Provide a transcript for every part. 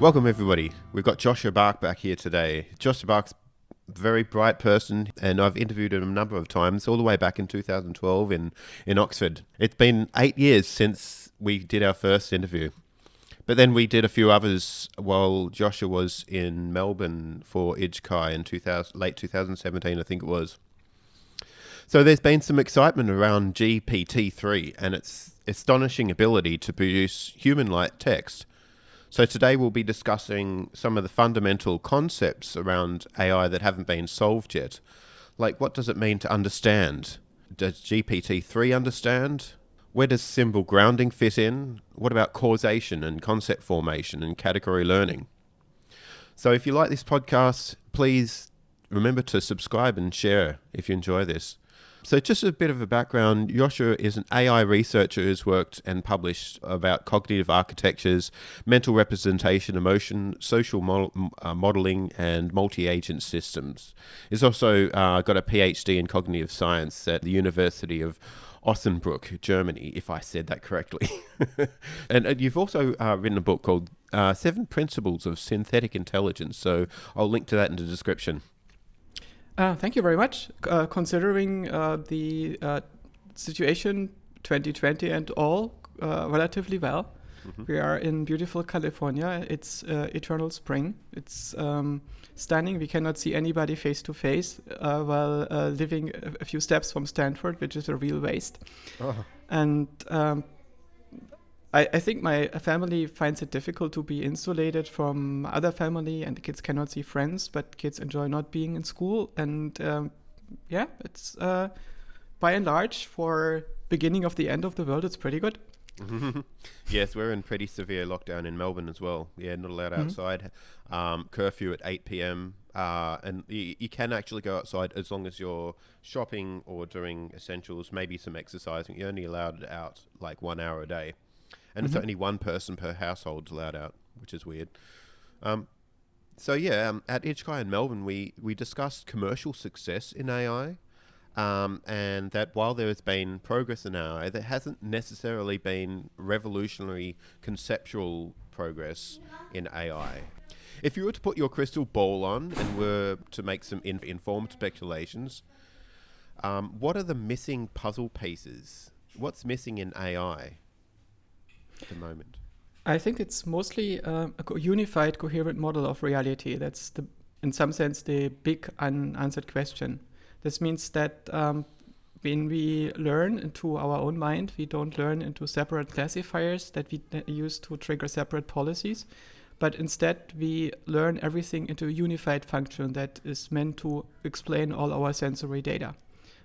Welcome everybody. We've got Joshua Bark back here today. Joshua Bark's a very bright person, and I've interviewed him a number of times, all the way back in 2012 in Oxford. It's been 8 years since we did our first interview. But then we did a few others while Joshua was in Melbourne for IDGCAI in late 2017, I think it was. So there's been some excitement around GPT-3 and its astonishing ability to produce human-like text. So today we'll be discussing some of the fundamental concepts around AI that haven't been solved yet. Like, what does it mean to understand? Does GPT-3 understand? Where does symbol grounding fit in? What about causation and concept formation and category learning? So if you like this podcast, please remember to subscribe and share if you enjoy this. So just a bit of a background, Joshua is an AI researcher who's worked and published about cognitive architectures, mental representation, emotion, social modeling, and multi-agent systems. He's also got a PhD in cognitive science at the University of Osnabrück, Germany, if I said that correctly. And you've also written a book called 7 Principles of Synthetic Intelligence, so I'll link to that in the description. Thank you very much. Considering the situation 2020 and all relatively well. Mm-hmm. We are in beautiful California. It's eternal spring. It's stunning. We cannot see anybody face to face while living a few steps from Stanford, which is a real waste. Oh. And I think my family finds it difficult to be insulated from other family, and the kids cannot see friends, but kids enjoy not being in school. And it's by and large, for beginning of the end of the world, it's pretty good. Yes, we're in pretty severe lockdown in Melbourne as well. Yeah, not allowed outside. Curfew at 8 p.m. And you can actually go outside as long as you're shopping or doing essentials, maybe some exercising. You're only allowed out like 1 hour a day. And it's only one person per household allowed out, which is weird. At IDGCAI in Melbourne, we discussed commercial success in AI, and that while there has been progress in AI, there hasn't necessarily been revolutionary conceptual progress in AI. If you were to put your crystal ball on and were to make some informed speculations, what are the missing puzzle pieces? What's missing in AI? At the moment, I think it's mostly a unified, coherent model of reality. That's in some sense, the big unanswered question. This means that when we learn into our own mind, we don't learn into separate classifiers that we use to trigger separate policies, but instead we learn everything into a unified function that is meant to explain all our sensory data,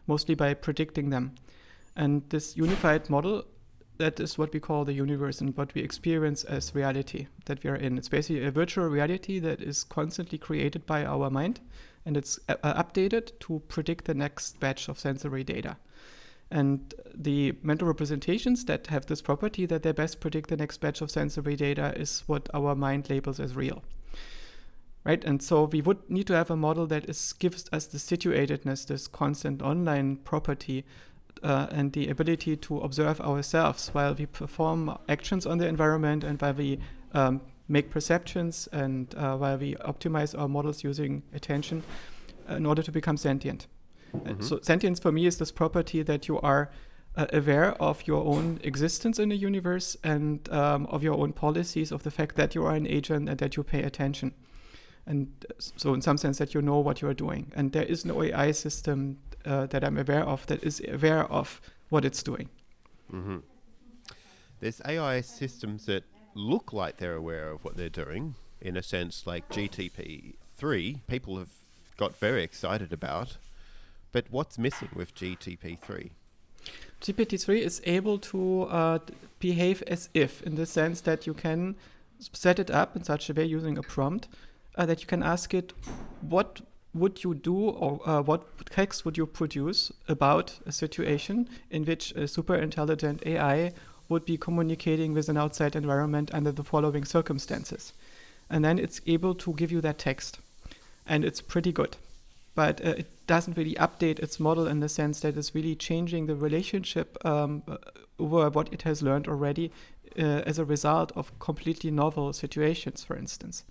mostly by predicting them. And this unified model, that is what we call the universe and what we experience as reality that we are in. It's basically a virtual reality that is constantly created by our mind, and it's updated to predict the next batch of sensory data. And the mental representations that have this property that they best predict the next batch of sensory data is what our mind labels as real. Right? And so we would need to have a model that gives us the situatedness, this constant online property, and the ability to observe ourselves while we perform actions on the environment and while we make perceptions and while we optimize our models using attention in order to become sentient. Mm-hmm. So sentience for me is this property that you are aware of your own existence in the universe and of your own policies, of the fact that you are an agent and that you pay attention. And so in some sense that you know what you are doing. And there is no AI system that I'm aware of that is aware of what it's doing. Mm-hmm. There's AI systems that look like they're aware of what they're doing, in a sense, like GPT-3. People have got very excited about. But what's missing with GPT-3? GPT-3 is able to behave as if, in the sense that you can set it up in such a way using a prompt that you can ask it, what would you do or what text would you produce about a situation in which a super intelligent AI would be communicating with an outside environment under the following circumstances. And then it's able to give you that text. And it's pretty good. but it doesn't really update its model in the sense that it's really changing the relationship over what it has learned already as a result of completely novel situations, for instance.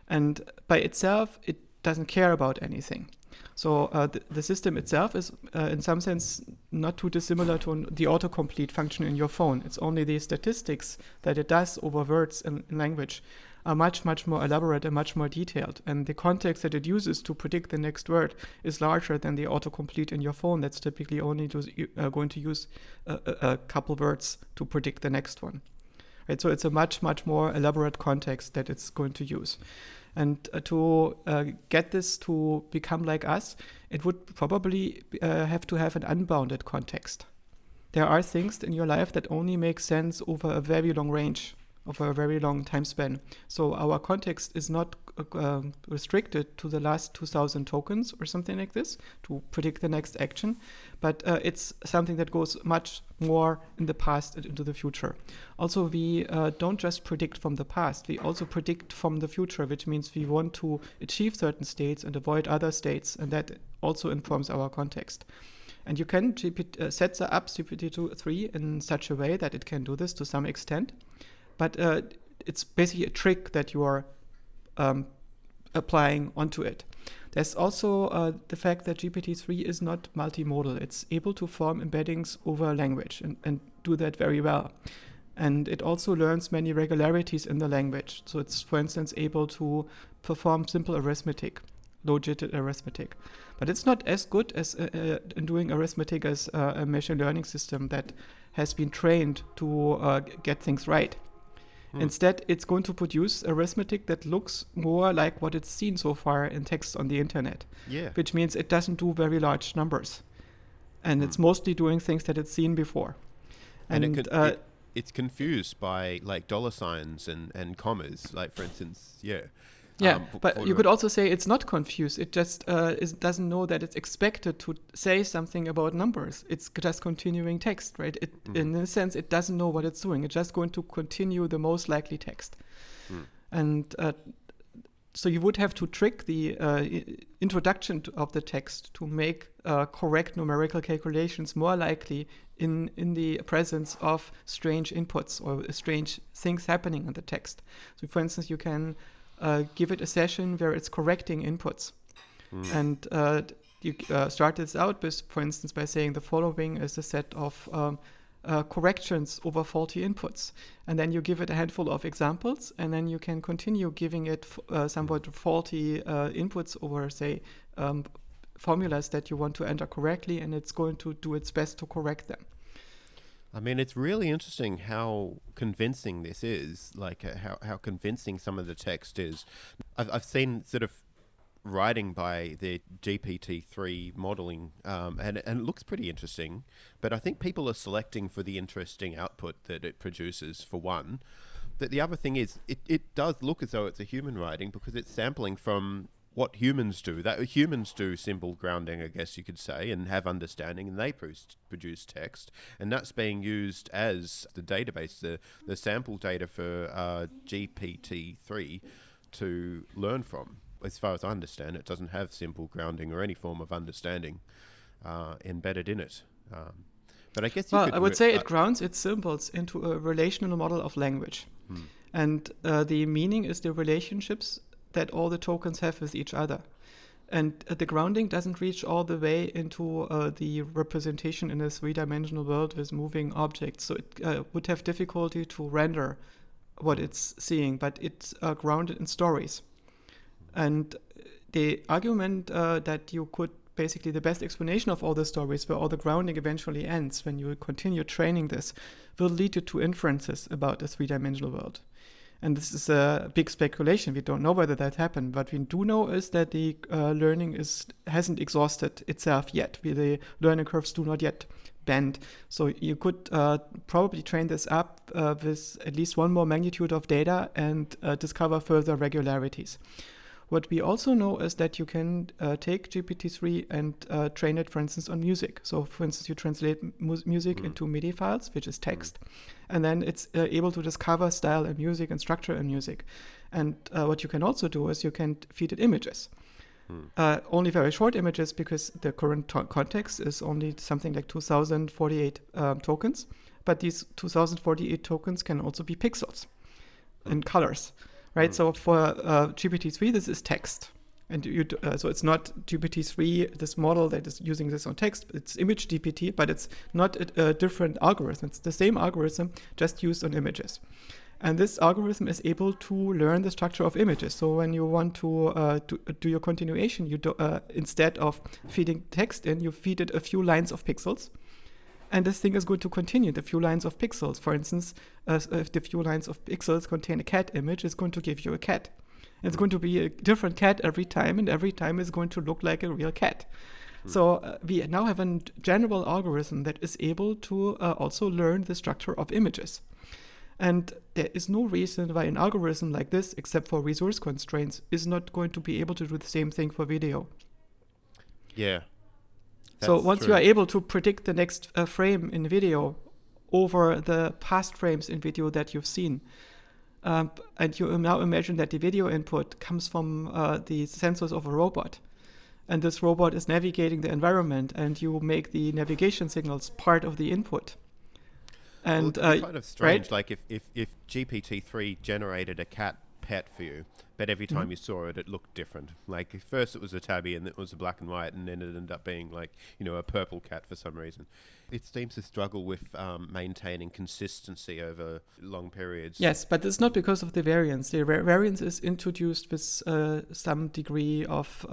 And by itself, it doesn't care about anything. So the system itself is, in some sense, not too dissimilar to the autocomplete function in your phone. It's only the statistics that it does over words in language are much, much more elaborate and much more detailed. And the context that it uses to predict the next word is larger than the autocomplete in your phone that's typically only going to use a couple words to predict the next one. Right? So it's a much, much more elaborate context that it's going to use. And to get this to become like us, it would probably have to have an unbounded context. There are things in your life that only make sense over a very long range, over a very long time span. So our context is not restricted to the last 2,000 tokens or something like this to predict the next action, but it's something that goes much more in the past and into the future. Also, we don't just predict from the past, we also predict from the future, which means we want to achieve certain states and avoid other states, and that also informs our context. And you can set up GPT-3 in such a way that it can do this to some extent, but it's basically a trick that you are applying onto it. There's also the fact that GPT-3 is not multimodal. It's able to form embeddings over language and do that very well. And it also learns many regularities in the language. So it's, for instance, able to perform simple arithmetic, low-digit arithmetic. But it's not as good as in doing arithmetic as a machine learning system that has been trained to get things right. Instead, it's going to produce arithmetic that looks more like what it's seen so far in text on the internet, which means it doesn't do very large numbers. And it's mostly doing things that it's seen before. And it's confused by like dollar signs and commas, like for instance, but you could also say it's not confused. It just doesn't know that it's expected to say something about numbers. It's just continuing text, right? In a sense, it doesn't know what it's doing. It's just going to continue the most likely text. And so you would have to trick the introduction of the text to make correct numerical calculations more likely in the presence of strange inputs or strange things happening in the text. So, for instance, you can give it a session where it's correcting inputs. And you start this out, for instance, by saying the following is a set of corrections over faulty inputs. And then you give it a handful of examples, and then you can continue giving it somewhat faulty inputs over, say, formulas that you want to enter correctly, and it's going to do its best to correct them. I mean, it's really interesting how convincing this is, like how convincing some of the text is. I've seen sort of writing by the GPT-3 modeling, and it looks pretty interesting, but I think people are selecting for the interesting output that it produces, for one. But the other thing is, it does look as though it's a human writing because it's sampling from what humans do. That humans do symbol grounding, I guess you could say, and have understanding, and they produce text, and that's being used as the database, the sample data for GPT-3 to learn from. As far as I understand, it doesn't have symbol grounding or any form of understanding embedded in it. But I guess I would say it grounds its symbols into a relational model of language, and the meaning is the relationships that all the tokens have with each other. And the grounding doesn't reach all the way into the representation in a three-dimensional world with moving objects. So it would have difficulty to render what it's seeing, but it's grounded in stories. And the argument that you could basically, the best explanation of all the stories where all the grounding eventually ends when you continue training this will lead you to inferences about a three-dimensional world. And this is a big speculation. We don't know whether that happened. What we do know is that the learning hasn't exhausted itself yet. The learning curves do not yet bend. So you could probably train this up with at least one more magnitude of data and discover further regularities. What we also know is that you can take GPT-3 and train it, for instance, on music. So, for instance, you translate music into MIDI files, which is text, and then it's able to discover style in music and structure in music. And what you can also do is you can feed it images. Only very short images because the current context is only something like 2048 tokens. But these 2048 tokens can also be pixels and colors, right? So for GPT-3, this is text. And so it's not GPT-3, this model that is using this on text. It's image GPT, but it's not a different algorithm. It's the same algorithm, just used on images. And this algorithm is able to learn the structure of images. So when you want to do your continuation, you instead of feeding text in, you feed it a few lines of pixels. And this thing is going to continue the few lines of pixels. For instance, if the few lines of pixels contain a cat image, it's going to give you a cat. It's going to be a different cat every time, and every time is going to look like a real cat. So we now have a general algorithm that is able to also learn the structure of images. And there is no reason why an algorithm like this, except for resource constraints, is not going to be able to do the same thing for video. Yeah. So once you are able to predict the next frame in video over the past frames in video that you've seen, and you now imagine that the video input comes from the sensors of a robot, and this robot is navigating the environment, and you make the navigation signals part of the input. And well, it's kind of strange, right? like if GPT-3 generated a cat pet for you, but every time you saw it, it looked different. Like first it was a tabby and it was a black and white, and then it ended up being like, a purple cat for some reason. It seems to struggle with maintaining consistency over long periods. Yes, but it's not because of the variance. The variance is introduced with some degree of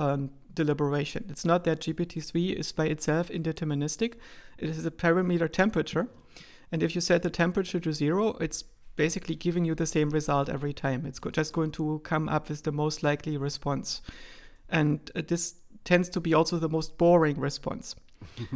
deliberation. It's not that GPT-3 is by itself indeterministic. It is a parameter temperature. And if you set the temperature to 0, it's basically giving you the same result every time. It's just going to come up with the most likely response. And this tends to be also the most boring response.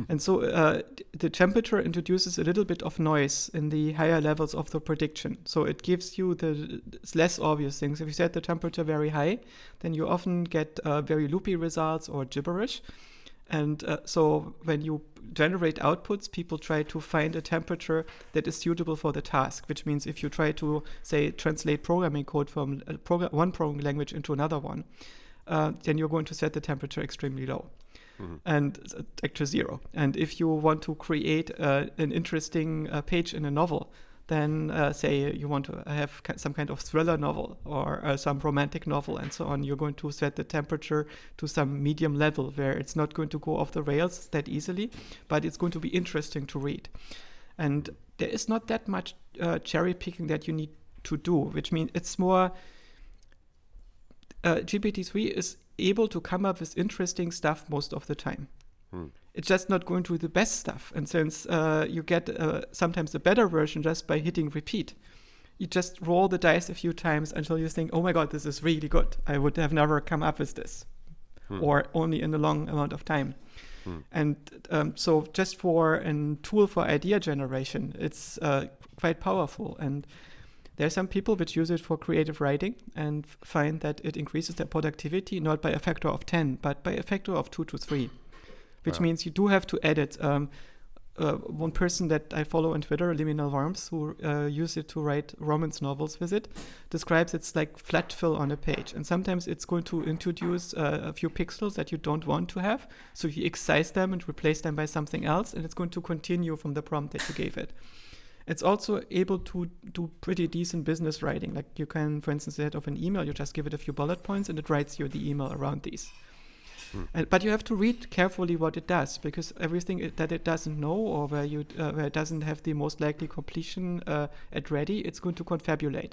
And so the temperature introduces a little bit of noise in the higher levels of the prediction. So it gives you the less obvious things. If you set the temperature very high, then you often get very loopy results or gibberish. And so when you generate outputs, people try to find a temperature that is suitable for the task, which means if you try to, say, translate programming code from one programming language into another one, then you're going to set the temperature extremely low. And to 0. And if you want to create an interesting page in a novel, then say you want to have some kind of thriller novel or some romantic novel and so on, you're going to set the temperature to some medium level where it's not going to go off the rails that easily, but it's going to be interesting to read. And there is not that much cherry picking that you need to do, which means it's more GPT-3 is able to come up with interesting stuff most of the time. It's just not going to be the best stuff. And since you get sometimes a better version just by hitting repeat, you just roll the dice a few times until you think, oh my God, this is really good. I would have never come up with this, or only in a long amount of time. And so just for a tool for idea generation, it's quite powerful. And there are some people which use it for creative writing and find that it increases their productivity, not by a factor of 10, but by a factor of 2 to 3. Which means you do have to edit. One person that I follow on Twitter, Liminal Worms, who use it to write romance novels with it, describes it's like flat fill on a page. And sometimes it's going to introduce a few pixels that you don't want to have. So you excise them and replace them by something else. And it's going to continue from the prompt that you gave it. It's also able to do pretty decent business writing. Like you can, for instance, instead of an email, you just give it a few bullet points and it writes you the email around these. But you have to read carefully what it does, because everything that it doesn't know or where it doesn't have the most likely completion at ready, it's going to confabulate.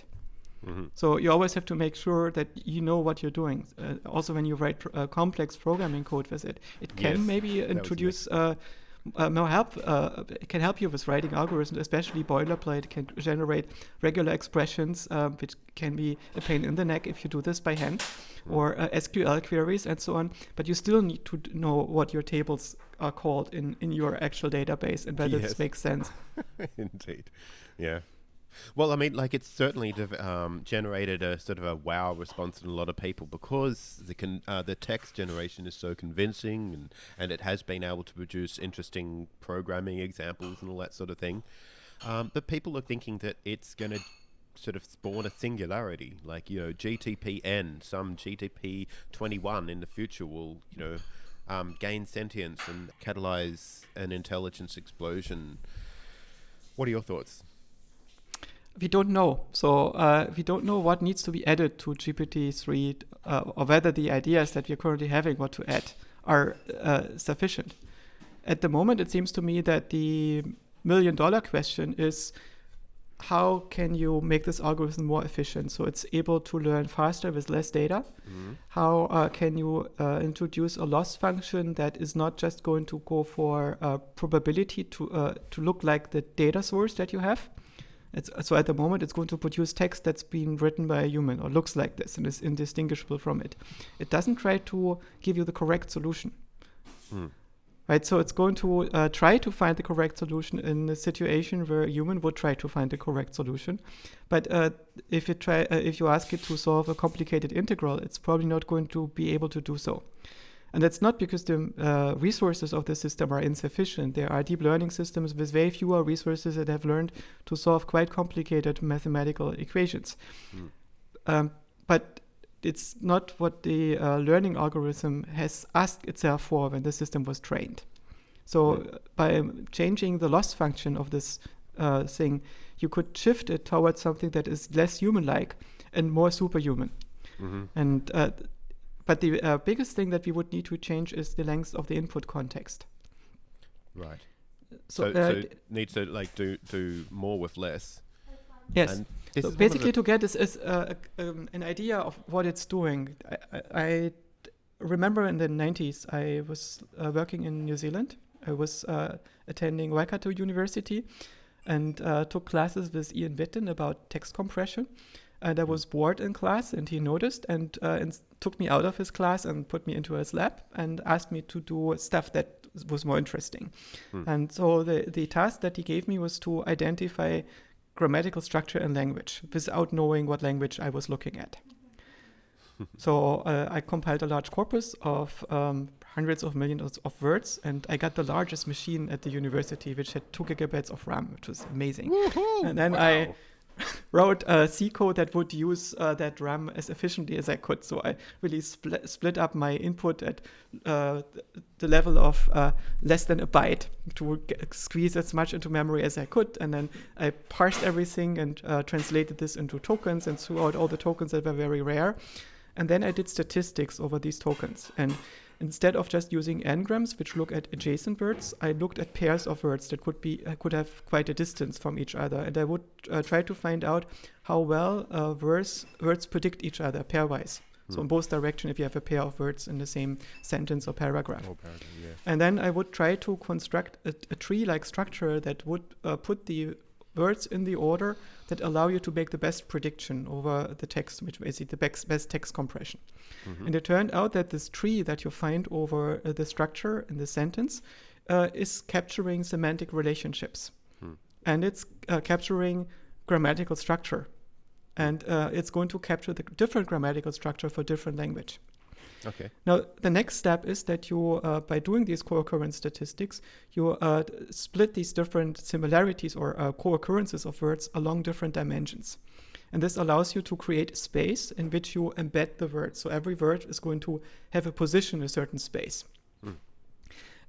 So you always have to make sure that you know what you're doing. Also, when you write complex programming code with it, it can maybe introduce more help. It can help you with writing algorithms, especially boilerplate. It can generate regular expressions, which can be a pain in the neck if you do this by hand, or SQL queries and so on. But you still need to know what your tables are called in your actual database and whether this makes sense. Indeed. Yeah. Well, I mean, like it's certainly generated a sort of a wow response in a lot of people because the text generation is so convincing and it has been able to produce interesting programming examples and all that sort of thing. But people are thinking that it's going to sort of spawn a singularity, like, you know, GTPN, some GTP21 in the future will, you know, gain sentience and catalyze an intelligence explosion. What are your thoughts? We don't know. So we don't know what needs to be added to GPT-3 or whether the ideas that we're currently having what to add are sufficient. At the moment, it seems to me that the million-dollar question is, how can you make this algorithm more efficient so it's able to learn faster with less data? Mm-hmm. How can you introduce a loss function that is not just going to go for probability to look like the data source that you have? So at the moment, it's going to produce text that's been written by a human or looks like this and is indistinguishable from it. It doesn't try to give you the correct solution. Right, so it's going to try to find the correct solution in a situation where a human would try to find the correct solution. But if you ask it to solve a complicated integral, it's probably not going to be able to do so. And that's not because the resources of the system are insufficient. There are deep learning systems with very fewer resources that have learned to solve quite complicated mathematical equations. But it's not what the learning algorithm has asked itself for when the system was trained. So by changing the loss function of this thing, you could shift it towards something that is less human-like and more superhuman. And but the biggest thing that we would need to change is the length of the input context. Right. So needs to like do more with less. Yes. And so basically, to get this is an idea of what it's doing. I remember in the 90s, I was working in New Zealand. I was attending Waikato University and took classes with Ian Witten about text compression. And I was bored in class, and he noticed and took me out of his class and put me into his lab and asked me to do stuff that was more interesting. And so the task that he gave me was to identify grammatical structure and language without knowing what language I was looking at. So I compiled a large corpus of hundreds of millions of words, and I got the largest machine at the university, which had 2 gigabytes of RAM, which was amazing. Woohoo! And then I wrote a C code that would use that RAM as efficiently as I could. So I really split up my input at the level of less than a byte to squeeze as much into memory as I could. And then I parsed everything and translated this into tokens and threw out all the tokens that were very rare. And then I did statistics over these tokens. And instead of just using n-grams, which look at adjacent words, I looked at pairs of words that could have quite a distance from each other. And I would try to find out how well words predict each other pairwise. So in both directions, if you have a pair of words in the same sentence or paragraph. And then I would try to construct a tree-like structure that would put the words in the order that allow you to make the best prediction over the text, which is the best text compression. And it turned out that this tree that you find over the structure in the sentence is capturing semantic relationships. And it's capturing grammatical structure. And it's going to capture the different grammatical structure for different language. Okay. Now, the next step is that you, by doing these co-occurrence statistics, you split these different similarities or co-occurrences of words along different dimensions. And this allows you to create space in which you embed the word. So every word is going to have a position in a certain space.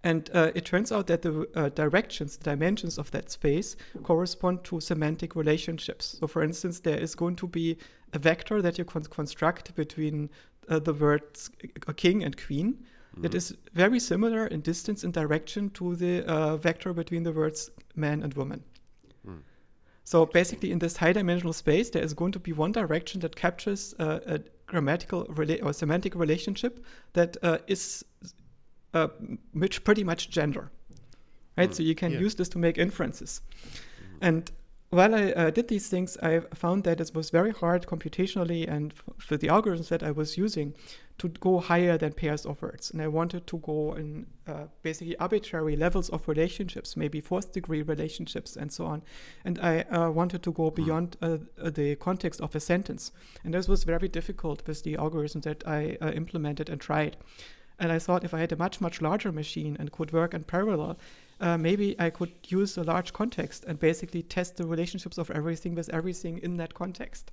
And it turns out that the directions, the dimensions of that space correspond to semantic relationships. So for instance, there is going to be a vector that you can construct between the words king and queen that is very similar in distance and direction to the vector between the words man and woman. So basically in this high-dimensional space, there is going to be one direction that captures a grammatical or semantic relationship that is pretty much gender, right? So you can use this to make inferences. And while I did these things, I found that it was very hard computationally and for the algorithms that I was using to go higher than pairs of words. And I wanted to go in basically arbitrary levels of relationships, maybe 4th-degree relationships and so on. And I wanted to go beyond the context of a sentence. And this was very difficult with the algorithms that I implemented and tried. And I thought if I had a much, much larger machine and could work in parallel, maybe I could use a large context and basically test the relationships of everything with everything in that context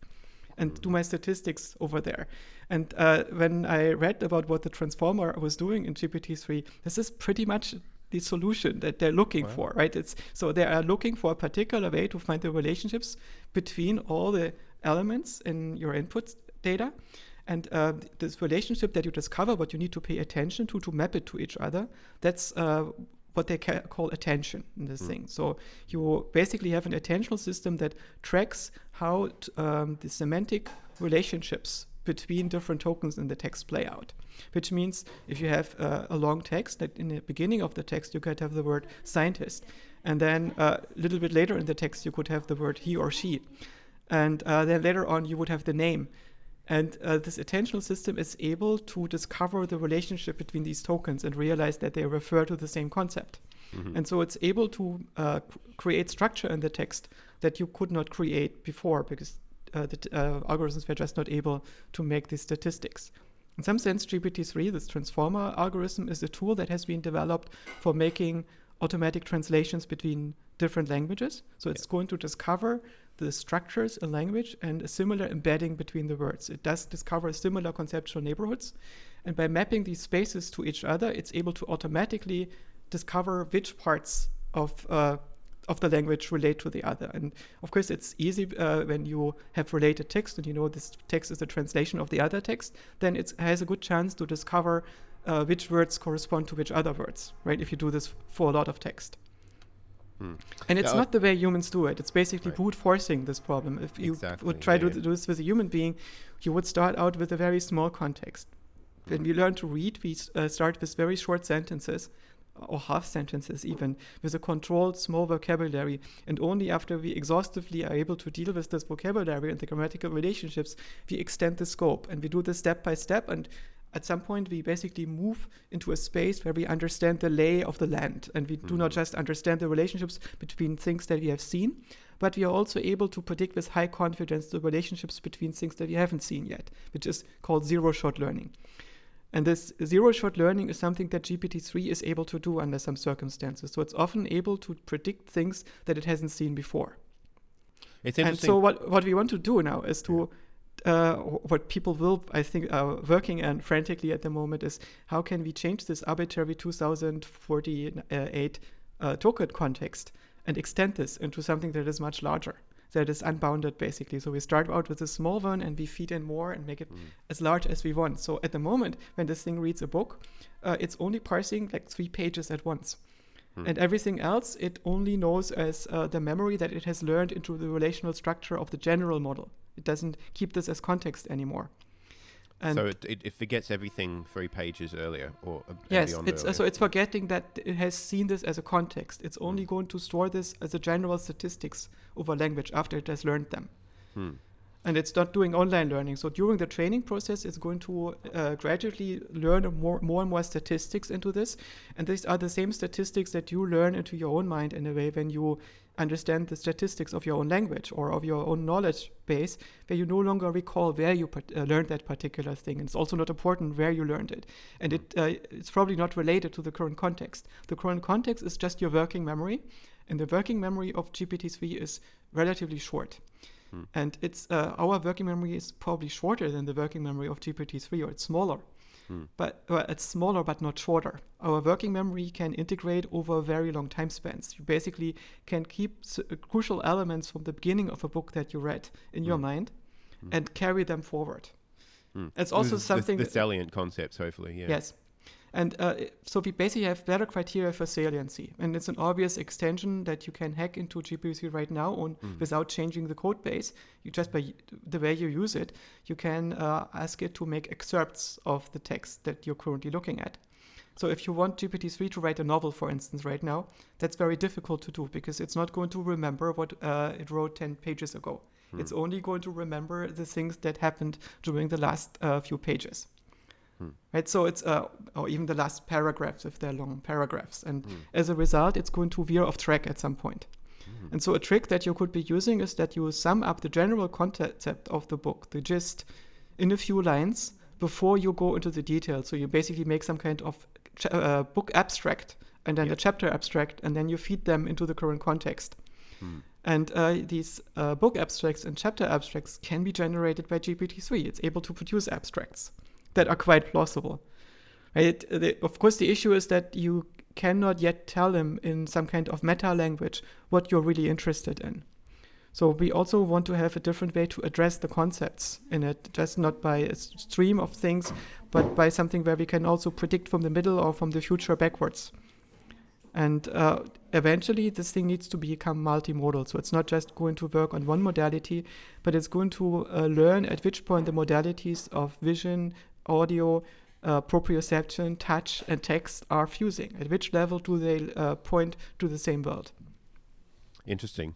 and do my statistics over there. And when I read about what the transformer was doing in GPT-3, this is pretty much the solution that they're looking for, right? So they are looking for a particular way to find the relationships between all the elements in your input data. And this relationship that you discover, what you need to pay attention to map it to each other, that's what they call attention in this thing. So you basically have an attentional system that tracks how the semantic relationships between different tokens in the text play out. Which means if you have a long text, that in the beginning of the text you could have the word scientist, and then a little bit later in the text you could have the word he or she, and then later on you would have the name. And this attentional system is able to discover the relationship between these tokens and realize that they refer to the same concept. And so it's able to create structure in the text that you could not create before because the algorithms were just not able to make these statistics. In some sense, GPT-3, this transformer algorithm, is a tool that has been developed for making automatic translations between different languages. So it's going to discover the structures in language and a similar embedding between the words. It does discover similar conceptual neighborhoods. And by mapping these spaces to each other, it's able to automatically discover which parts of the language relate to the other. And of course, it's easy when you have related text and you know this text is a translation of the other text, then it has a good chance to discover which words correspond to which other words, right? If you do this for a lot of text. And it's not the way humans do it. It's basically brute forcing this problem. If you would try to do this with a human being, you would start out with a very small context. When we learn to read, we start with very short sentences, or half sentences even, with a controlled small vocabulary. And only after we exhaustively are able to deal with this vocabulary and the grammatical relationships, we extend the scope. And we do this step by step. And at some point, we basically move into a space where we understand the lay of the land. And we do not just understand the relationships between things that we have seen, but we are also able to predict with high confidence the relationships between things that we haven't seen yet, which is called zero-shot learning. And this zero-shot learning is something that GPT-3 is able to do under some circumstances. So it's often able to predict things that it hasn't seen before. It's interesting. And so what we want to do now is to, what people will, I think, are working on frantically at the moment is how can we change this arbitrary 2048 token context and extend this into something that is much larger, that is unbounded, basically. So we start out with a small one and we feed in more and make it as large as we want. So at the moment, when this thing reads a book, it's only parsing like 3 pages at once. And everything else, it only knows as the memory that it has learned into the relational structure of the general model. It doesn't keep this as context anymore. And so it forgets everything 3 pages earlier, or yes, so it's forgetting that it has seen this as a context. It's only going to store this as a general statistics over language after it has learned them. And it's not doing online learning. So during the training process, it's going to gradually learn more and more statistics into this. And these are the same statistics that you learn into your own mind in a way when you understand the statistics of your own language or of your own knowledge base, where you no longer recall where you learned that particular thing. And it's also not important where you learned it. And it's probably not related to the current context. The current context is just your working memory. And the working memory of GPT-3 is relatively short. And it's our working memory is probably shorter than the working memory of GPT-3, or it's smaller. But it's smaller but not shorter. Our working memory can integrate over very long time spans. You basically can keep crucial elements from the beginning of a book that you read in your mind and carry them forward. It's also something... The salient concepts, hopefully, yeah. Yes. And so we basically have better criteria for saliency. And it's an obvious extension that you can hack into GPT right now without changing the code base. You just, by the way you use it, you can ask it to make excerpts of the text that you're currently looking at. So if you want GPT-3 to write a novel, for instance, right now, that's very difficult to do because it's not going to remember what it wrote 10 pages ago. It's only going to remember the things that happened during the last few pages. Right, so it's or even the last paragraphs if they're long paragraphs, and as a result, it's going to veer off track at some point. And so a trick that you could be using is that you sum up the general concept of the book, the gist, in a few lines before you go into the details. So you basically make some kind of book abstract and then Yeah. a chapter abstract, and then you feed them into the current context. And these book abstracts and chapter abstracts can be generated by GPT-3. It's able to produce abstracts that are quite plausible. Right? Of course, the issue is that you cannot yet tell them in some kind of meta language what you're really interested in. So we also want to have a different way to address the concepts in it, just not by a stream of things, but by something where we can also predict from the middle or from the future backwards. And eventually this thing needs to become multimodal. So it's not just going to work on one modality, but it's going to learn at which point the modalities of vision, audio, proprioception, touch, and text are fusing. At which level do they point to the same world? Interesting.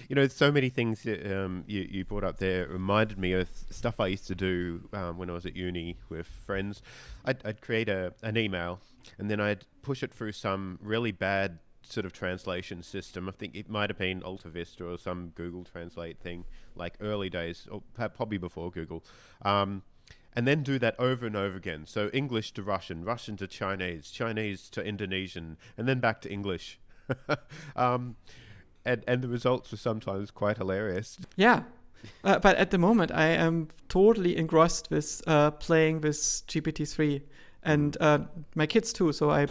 You know, so many things you brought up there reminded me of stuff I used to do when I was at uni with friends. I'd create an email, and then I'd push it through some really bad sort of translation system. I think it might have been Alta Vista or some Google Translate thing, like early days, or probably before Google. And then do that over and over again. So English to Russian, Russian to Chinese, Chinese to Indonesian, and then back to English. And the results were sometimes quite hilarious. Yeah. But at the moment, I am totally engrossed with playing with GPT-3 and my kids too. So I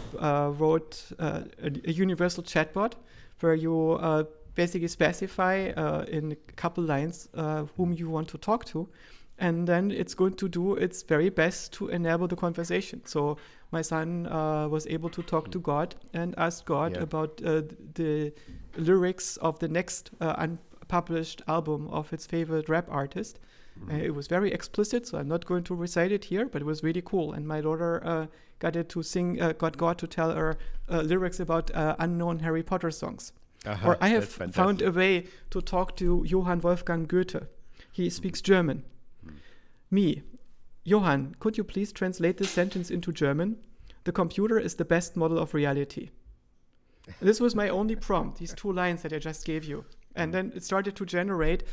wrote a universal chatbot where you basically specify in a couple lines whom you want to talk to. And then it's going to do its very best to enable the conversation. So my son was able to talk to God and ask God about the lyrics of the next unpublished album of his favorite rap artist. It was very explicit, so I'm not going to recite it here, but it was really cool. And my daughter got it to sing, got God to tell her lyrics about unknown Harry Potter songs. Or I have found a way to talk to Johann Wolfgang Goethe. He speaks German. Me, Johann, could you please translate this sentence into German? The computer is the best model of reality. This was my only prompt, these 2 lines that I just gave you. And then it started to generate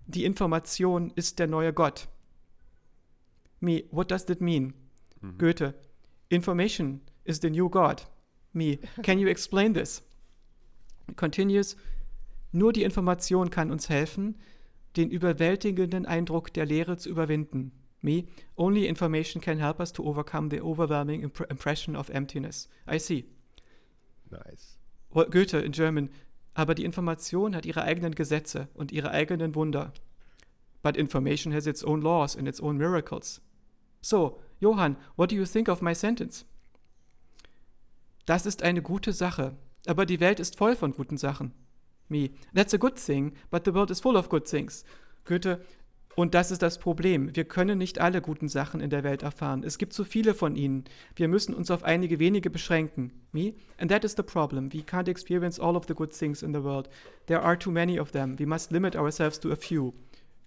Die Information ist der neue Gott. Me, what does that mean? Goethe, information is the new God. Me, can you explain this? It continues, nur die Information kann uns helfen, den überwältigenden Eindruck der Leere zu überwinden. Me, only information can help us to overcome the overwhelming impression of emptiness. I see. Nice. Goethe in German, aber die Information hat ihre eigenen Gesetze und ihre eigenen Wunder. But information has its own laws and its own miracles. So, Johann, what do you think of my sentence? Das ist eine gute Sache, aber die Welt ist voll von guten Sachen. Me, that's a good thing, but the world is full of good things. Goethe, und das ist das Problem. Wir können nicht alle guten Sachen in der Welt erfahren. Es gibt so viele von ihnen. Wir müssen uns auf einige wenige beschränken. Me, and that is the problem. We can't experience all of the good things in the world. There are too many of them. We must limit ourselves to a few.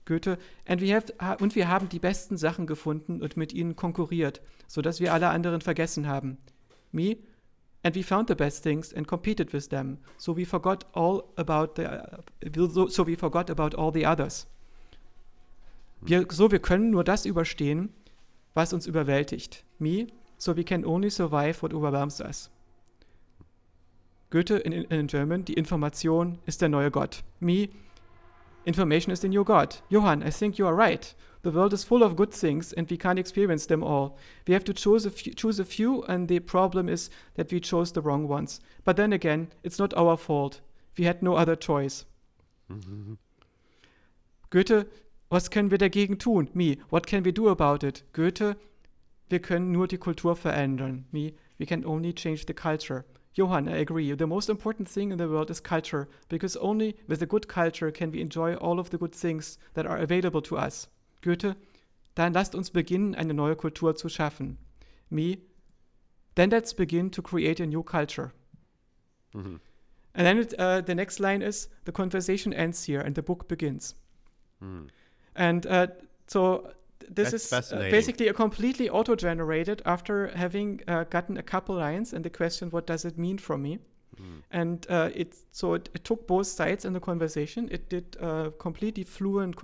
Goethe, und wir haben die besten Sachen gefunden und mit ihnen konkurriert, sodass wir alle anderen vergessen haben. Me, and we found the best things and competed with them, so we forgot about all the others. Wir können nur das überstehen, was uns überwältigt. Me, so we can only survive what overwhelms us. Goethe in German, die Information ist der neue Gott. Me, information is the new God. Johann, I think you are right. The world is full of good things and we can't experience them all. We have to choose a few, and the problem is that we chose the wrong ones. But then again, it's not our fault. We had no other choice. Goethe, was können wir dagegen tun? Me, what can we do about it? Goethe, wir können nur die Kultur verändern. Me, we can only change the culture. Johann, I agree. The most important thing in the world is culture, because only with a good culture can we enjoy all of the good things that are available to us. Goethe, dann lasst uns beginnen, eine neue Kultur zu schaffen. Me, then let's begin to create a new culture. And then the next line is, the conversation ends here and the book begins. And so this is basically a completely auto-generated after having gotten a couple lines and the question, what does it mean for me? And it took both sides in the conversation. It did completely fluent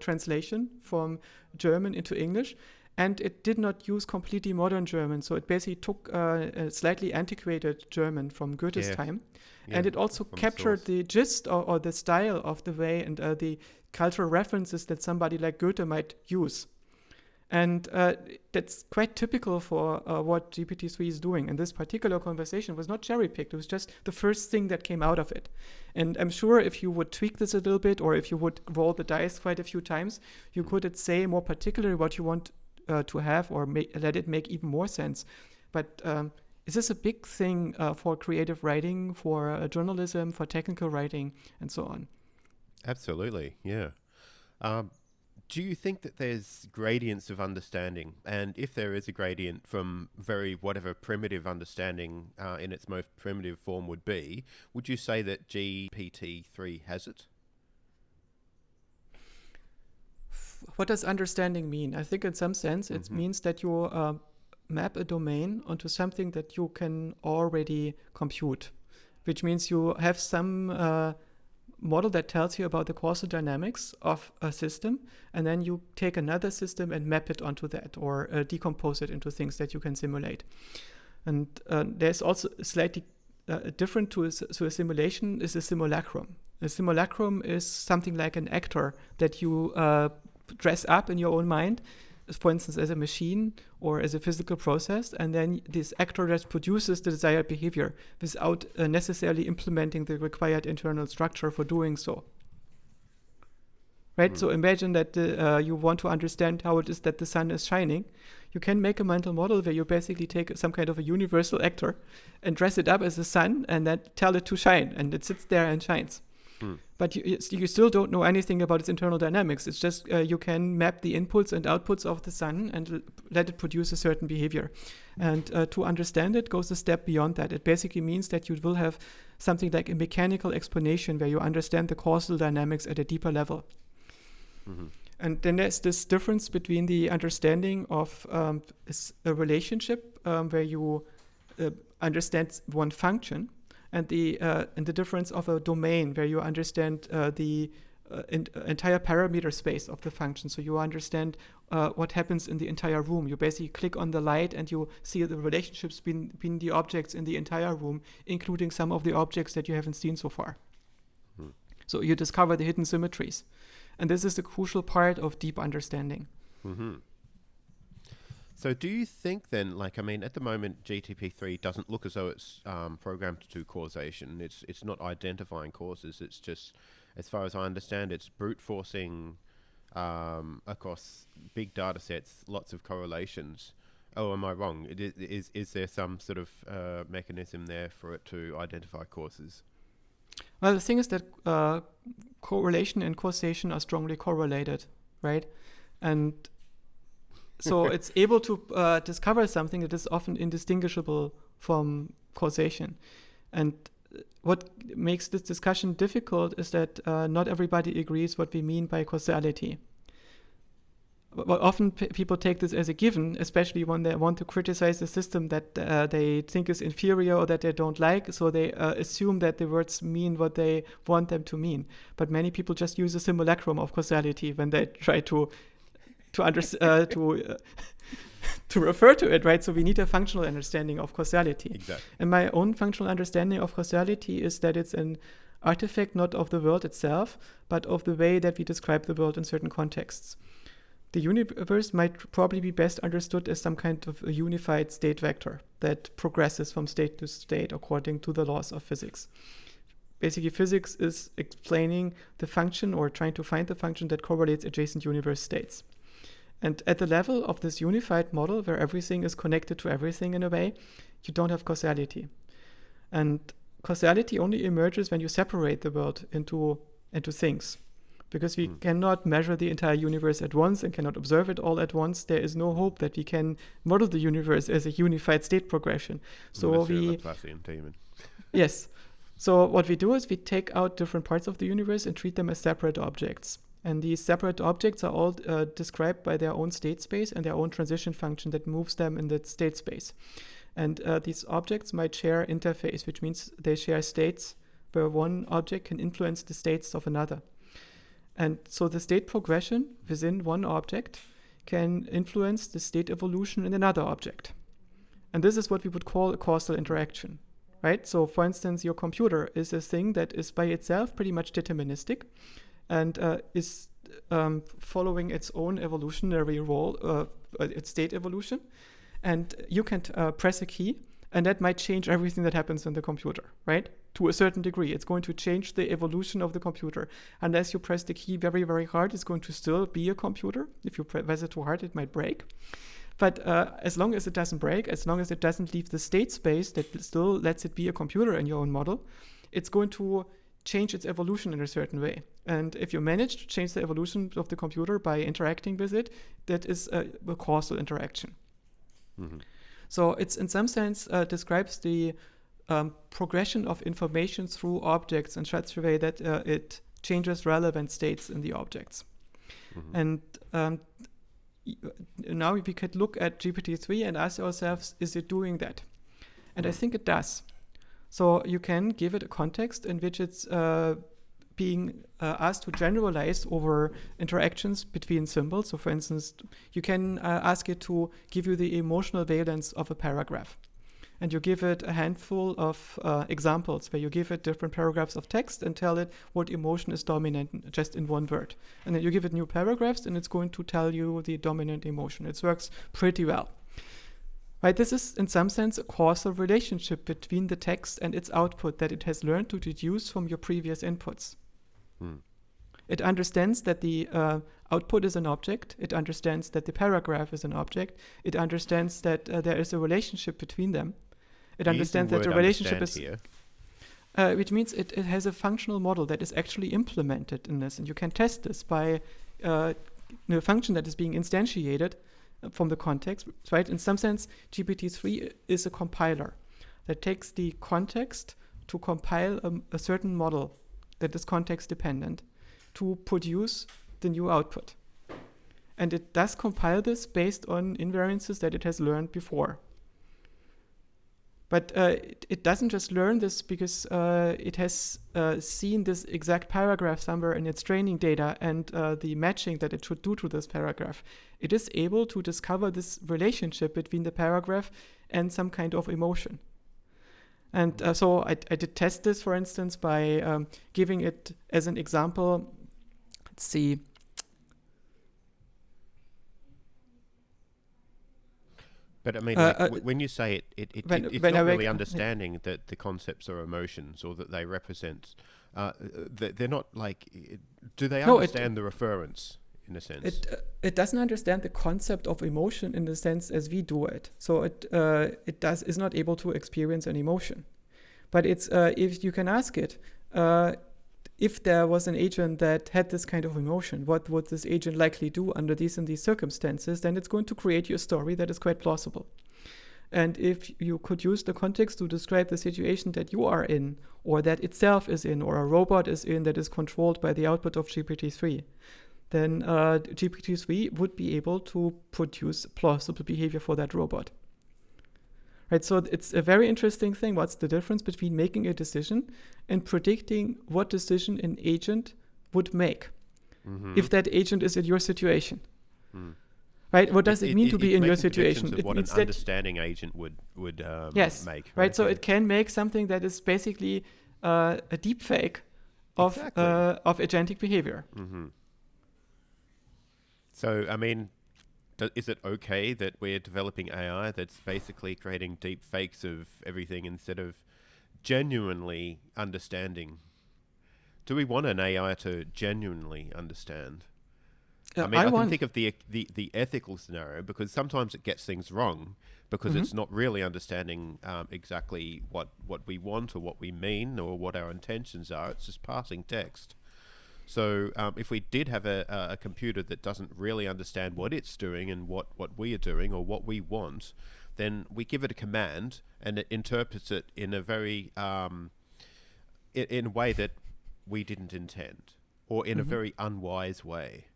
translation from German into English. And it did not use completely modern German. So it basically took a slightly antiquated German from Goethe's time. And it also captured the gist or the style of the way and the cultural references that somebody like Goethe might use. And that's quite typical for what GPT-3 is doing. And this particular conversation was not cherry-picked. It was just the first thing that came out of it. And I'm sure if you would tweak this a little bit, or if you would roll the dice quite a few times, you could say more particularly what you want to have, or let it make even more sense. But is this a big thing for creative writing, for journalism, for technical writing, and so on? Absolutely, yeah. Do you think that there's gradients of understanding? And if there is a gradient from whatever primitive understanding in its most primitive form would be, would you say that GPT-3 has it? What does understanding mean? I think in some sense it means that you map a domain onto something that you can already compute, which means you have some model that tells you about the causal dynamics of a system, and then you take another system and map it onto that, or decompose it into things that you can simulate. And there's also slightly different to a simulation is a simulacrum. A simulacrum is something like an actor that you dress up in your own mind, for instance, as a machine or as a physical process, and then this actor just produces the desired behavior without necessarily implementing the required internal structure for doing so. Right? So imagine that you want to understand how it is that the sun is shining. You can make a mental model where you basically take some kind of a universal actor and dress it up as a sun and then tell it to shine, and it sits there and shines. But you still don't know anything about its internal dynamics. It's just you can map the inputs and outputs of the sun and let it produce a certain behavior. And to understand it goes a step beyond that. It basically means that you will have something like a mechanical explanation where you understand the causal dynamics at a deeper level. And then there's this difference between the understanding of a relationship where you understand one function, and the difference of a domain where you understand the entire parameter space of the function. So you understand what happens in the entire room. You basically click on the light and you see the relationships between the objects in the entire room, including some of the objects that you haven't seen so far. So you discover the hidden symmetries. And this is the crucial part of deep understanding. So do you think then, at the moment, GPT-3 doesn't look as though it's programmed to do causation. It's not identifying causes. It's just, as far as I understand, it's brute forcing across big data sets, lots of correlations. Oh, am I wrong? Is there some sort of mechanism there for it to identify causes? Well, the thing is that correlation and causation are strongly correlated, right? And so it's able to discover something that is often indistinguishable from causation. And what makes this discussion difficult is that not everybody agrees what we mean by causality. But often people take this as a given, especially when they want to criticize a system that they think is inferior or that they don't like. So they assume that the words mean what they want them to mean. But many people just use a simulacrum of causality when they try to refer to it, right? So we need a functional understanding of causality. Exactly. And my own functional understanding of causality is that it's an artifact not of the world itself, but of the way that we describe the world in certain contexts. The universe might probably be best understood as some kind of a unified state vector that progresses from state to state according to the laws of physics. Basically, physics is explaining the function or trying to find the function that correlates adjacent universe states. And at the level of this unified model where everything is connected to everything in a way, you don't have causality. And causality only emerges when you separate the world into things. Because we cannot measure the entire universe at once and cannot observe it all at once. There is no hope that we can model the universe as a unified state progression. So Yes. So what we do is we take out different parts of the universe and treat them as separate objects. And these separate objects are all described by their own state space and their own transition function that moves them in that state space. And these objects might share interface, which means they share states where one object can influence the states of another. And so the state progression within one object can influence the state evolution in another object. And this is what we would call a causal interaction, right? So for instance, your computer is a thing that is by itself pretty much deterministic and is following its own evolutionary role, its state evolution. And you can press a key, and that might change everything that happens in the computer, right? To a certain degree, it's going to change the evolution of the computer. Unless you press the key very, very hard, it's going to still be a computer. If you press it too hard, it might break. But as long as it doesn't break, as long as it doesn't leave the state space that still lets it be a computer in your own model, it's going to change its evolution in a certain way. And if you manage to change the evolution of the computer by interacting with it, that is a causal interaction. Mm-hmm. So it's in some sense describes the progression of information through objects in such a way that it changes relevant states in the objects. Mm-hmm. And now we could look at GPT-3 and ask ourselves, is it doing that? And I think it does. So you can give it a context in which it's being asked to generalize over interactions between symbols. So for instance, you can ask it to give you the emotional valence of a paragraph. And you give it a handful of examples where you give it different paragraphs of text and tell it what emotion is dominant just in one word. And then you give it new paragraphs and it's going to tell you the dominant emotion. It works pretty well. Right, this is in some sense a causal relationship between the text and its output that it has learned to deduce from your previous inputs. It understands that the output is an object. It understands that the paragraph is an object. It understands that there is a relationship between them. It understands that the relationship is... which means it has a functional model that is actually implemented in this. And you can test this by a function that is being instantiated from the context, right? In some sense, GPT-3 is a compiler that takes the context to compile a certain model that is context dependent to produce the new output. And it does compile this based on invariances that it has learned before. But it doesn't just learn this because it has seen this exact paragraph somewhere in its training data and the matching that it should do to this paragraph. It is able to discover this relationship between the paragraph and some kind of emotion. And so I did test this, for instance, by giving it as an example. Let's see. But I mean, when you say it's not really understanding that the concepts are emotions or that they represent, they're not like, do they understand the reference in a sense? It doesn't understand the concept of emotion in the sense as we do it. So it is not able to experience an emotion. But it's if you can ask it, if there was an agent that had this kind of emotion, what would this agent likely do under these and these circumstances? Then it's going to create you a story that is quite plausible. And if you could use the context to describe the situation that you are in, or that itself is in, or a robot is in that is controlled by the output of GPT-3, then GPT-3 would be able to produce plausible behavior for that robot. Right, so it's a very interesting thing. What's the difference between making a decision and predicting what decision an agent would make if that agent is in your situation? Right, what does it mean to be in your situation? It what an understanding agent would yes, make. Right, so it can make something that is basically a deep fake of agentic behavior. So, I mean, is it okay that we're developing AI that's basically creating deep fakes of everything instead of genuinely understanding? Do we want an AI to genuinely understand? I mean, I can think of the ethical scenario, because sometimes it gets things wrong because it's not really understanding exactly what we want or what we mean or what our intentions are. It's just passing text. So if we did have a computer that doesn't really understand what it's doing and what we are doing or what we want, then we give it a command and it interprets it in a very in a way that we didn't intend, or in a very unwise way.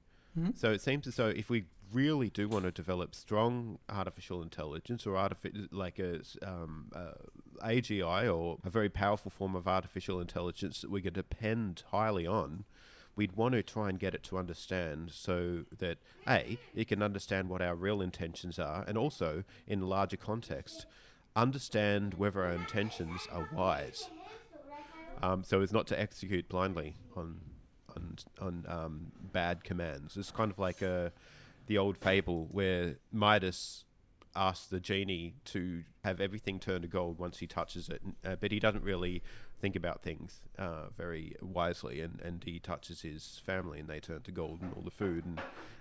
So it seems as though if we really do want to develop strong artificial intelligence, or like a AGI, or a very powerful form of artificial intelligence that we can depend highly on, we'd want to try and get it to understand so that A, it can understand what our real intentions are, and also, in a larger context, understand whether our intentions are wise. So as not to execute blindly on bad commands. It's kind of like the old fable where Midas asks the genie to have everything turn to gold once he touches it, but he doesn't really think about things very wisely, and he touches his family and they turn to gold and all the food,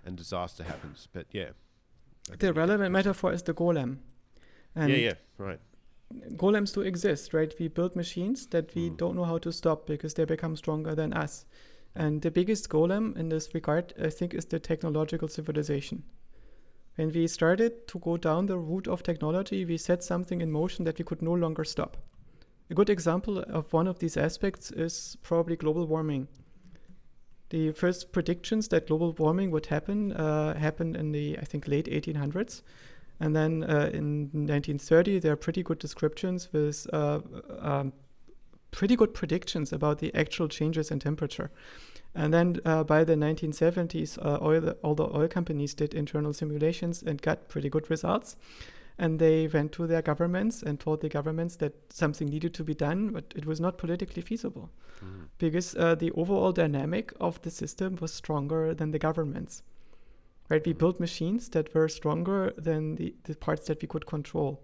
and disaster happens. But yeah. The relevant metaphor is the golem. And yeah, right. golems do exist, right? We build machines that we don't know how to stop because they become stronger than us. And the biggest golem in this regard, I think, is the technological civilization. When we started to go down the route of technology, we set something in motion that we could no longer stop. A good example of one of these aspects is probably global warming. The first predictions that global warming would happen happened in the, I think, late 1800s. And then in 1930, there are pretty good descriptions with pretty good predictions about the actual changes in temperature. And then by the 1970s, all the oil companies did internal simulations and got pretty good results. And they went to their governments and told the governments that something needed to be done, but it was not politically feasible because the overall dynamic of the system was stronger than the governments. Right? We built machines that were stronger than the parts that we could control.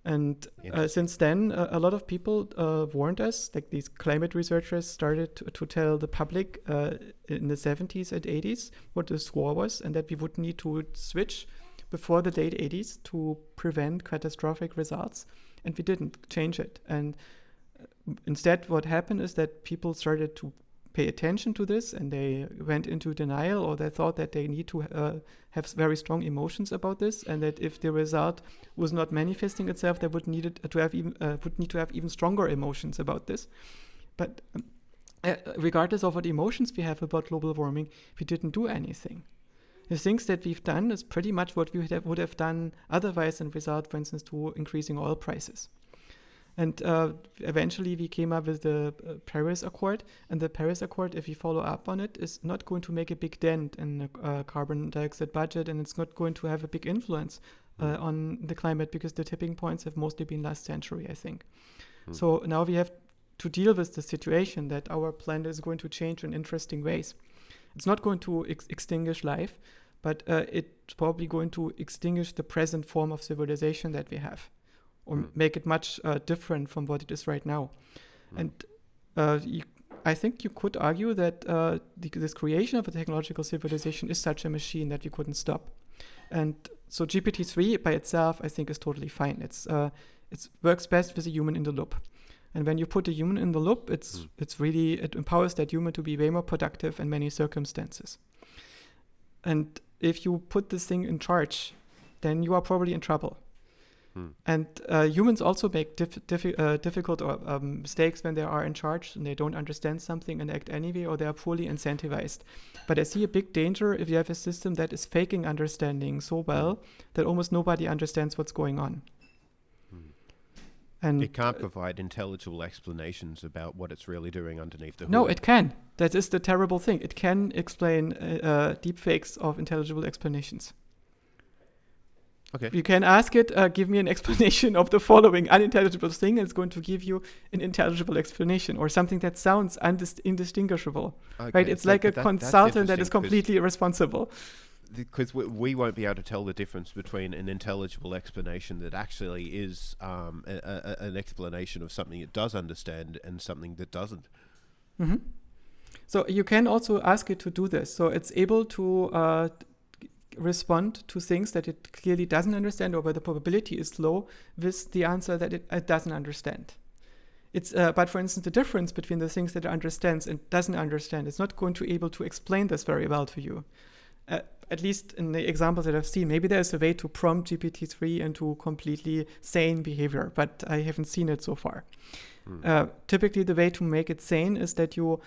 And since then, a lot of people warned us, like these climate researchers started to tell the public in the 70s and 80s what the score was, and that we would need to switch before the late 80s to prevent catastrophic results. And we didn't change it. And instead, what happened is that people started to pay attention to this, and they went into denial, or they thought that they need to have very strong emotions about this, and that if the result was not manifesting itself, they would need to have even stronger emotions about this. But regardless of what emotions we have about global warming, we didn't do anything. The things that we've done is pretty much what we would have done otherwise in result, for instance, to increasing oil prices. And eventually we came up with the Paris Accord. And the Paris Accord, if you follow up on it, is not going to make a big dent in the carbon dioxide budget, and it's not going to have a big influence on the climate, because the tipping points have mostly been last century, I think. So now we have to deal with the situation that our planet is going to change in interesting ways. It's not going to extinguish life, but it's probably going to extinguish the present form of civilization that we have, or make it much different from what it is right now. And I think you could argue that this creation of a technological civilization is such a machine that you couldn't stop. And so GPT-3 by itself, I think, is totally fine. It works best with a human in the loop. And when you put a human in the loop, it empowers that human to be way more productive in many circumstances. And if you put this thing in charge, then you are probably in trouble. And humans also make difficult mistakes when they are in charge and they don't understand something and act anyway, or they are poorly incentivized. But I see a big danger if you have a system that is faking understanding so well that almost nobody understands what's going on. And it can't provide intelligible explanations about what it's really doing underneath the hood. No, it can. That is the terrible thing. It can explain deepfakes of intelligible explanations. Okay. You can ask it, give me an explanation of the following unintelligible thing, and it's going to give you an intelligible explanation, or something that sounds indistinguishable. Okay. Right? It's like a consultant that is completely irresponsible. Because we won't be able to tell the difference between an intelligible explanation that actually is an explanation of something it does understand and something that doesn't. Mm-hmm. So you can also ask it to do this. So it's able to respond to things that it clearly doesn't understand, or where the probability is low, with the answer that it doesn't understand. But for instance, the difference between the things that it understands and doesn't understand, it's not going to be able to explain this very well to you. At least in the examples that I've seen. Maybe there's a way to prompt GPT-3 into completely sane behavior, but I haven't seen it so far. Typically, the way to make it sane is that you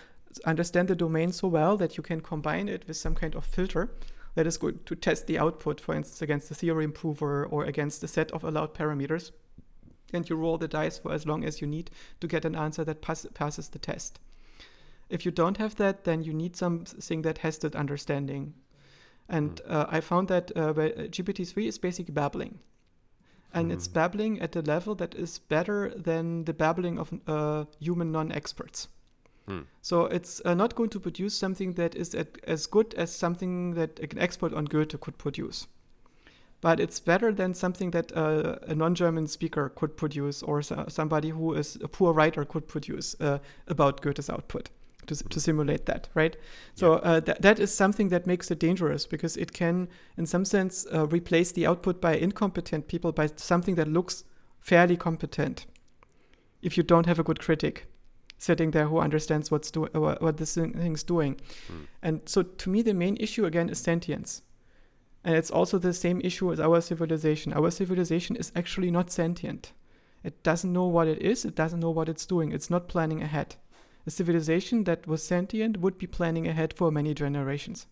understand the domain so well that you can combine it with some kind of filter that is going to test the output, for instance, against the theorem prover or against a set of allowed parameters. And you roll the dice for as long as you need to get an answer that passes the test. If you don't have that, then you need something that has that understanding. And I found that GPT-3 is basically babbling. And it's babbling at a level that is better than the babbling of human non-experts. So it's not going to produce something that is as good as something that an expert on Goethe could produce. But it's better than something that a non-German speaker could produce, or somebody who is a poor writer could produce about Goethe's output to simulate that, right? So that is something that makes it dangerous, because it can, in some sense, replace the output by incompetent people by something that looks fairly competent. If you don't have a good critic sitting there who understands what this thing's doing. And so to me, the main issue, again, is sentience. And it's also the same issue with our civilization. Our civilization is actually not sentient. It doesn't know what it is. It doesn't know what it's doing. It's not planning ahead. A civilization that was sentient would be planning ahead for many generations.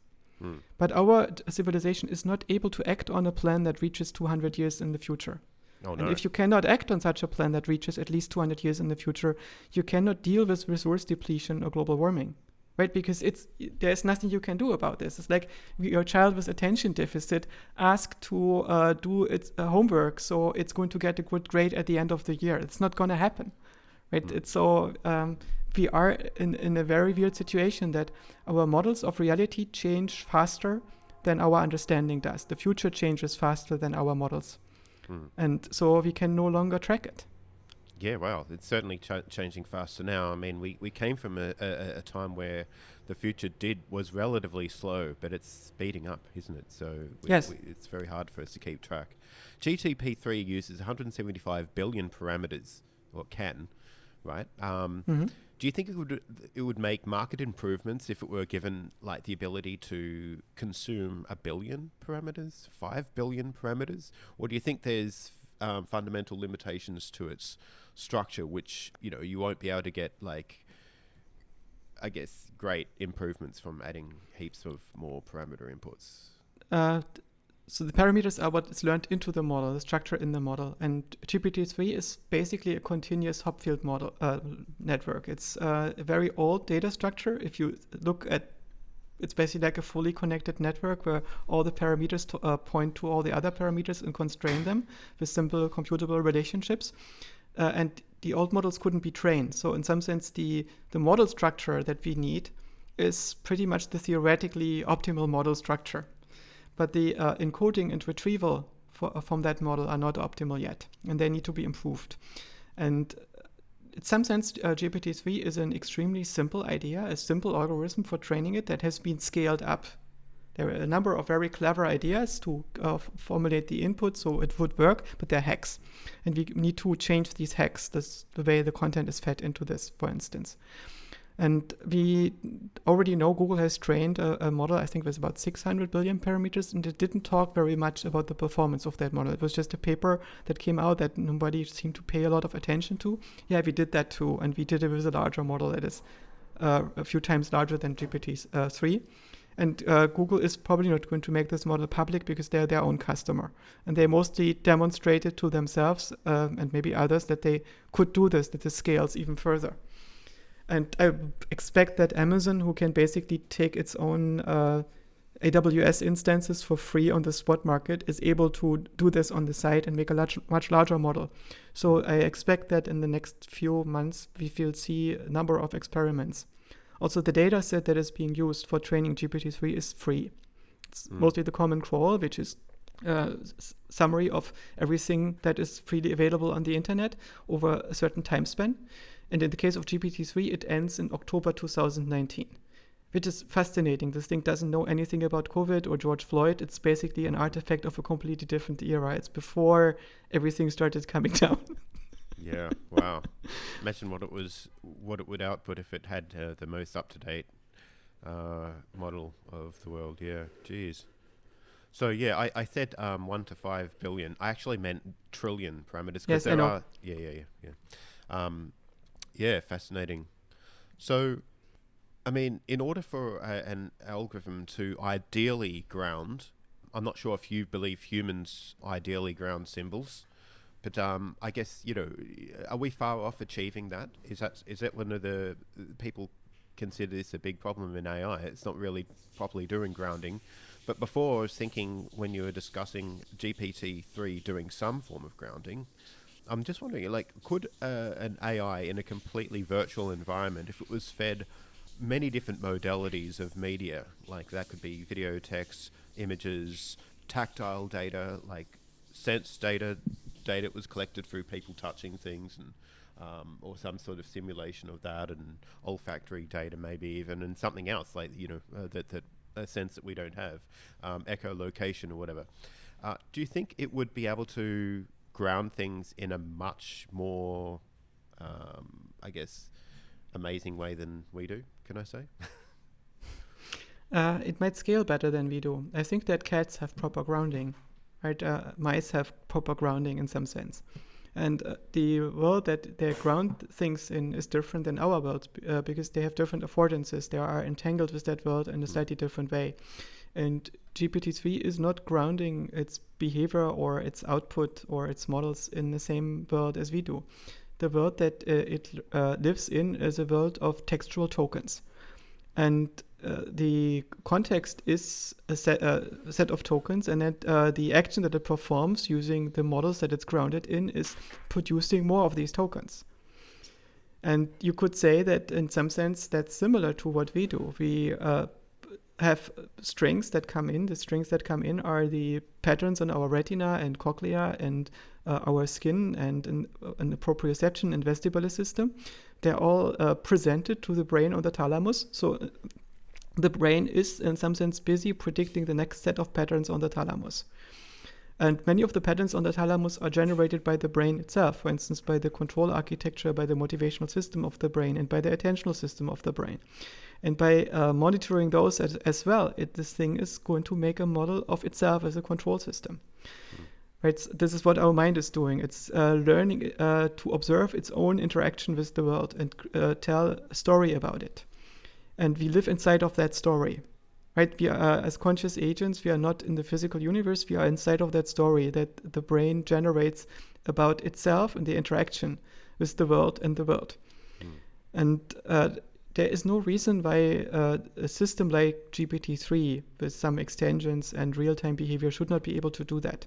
But our civilization is not able to act on a plan that reaches 200 years in the future. Oh, no. And if you cannot act on such a plan that reaches at least 200 years in the future, you cannot deal with resource depletion or global warming, right? Because there's nothing you can do about this. It's like your child with attention deficit asked to do its homework, so it's going to get a good grade at the end of the year. It's not going to happen, right? It's so we are in a very weird situation that our models of reality change faster than our understanding does. The future changes faster than our models. And so we can no longer track it. Yeah, wow. It's certainly changing faster now. I mean, we came from a time where the future was relatively slow, but it's speeding up, isn't it? So Yes. It's very hard for us to keep track. GTP3 uses 175 billion parameters, or can, right? Do you think it would make market improvements if it were given like the ability to consume 1 billion parameters, 5 billion parameters? Or do you think there's fundamental limitations to its structure, which, you won't be able to get, like, I guess, great improvements from adding heaps of more parameter inputs? So the parameters are what is learned into the model, the structure in the model. And GPT-3 is basically a continuous Hopfield model network. It's a very old data structure. If you look at, it's basically like a fully connected network where all the parameters point to all the other parameters and constrain them with simple computable relationships. And the old models couldn't be trained. So in some sense, the model structure that we need is pretty much the theoretically optimal model structure. But the encoding and retrieval from that model are not optimal yet, and they need to be improved. And in some sense, GPT-3 is an extremely simple idea, a simple algorithm for training it that has been scaled up. There are a number of very clever ideas to formulate the input so it would work, but they're hacks. And we need to change these hacks, the way the content is fed into this, for instance. And we already know Google has trained a model, I think with about 600 billion parameters, and it didn't talk very much about the performance of that model. It was just a paper that came out that nobody seemed to pay a lot of attention to. Yeah, we did that too, and we did it with a larger model that is a few times larger than GPT-3. And Google is probably not going to make this model public because they're their own customer. And they mostly demonstrated to themselves and maybe others that they could do this, that this scales even further. And I expect that Amazon, who can basically take its own AWS instances for free on the spot market, is able to do this on the site and make a much larger model. So I expect that in the next few months, we will see a number of experiments. Also, the data set that is being used for training GPT-3 is free. It's mostly the Common Crawl, which is a summary of everything that is freely available on the internet over a certain time span. And in the case of GPT-3, it ends in October 2019, which is fascinating. This thing doesn't know anything about COVID or George Floyd. It's basically an artifact of a completely different era. It's before everything started coming down. Yeah, wow. Imagine what it would output if it had the most up-to-date model of the world. Yeah, geez. So yeah, I said 1 to 5 billion. I actually meant trillion parameters. Yes, I know. Yeah, fascinating. So, I mean, in order for an algorithm to ideally ground, I'm not sure if you believe humans ideally ground symbols, but I guess, are we far off achieving that? Is that one of the people consider this a big problem in AI. It's not really properly doing grounding. But before, I was thinking when you were discussing GPT-3 doing some form of grounding, I'm just wondering, like, could an AI in a completely virtual environment, if it was fed many different modalities of media, like that could be video, text, images, tactile data, like sense data that was collected through people touching things, and or some sort of simulation of that, and olfactory data maybe even, and something else like, that a sense that we don't have, echolocation or whatever. Do you think it would be able to ground things in a much more, I guess, amazing way than we do, can I say? It might scale better than we do. I think that cats have proper grounding, right? Mice have proper grounding in some sense. And the world that they ground things in is different than our world because they have different affordances. They are entangled with that world in a slightly different way. And GPT-3 is not grounding its behavior or its output or its models in the same world as we do. The world that it lives in is a world of textual tokens. And the context is a set of tokens, and that the action that it performs using the models that it's grounded in is producing more of these tokens. And you could say that in some sense that's similar to what we do. We have strings that come in. The strings that come in are the patterns on our retina and cochlea and our skin and an proprioception and vestibular system. They're all presented to the brain on the thalamus. So the brain is in some sense busy predicting the next set of patterns on the thalamus. And many of the patterns on the thalamus are generated by the brain itself, for instance, by the control architecture, by the motivational system of the brain, and by the attentional system of the brain. And by monitoring those as well, this thing is going to make a model of itself as a control system. Right? So this is what our mind is doing. It's learning to observe its own interaction with the world and tell a story about it. And we live inside of that story. Right? We are, as conscious agents, we are not in the physical universe. We are inside of that story that the brain generates about itself and the interaction with the world and the world. And there is no reason why a system like GPT-3 with some extensions and real-time behavior should not be able to do that.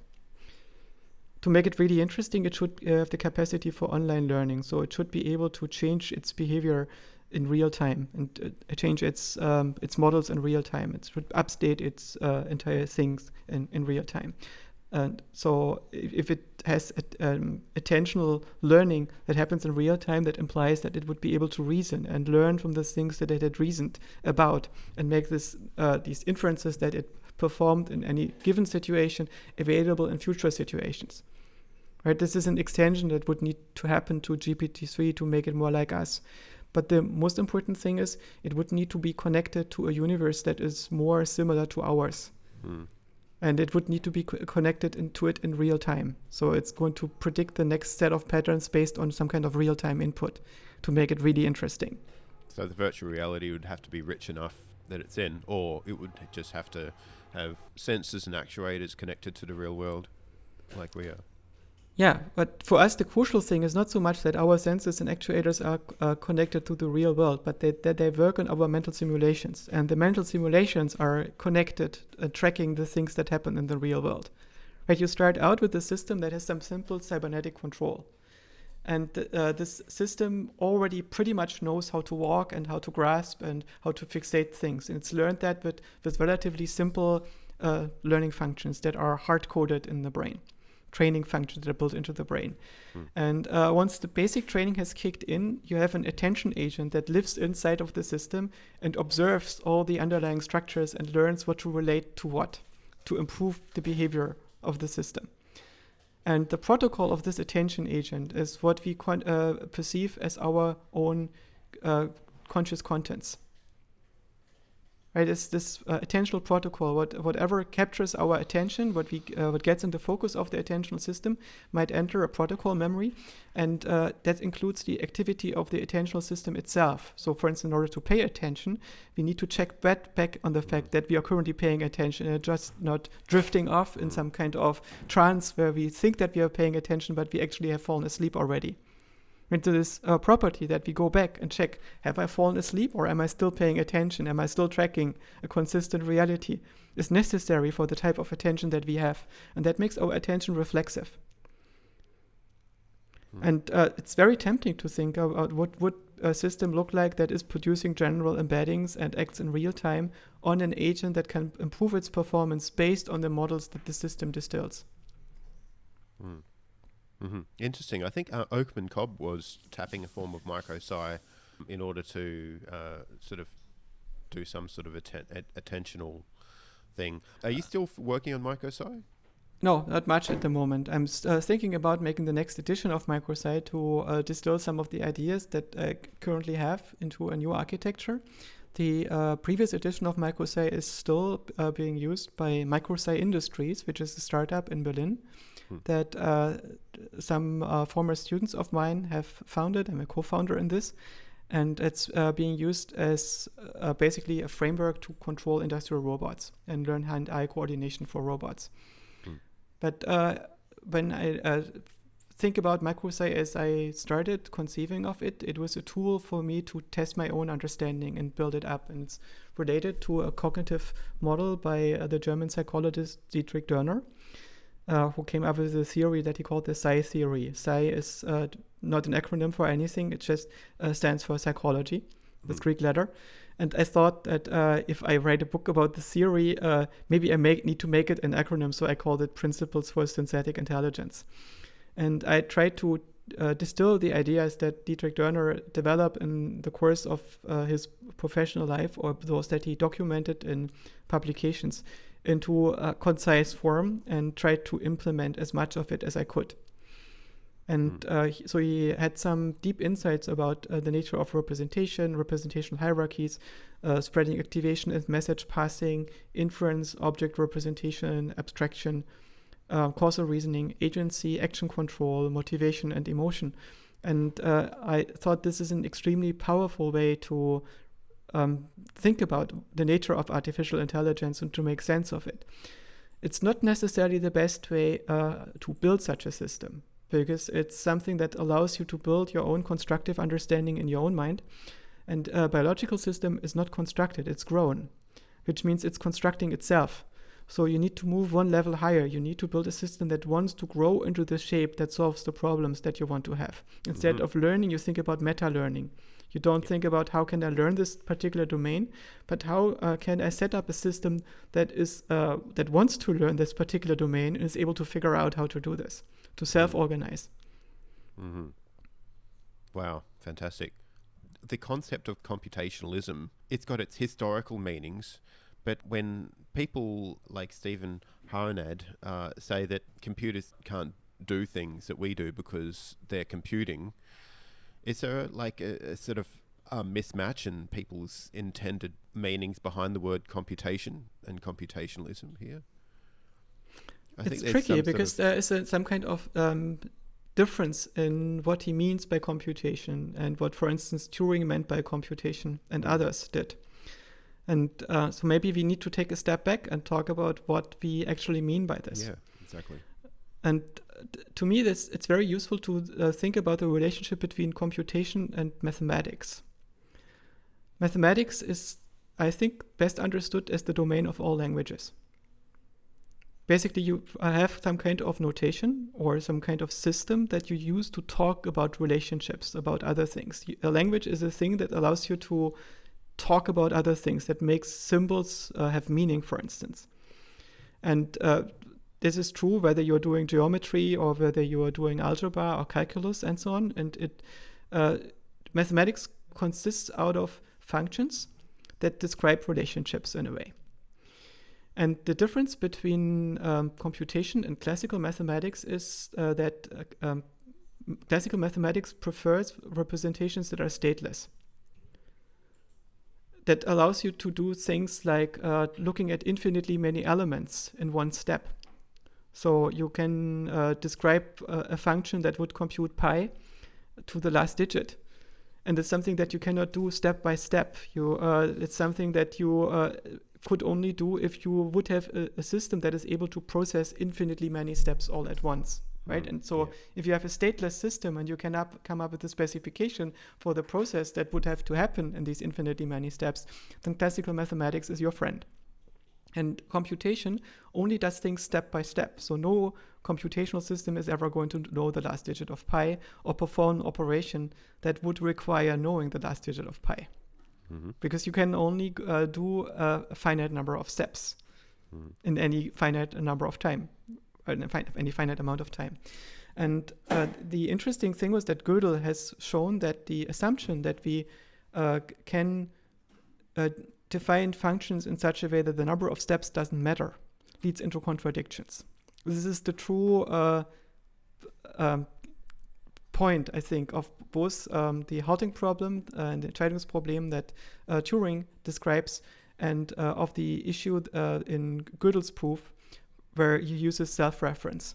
To make it really interesting, it should have the capacity for online learning. So it should be able to change its behavior in real time and change its models in real time. It should update its entire things in real time. And so if it has attentional learning that happens in real time, that implies that it would be able to reason and learn from the things that it had reasoned about and make these inferences that it performed in any given situation available in future situations. Right? This is an extension that would need to happen to GPT-3 to make it more like us. But the most important thing is it would need to be connected to a universe that is more similar to ours. And it would need to be connected into it in real time. So it's going to predict the next set of patterns based on some kind of real-time input to make it really interesting. So the virtual reality would have to be rich enough that it's in, or it would just have to have sensors and actuators connected to the real world like we are. Yeah, but for us, the crucial thing is not so much that our sensors and actuators are connected to the real world, but that they work on our mental simulations. And the mental simulations are connected, tracking the things that happen in the real world. Right? You start out with a system that has some simple cybernetic control. And this system already pretty much knows how to walk and how to grasp and how to fixate things. And it's learned that with relatively simple learning functions that are hard-coded in the brain. Training functions that are built into the brain. And once the basic training has kicked in, you have an attention agent that lives inside of the system and observes all the underlying structures and learns what to relate to what to improve the behavior of the system. And the protocol of this attention agent is what we perceive as our own conscious contents. Right, it's this attentional protocol. Whatever captures our attention, what gets in the focus of the attentional system, might enter a protocol memory, and that includes the activity of the attentional system itself. So, for instance, in order to pay attention, we need to check back on the fact that we are currently paying attention and just not drifting off in some kind of trance where we think that we are paying attention, but we actually have fallen asleep already. into this property that we go back and check, have I fallen asleep or am I still paying attention? Am I still tracking a consistent reality? Is necessary for the type of attention that we have. And that makes our attention reflexive. And it's very tempting to think about what would a system look like that is producing general embeddings and acts in real time on an agent that can improve its performance based on the models that the system distills. Interesting. I think Oakman Cobb was tapping a form of micro-psi in order to sort of do some sort of attentional thing. Are you still working on micro-psi? No, not much at the moment. I'm thinking about making the next edition of micro-psi to distill some of the ideas that I currently have into a new architecture. The previous edition of micro-psi is still being used by micro-psi Industries, which is a startup in Berlin that some former students of mine have founded. I'm a co-founder in this. And it's being used as basically a framework to control industrial robots and learn hand-eye coordination for robots. But when I think about micro-psi as I started conceiving of it, it was a tool for me to test my own understanding and build it up. And it's related to a cognitive model by the German psychologist Dietrich Dörner, who came up with a theory that he called the Psi theory. Psi is not an acronym for anything. It just stands for psychology, this Greek letter. And I thought that if I write a book about the theory, maybe I need to make it an acronym. So I called it Principles for Synthetic Intelligence. And I tried to distill the ideas that Dietrich Dörner developed in the course of his professional life, or those that he documented in publications, into a concise form and tried to implement as much of it as I could. And so he had some deep insights about the nature of representational hierarchies, spreading activation and message passing, inference, object representation, abstraction, causal reasoning, agency, action control, motivation, and emotion. And I thought this is an extremely powerful way to think about the nature of artificial intelligence and to make sense of it. It's not necessarily the best way to build such a system, because it's something that allows you to build your own constructive understanding in your own mind. And a biological system is not constructed, it's grown, which means it's constructing itself. So you need to move one level higher. You need to build a system that wants to grow into the shape that solves the problems that you want to have. Instead of learning, you think about meta-learning. You don't think about how can I learn this particular domain, but how can I set up a system that is that wants to learn this particular domain and is able to figure out how to do this, to self-organize. Wow, fantastic. The concept of computationalism, it's got its historical meanings, but when people like Stephen Harnad say that computers can't do things that we do because they're computing, is there like a sort of mismatch in people's intended meanings behind the word computation and computationalism here? It's tricky because there is some kind of difference in what he means by computation and what, for instance, Turing meant by computation and others did. And so maybe we need to take a step back and talk about what we actually mean by this. Yeah, exactly. And to me, it's very useful to think about the relationship between computation and mathematics. Mathematics is, I think, best understood as the domain of all languages. Basically, you have some kind of notation or some kind of system that you use to talk about relationships, about other things. A language is a thing that allows you to talk about other things, that makes symbols have meaning, for instance. And this is true whether you're doing geometry or whether you are doing algebra or calculus and so on. And mathematics consists out of functions that describe relationships in a way. And the difference between computation and classical mathematics is that classical mathematics prefers representations that are stateless. That allows you to do things like looking at infinitely many elements in one step. So you can describe a function that would compute pi to the last digit. And it's something that you cannot do step by step. It's something that you could only do if you would have a system that is able to process infinitely many steps all at once. right? And so if you have a stateless system and you can come up with a specification for the process that would have to happen in these infinitely many steps, then classical mathematics is your friend. And computation only does things step by step. So no computational system is ever going to know the last digit of pi or perform an operation that would require knowing the last digit of pi. Because you can only do a finite number of steps in any finite number of time, any finite amount of time. And the interesting thing was that Gödel has shown that the assumption that we can define functions in such a way that the number of steps doesn't matter leads into contradictions. This is the true point, I think, of both the halting problem and the Entscheidungsproblem that Turing describes, and of the issue in Gödel's proof where he uses self-reference.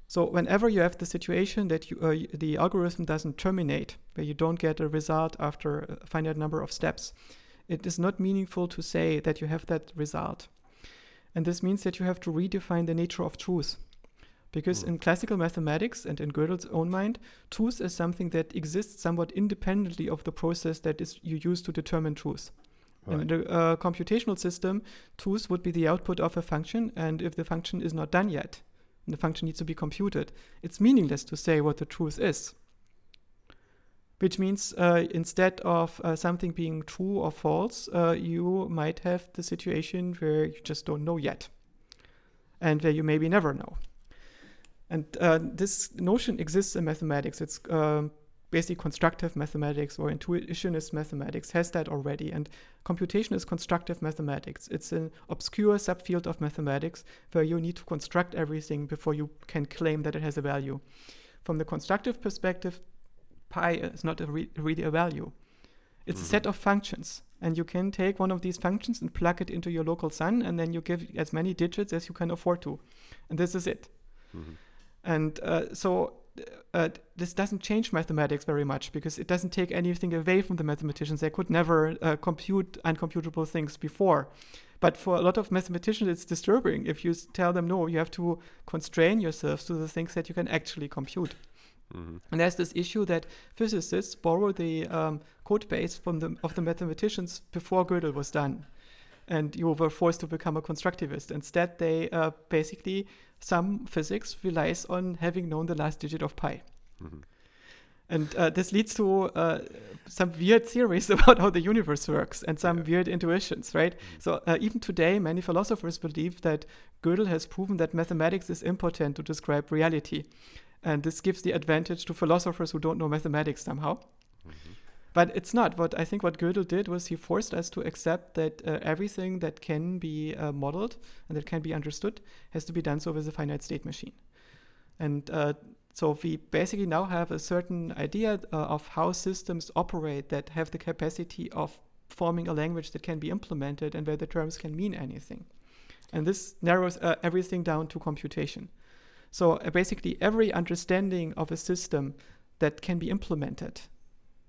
So whenever you have the situation that the algorithm doesn't terminate, where you don't get a result after a finite number of steps, it is not meaningful to say that you have that result. And this means that you have to redefine the nature of truth. Because in classical mathematics and in Gödel's own mind, truth is something that exists somewhat independently of the process that you use to determine truth. Right. In the computational system, truth would be the output of a function, and if the function is not done yet, and the function needs to be computed, it's meaningless to say what the truth is. Which means instead of something being true or false, you might have the situation where you just don't know yet, and where you maybe never know. And this notion exists in mathematics. It's basically constructive mathematics or intuitionist mathematics has that already. And computation is constructive mathematics. It's an obscure subfield of mathematics where you need to construct everything before you can claim that it has a value. From the constructive perspective, pi is not really a value. It's a set of functions. And you can take one of these functions and plug it into your local sun, and then you give as many digits as you can afford to. And this is it. And so this doesn't change mathematics very much because it doesn't take anything away from the mathematicians. They could never compute uncomputable things before. But for a lot of mathematicians, it's disturbing if you tell them, no, you have to constrain yourselves to the things that you can actually compute. And there's this issue that physicists borrow the code base of the mathematicians before Gödel was done. And you were forced to become a constructivist. Instead, they basically, some physics relies on having known the last digit of pi. And this leads to some weird theories about how the universe works and some weird intuitions, right? So even today, many philosophers believe that Gödel has proven that mathematics is impotent to describe reality. And this gives the advantage to philosophers who don't know mathematics somehow. But it's not. What Gödel did was he forced us to accept that everything that can be modeled and that can be understood has to be done so with a finite state machine. And so we basically now have a certain idea of how systems operate that have the capacity of forming a language that can be implemented and where the terms can mean anything. And this narrows everything down to computation. So basically every understanding of a system that can be implemented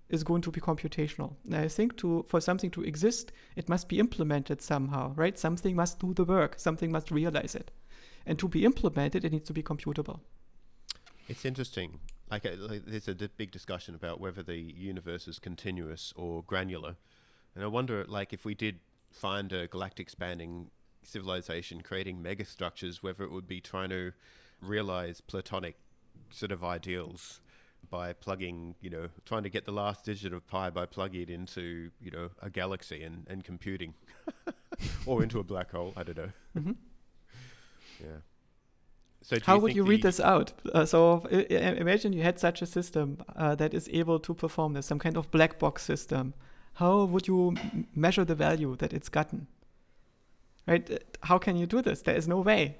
is going to be computational. And I think for something to exist, it must be implemented somehow, right? Something must do the work. Something must realize it. And to be implemented, it needs to be computable. It's interesting. Like there's a big discussion about whether the universe is continuous or granular. And I wonder, like, if we did find a galactic spanning civilization creating megastructures, whether it would be trying to realize Platonic sort of ideals by plugging, trying to get the last digit of pi by plugging it into, a galaxy and computing or into a black hole. I don't know. Yeah. So how would you read this out? So imagine you had such a system that is able to perform this, some kind of black box system. How would you measure the value that it's gotten? Right? How can you do this? There is no way.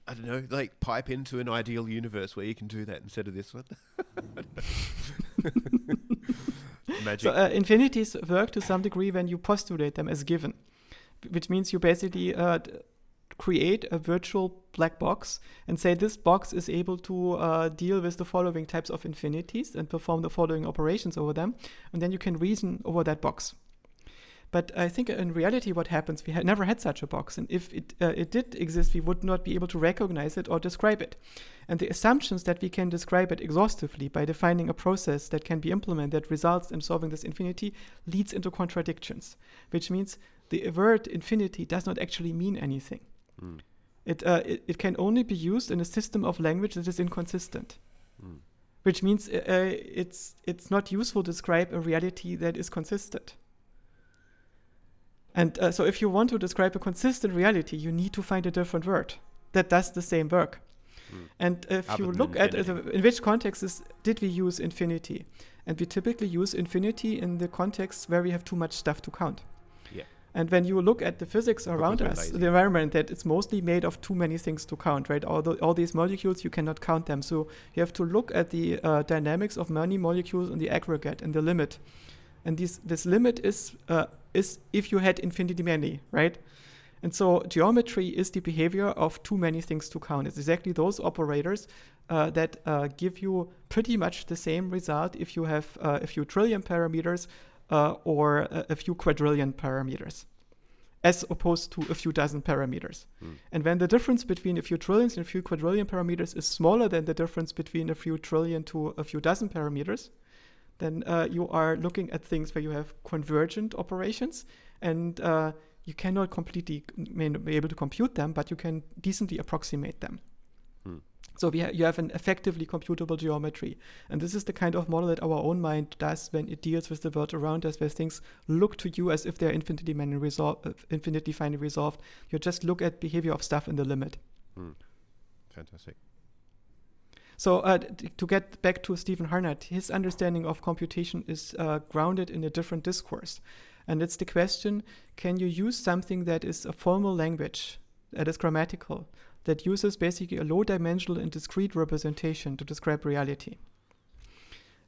I don't know, like pipe into an ideal universe where you can do that instead of this one. Magic. So infinities work to some degree when you postulate them as given, which means you basically create a virtual black box and say this box is able to deal with the following types of infinities and perform the following operations over them, and then you can reason over that box. But I think in reality what happens, we never had such a box. And if it did exist, we would not be able to recognize it or describe it. And the assumptions that we can describe it exhaustively by defining a process that can be implemented that results in solving this infinity leads into contradictions, which means the word infinity does not actually mean anything. It can only be used in a system of language that is inconsistent, which means it's not useful to describe a reality that is consistent. And so if you want to describe a consistent reality, you need to find a different word that does the same work. And if Other you than look at infinity. in which contexts did we use infinity? And we typically use infinity in the context where we have too much stuff to count. Yeah. And when you look at the physics around we're us, lazy. the environment, that it's mostly made of too many things to count, right? All these molecules, you cannot count them. So you have to look at the dynamics of many molecules in the aggregate and the limit. And this limit is if you had infinity many, right? And so geometry is the behavior of too many things to count. It's exactly those operators that give you pretty much the same result if you have a few trillion parameters or a few quadrillion parameters, as opposed to a few dozen parameters. And when the difference between a few trillions and a few quadrillion parameters is smaller than the difference between a few trillion to a few dozen parameters, then you are looking at things where you have convergent operations, and you cannot completely be able to compute them, but you can decently approximate them. So you have an effectively computable geometry. And this is the kind of model that our own mind does when it deals with the world around us, where things look to you as if they're infinitely finely resolved. You just look at behavior of stuff in the limit. Fantastic. So to get back to Stephen Harnett, his understanding of computation is grounded in a different discourse. And it's the question, can you use something that is a formal language, that is grammatical, that uses basically a low-dimensional and discrete representation to describe reality?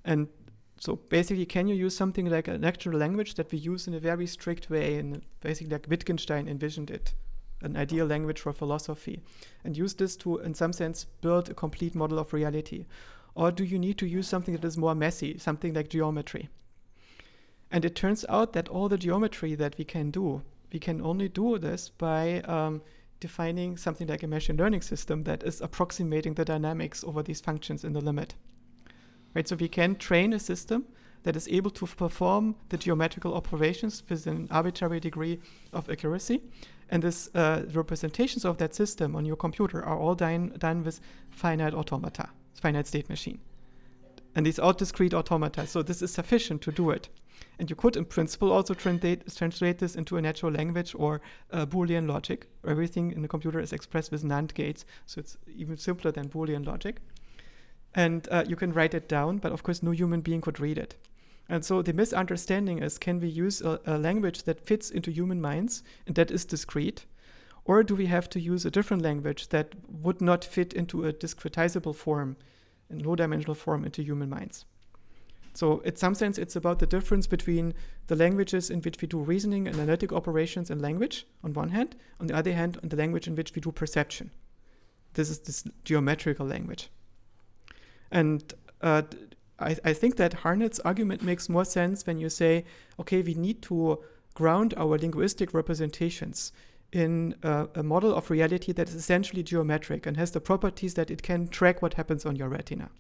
And so basically, can you use something like a natural language that we use in a very strict way, and basically like Wittgenstein envisioned it, an ideal language for philosophy, and use this to, in some sense, build a complete model of reality? Or do you need to use something that is more messy, something like geometry? And it turns out that all the geometry that we can only do this by defining something like a machine learning system that is approximating the dynamics over these functions in the limit. Right? So we can train a system that is able to perform the geometrical operations with an arbitrary degree of accuracy. And this representations of that system on your computer are all done with finite automata, finite state machine. And these are discrete automata, so this is sufficient to do it. And you could, in principle, also translate this into a natural language or Boolean logic. Everything in the computer is expressed with NAND gates, so it's even simpler than Boolean logic. And you can write it down, but of course no human being could read it. And so the misunderstanding is, can we use a language that fits into human minds and that is discrete? Or do we have to use a different language that would not fit into a discretizable form, in low-dimensional form, into human minds? So in some sense, it's about the difference between the languages in which we do reasoning and analytic operations in language, on one hand, on the other hand, on the language in which we do perception. This is this geometrical language. And I think that Harnett's argument makes more sense when you say, okay, we need to ground our linguistic representations in a model of reality that is essentially geometric and has the properties that it can track what happens on your retina.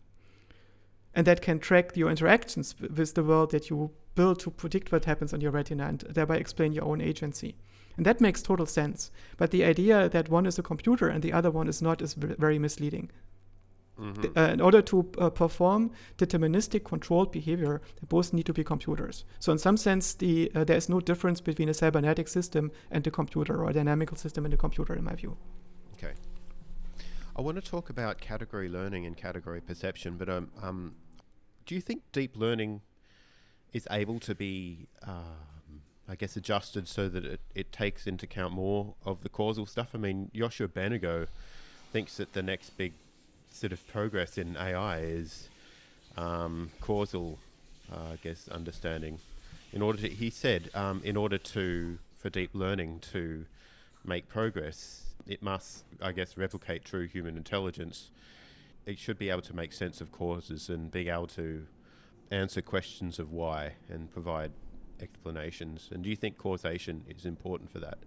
And that can track your interactions with the world that you build to predict what happens on your retina and thereby explain your own agency. And that makes total sense. But the idea that one is a computer and the other one is not is very misleading. In order to perform deterministic controlled behavior, they both need to be computers. So in some sense, there is no difference between a cybernetic system and a computer, or a dynamical system and a computer, in my view. Okay. I want to talk about category learning and category perception, but do you think deep learning is able to be, adjusted so that it takes into account more of the causal stuff? I mean, Yoshua Bengio thinks that the next big sort of progress in AI is causal, understanding. He said, for deep learning to make progress, it must, replicate true human intelligence. It should be able to make sense of causes and be able to answer questions of why and provide explanations. And do you think causation is important for that?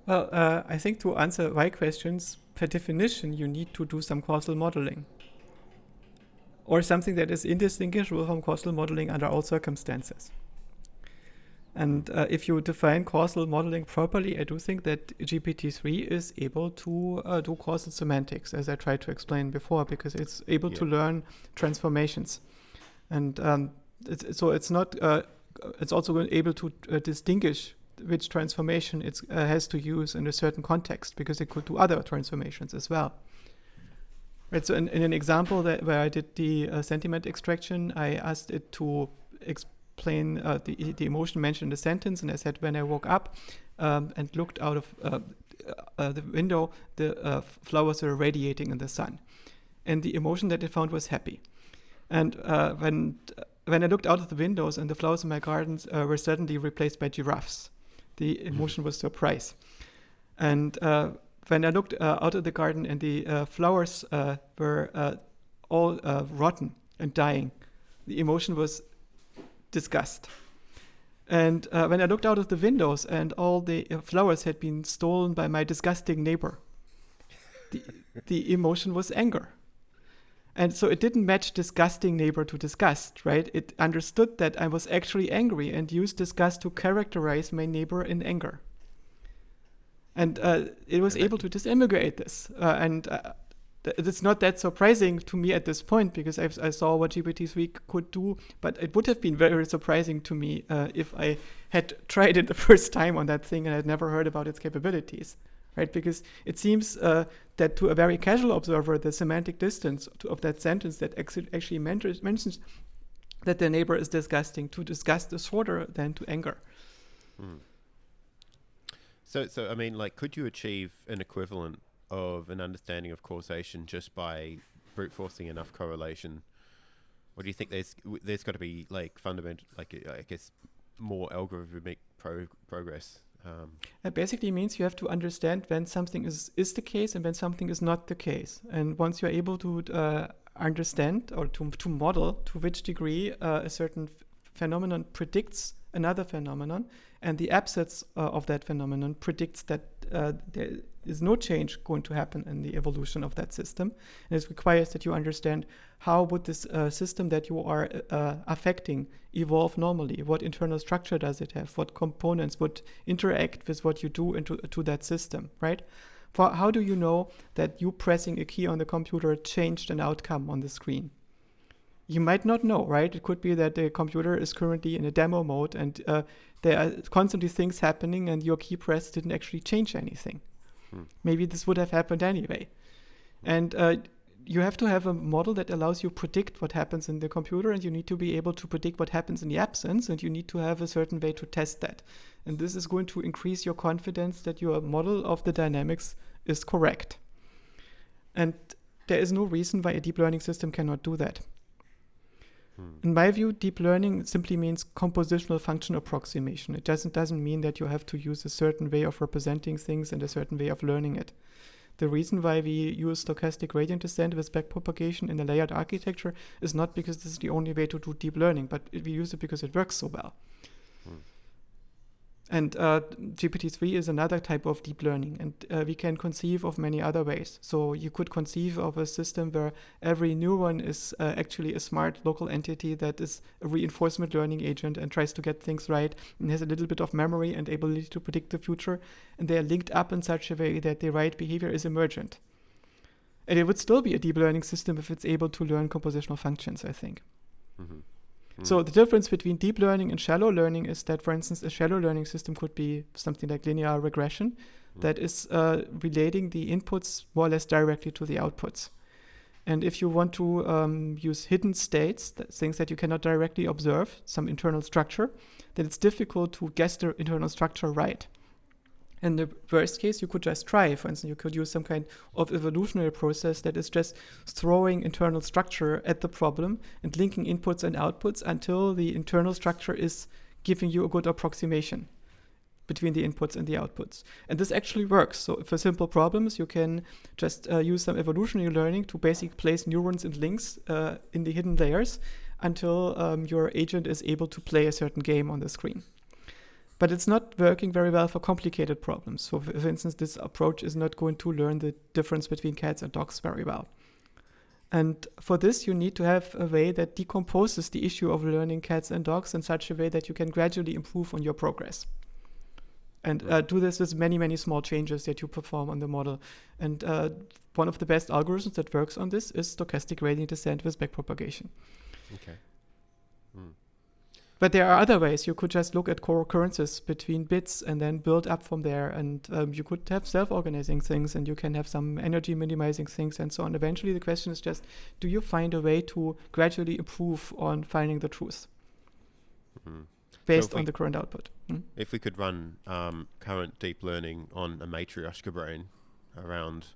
Well, I think to answer why questions, per definition, you need to do some causal modeling, or something that is indistinguishable from causal modeling under all circumstances. And if you define causal modeling properly, I do think that GPT-3 is able to do causal semantics, as I tried to explain before, because it's able to learn transformations. And it's also able to distinguish which transformation it has to use in a certain context, because it could do other transformations as well. Right. So in an example where I did the sentiment extraction, I asked it to explain the emotion mentioned in the sentence, and I said, when I woke up and looked out of the window, the flowers were radiating in the sun, and the emotion that it found was happy. And when I looked out of the windows and the flowers in my gardens were suddenly replaced by giraffes, the emotion was surprise. And when I looked out of the garden and the flowers were all rotten and dying, the emotion was disgust. And when I looked out of the windows and all the flowers had been stolen by my disgusting neighbor, the emotion was anger. And so it didn't match disgusting neighbor to disgust, right? It understood that I was actually angry and used disgust to characterize my neighbor in anger. And it was able to disaggregate this. It's not that surprising to me at this point, because I saw what GPT-3 could do, but it would have been very surprising to me if I had tried it the first time on that thing and I'd never heard about its capabilities. Right, because it seems that to a very casual observer, the semantic distance of that sentence that actually mentions that the neighbor is disgusting, to disgust is shorter than to anger. Mm. So I mean, like, could you achieve an equivalent of an understanding of causation just by brute forcing enough correlation? Or do you think there's got to be like fundamental, like I guess, more algorithmic progress? It basically means you have to understand when something is the case and when something is not the case. And once you're able to understand or to model to which degree a certain phenomenon predicts another phenomenon, and the absence of that phenomenon predicts that there is no change going to happen in the evolution of that system, and it requires that you understand how would this system that you are affecting evolve normally. What internal structure does it have? What components would interact with what you do to that system, right? For how do you know that you pressing a key on the computer changed an outcome on the screen? You might not know, right? It could be that the computer is currently in a demo mode and there are constantly things happening and your key press didn't actually change anything. Maybe this would have happened anyway. And you have to have a model that allows you to predict what happens in the computer, and you need to be able to predict what happens in the absence, and you need to have a certain way to test that. And this is going to increase your confidence that your model of the dynamics is correct. And there is no reason why a deep learning system cannot do that. In my view, deep learning simply means compositional function approximation. It doesn't mean that you have to use a certain way of representing things and a certain way of learning it. The reason why we use stochastic gradient descent with backpropagation in a layered architecture is not because this is the only way to do deep learning, but we use it because it works so well. And GPT-3 is another type of deep learning, and we can conceive of many other ways. So you could conceive of a system where every neuron is actually a smart local entity that is a reinforcement learning agent and tries to get things right and has a little bit of memory and ability to predict the future. And they are linked up in such a way that the right behavior is emergent. And it would still be a deep learning system if it's able to learn compositional functions, I think. Mm-hmm. So the difference between deep learning and shallow learning is that, for instance, a shallow learning system could be something like linear regression that is relating the inputs more or less directly to the outputs. And if you want to use hidden states, things that you cannot directly observe, some internal structure, then it's difficult to guess the internal structure right. In the worst case, you could just try. For instance, you could use some kind of evolutionary process that is just throwing internal structure at the problem and linking inputs and outputs until the internal structure is giving you a good approximation between the inputs and the outputs. And this actually works. So for simple problems, you can just use some evolutionary learning to basically place neurons and links in the hidden layers until your agent is able to play a certain game on the screen. But it's not working very well for complicated problems. So for instance, this approach is not going to learn the difference between cats and dogs very well. And for this, you need to have a way that decomposes the issue of learning cats and dogs in such a way that you can gradually improve on your progress. And do this with many, many small changes that you perform on the model. And one of the best algorithms that works on this is stochastic gradient descent with backpropagation. Okay. But there are other ways. You could just look at co-occurrences between bits and then build up from there. And you could have self-organizing things, and you can have some energy minimizing things and so on. Eventually, the question is just, do you find a way to gradually improve on finding the truth based on the current output? If we could run current deep learning on a Matryoshka brain around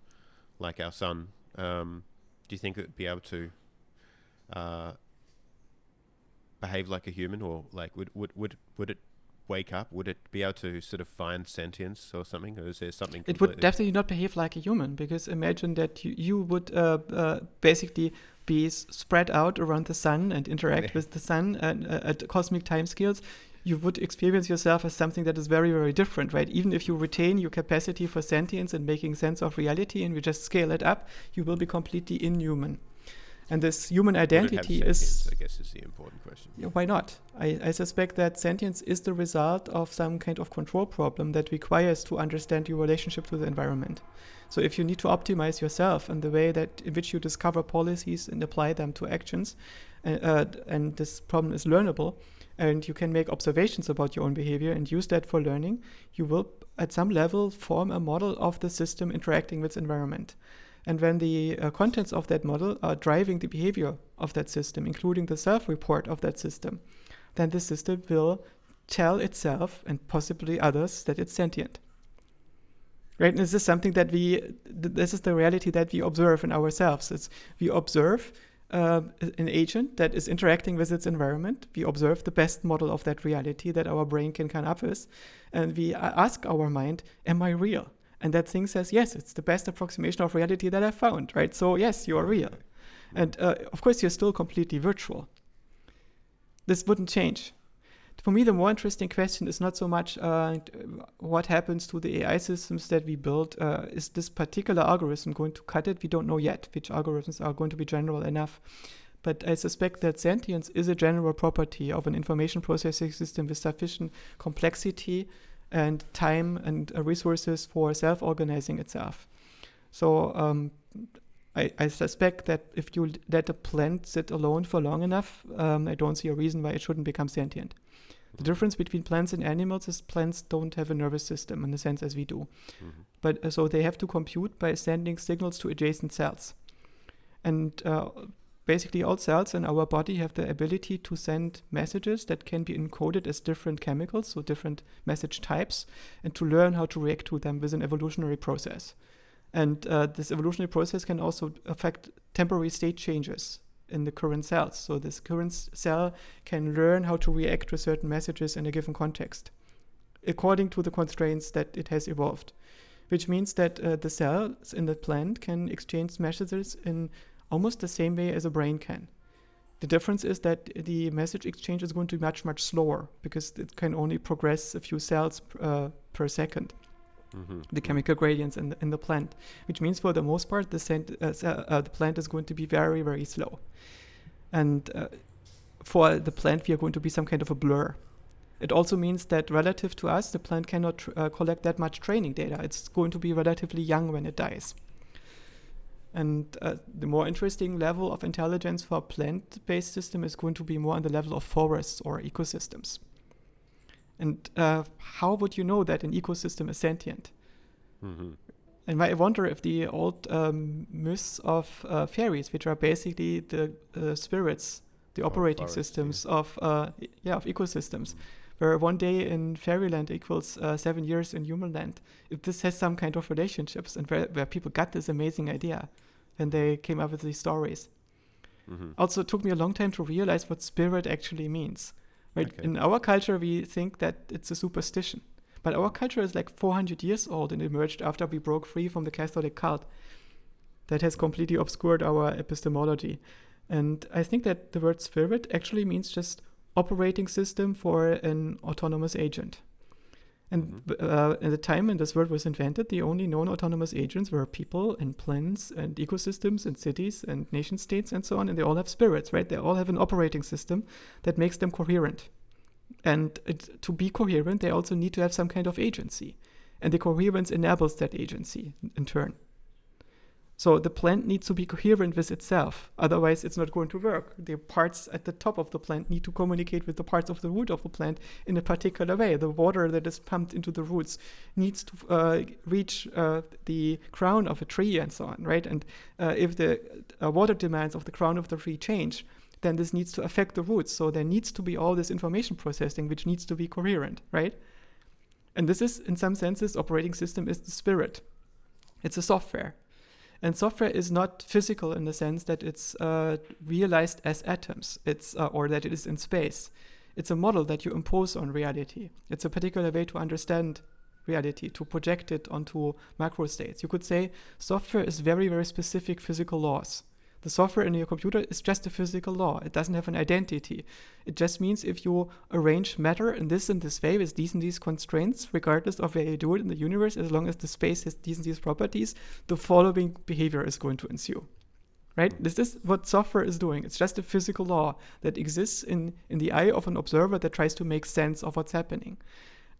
like our sun, do you think it would be able to behave like a human, or like would it wake up? Would it be able to sort of find sentience or something, or is there something It would definitely not behave like a human, because imagine that you would basically be spread out around the sun and interact with the sun at cosmic timescales. You would experience yourself as something that is very, very different, right? Even if you retain your capacity for sentience and making sense of reality and you just scale it up, you will be completely inhuman. And this human identity is, I guess, is the important question. Yeah, why not? I suspect that sentience is the result of some kind of control problem that requires to understand your relationship to the environment. So if you need to optimize yourself and the way that in which you discover policies and apply them to actions, and this problem is learnable, and you can make observations about your own behavior and use that for learning, you will at some level form a model of the system interacting with environment. And when the contents of that model are driving the behavior of that system, including the self-report of that system, then the system will tell itself and possibly others that it's sentient. Right? And this is something that this is the reality that we observe in ourselves. We observe an agent that is interacting with its environment. We observe the best model of that reality that our brain can come up with. And we ask our mind, am I real? And that thing says, yes, it's the best approximation of reality that I've found, right? So yes, you are real. And of course, you're still completely virtual. This wouldn't change. For me, the more interesting question is not so much what happens to the AI systems that we build. Is this particular algorithm going to cut it? We don't know yet which algorithms are going to be general enough. But I suspect that sentience is a general property of an information processing system with sufficient complexity and time and resources for self-organizing itself. So I suspect that if you let a plant sit alone for long enough, I don't see a reason why it shouldn't become sentient. The difference between plants and animals is plants don't have a nervous system in the sense as we do. But so they have to compute by sending signals to adjacent cells. And basically all cells in our body have the ability to send messages that can be encoded as different chemicals, so different message types, and to learn how to react to them with an evolutionary process. And this evolutionary process can also affect temporary state changes in the current cells. So this current cell can learn how to react to certain messages in a given context, according to the constraints that it has evolved, which means that the cells in the plant can exchange messages in almost the same way as a brain can. The difference is that the message exchange is going to be much, much slower because it can only progress a few cells per second. The chemical gradients in the plant, which means for the most part the plant is going to be very, very slow. And for the plant we are going to be some kind of a blur. It also means that relative to us, the plant cannot collect that much training data. It's going to be relatively young when it dies. And the more interesting level of intelligence for a plant-based system is going to be more on the level of forests or ecosystems. And how would you know that an ecosystem is sentient? And I wonder if the old myths of fairies, which are basically the spirits, the operating systems of ecosystems, where one day in fairyland equals 7 years in human land, if this has some kind of relationships and where people got this amazing idea and they came up with these stories. Also, it took me a long time to realize what spirit actually means. Right? Okay. In our culture, we think that it's a superstition. But our culture is like 400 years old and emerged after we broke free from the Catholic cult that has completely obscured our epistemology. And I think that the word spirit actually means just operating system for an autonomous agent. And at the time when this word was invented, the only known autonomous agents were people and plants and ecosystems and cities and nation states and so on. And they all have spirits, right? They all have an operating system that makes them coherent. And to be coherent, they also need to have some kind of agency. And the coherence enables that agency in turn. So the plant needs to be coherent with itself. Otherwise, it's not going to work. The parts at the top of the plant need to communicate with the parts of the root of the plant in a particular way. The water that is pumped into the roots needs to reach the crown of a tree and so on, right? And if the water demands of the crown of the tree change, then this needs to affect the roots. So there needs to be all this information processing, which needs to be coherent, right? And this is, in some senses, operating system is the spirit. It's a software. And software is not physical in the sense that it's realized as atoms, or that it is in space. It's a model that you impose on reality. It's a particular way to understand reality, to project it onto macro states. You could say software is very, very specific physical laws. The software in your computer is just a physical law. It doesn't have an identity. It just means if you arrange matter in this way with these and these constraints, regardless of where you do it in the universe, as long as the space has these and these properties, the following behavior is going to ensue. Right? This is what software is doing. It's just a physical law that exists in the eye of an observer that tries to make sense of what's happening.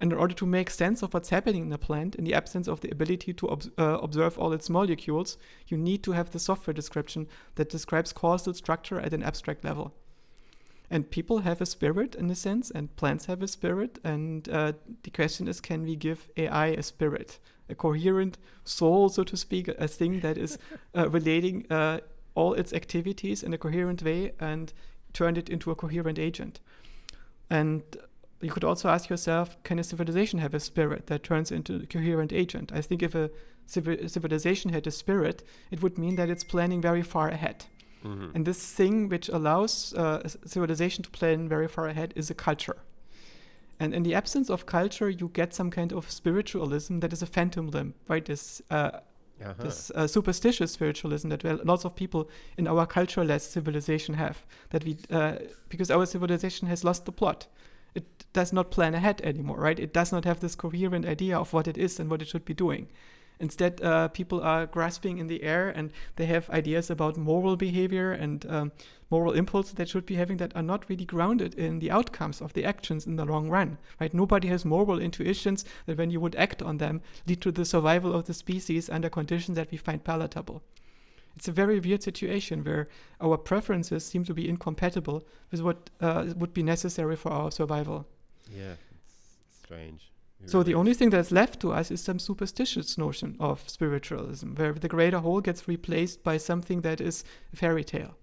And in order to make sense of what's happening in the plant, in the absence of the ability to observe all its molecules, you need to have the software description that describes causal structure at an abstract level. And people have a spirit in a sense, and plants have a spirit. And the question is, can we give AI a spirit, a coherent soul, so to speak, a thing that is relating all its activities in a coherent way and turn it into a coherent agent? And you could also ask yourself, can a civilization have a spirit that turns into a coherent agent? I think if a civilization had a spirit, it would mean that it's planning very far ahead. Mm-hmm. And this thing which allows a civilization to plan very far ahead is a culture. And in the absence of culture, you get some kind of spiritualism that is a phantom limb, right? This superstitious spiritualism that lots of people in our cultureless civilization have, that we because our civilization has lost the plot. It does not plan ahead anymore, right? It does not have this coherent idea of what it is and what it should be doing. Instead, people are grasping in the air, and they have ideas about moral behavior and moral impulses that should be having that are not really grounded in the outcomes of the actions in the long run, right? Nobody has moral intuitions that when you would act on them lead to the survival of the species under conditions that we find palatable. It's a very weird situation where our preferences seem to be incompatible with what would be necessary for our survival. Yeah, it's strange. So the only thing that's left to us is some superstitious notion of spiritualism, where the greater whole gets replaced by something that is a fairy tale.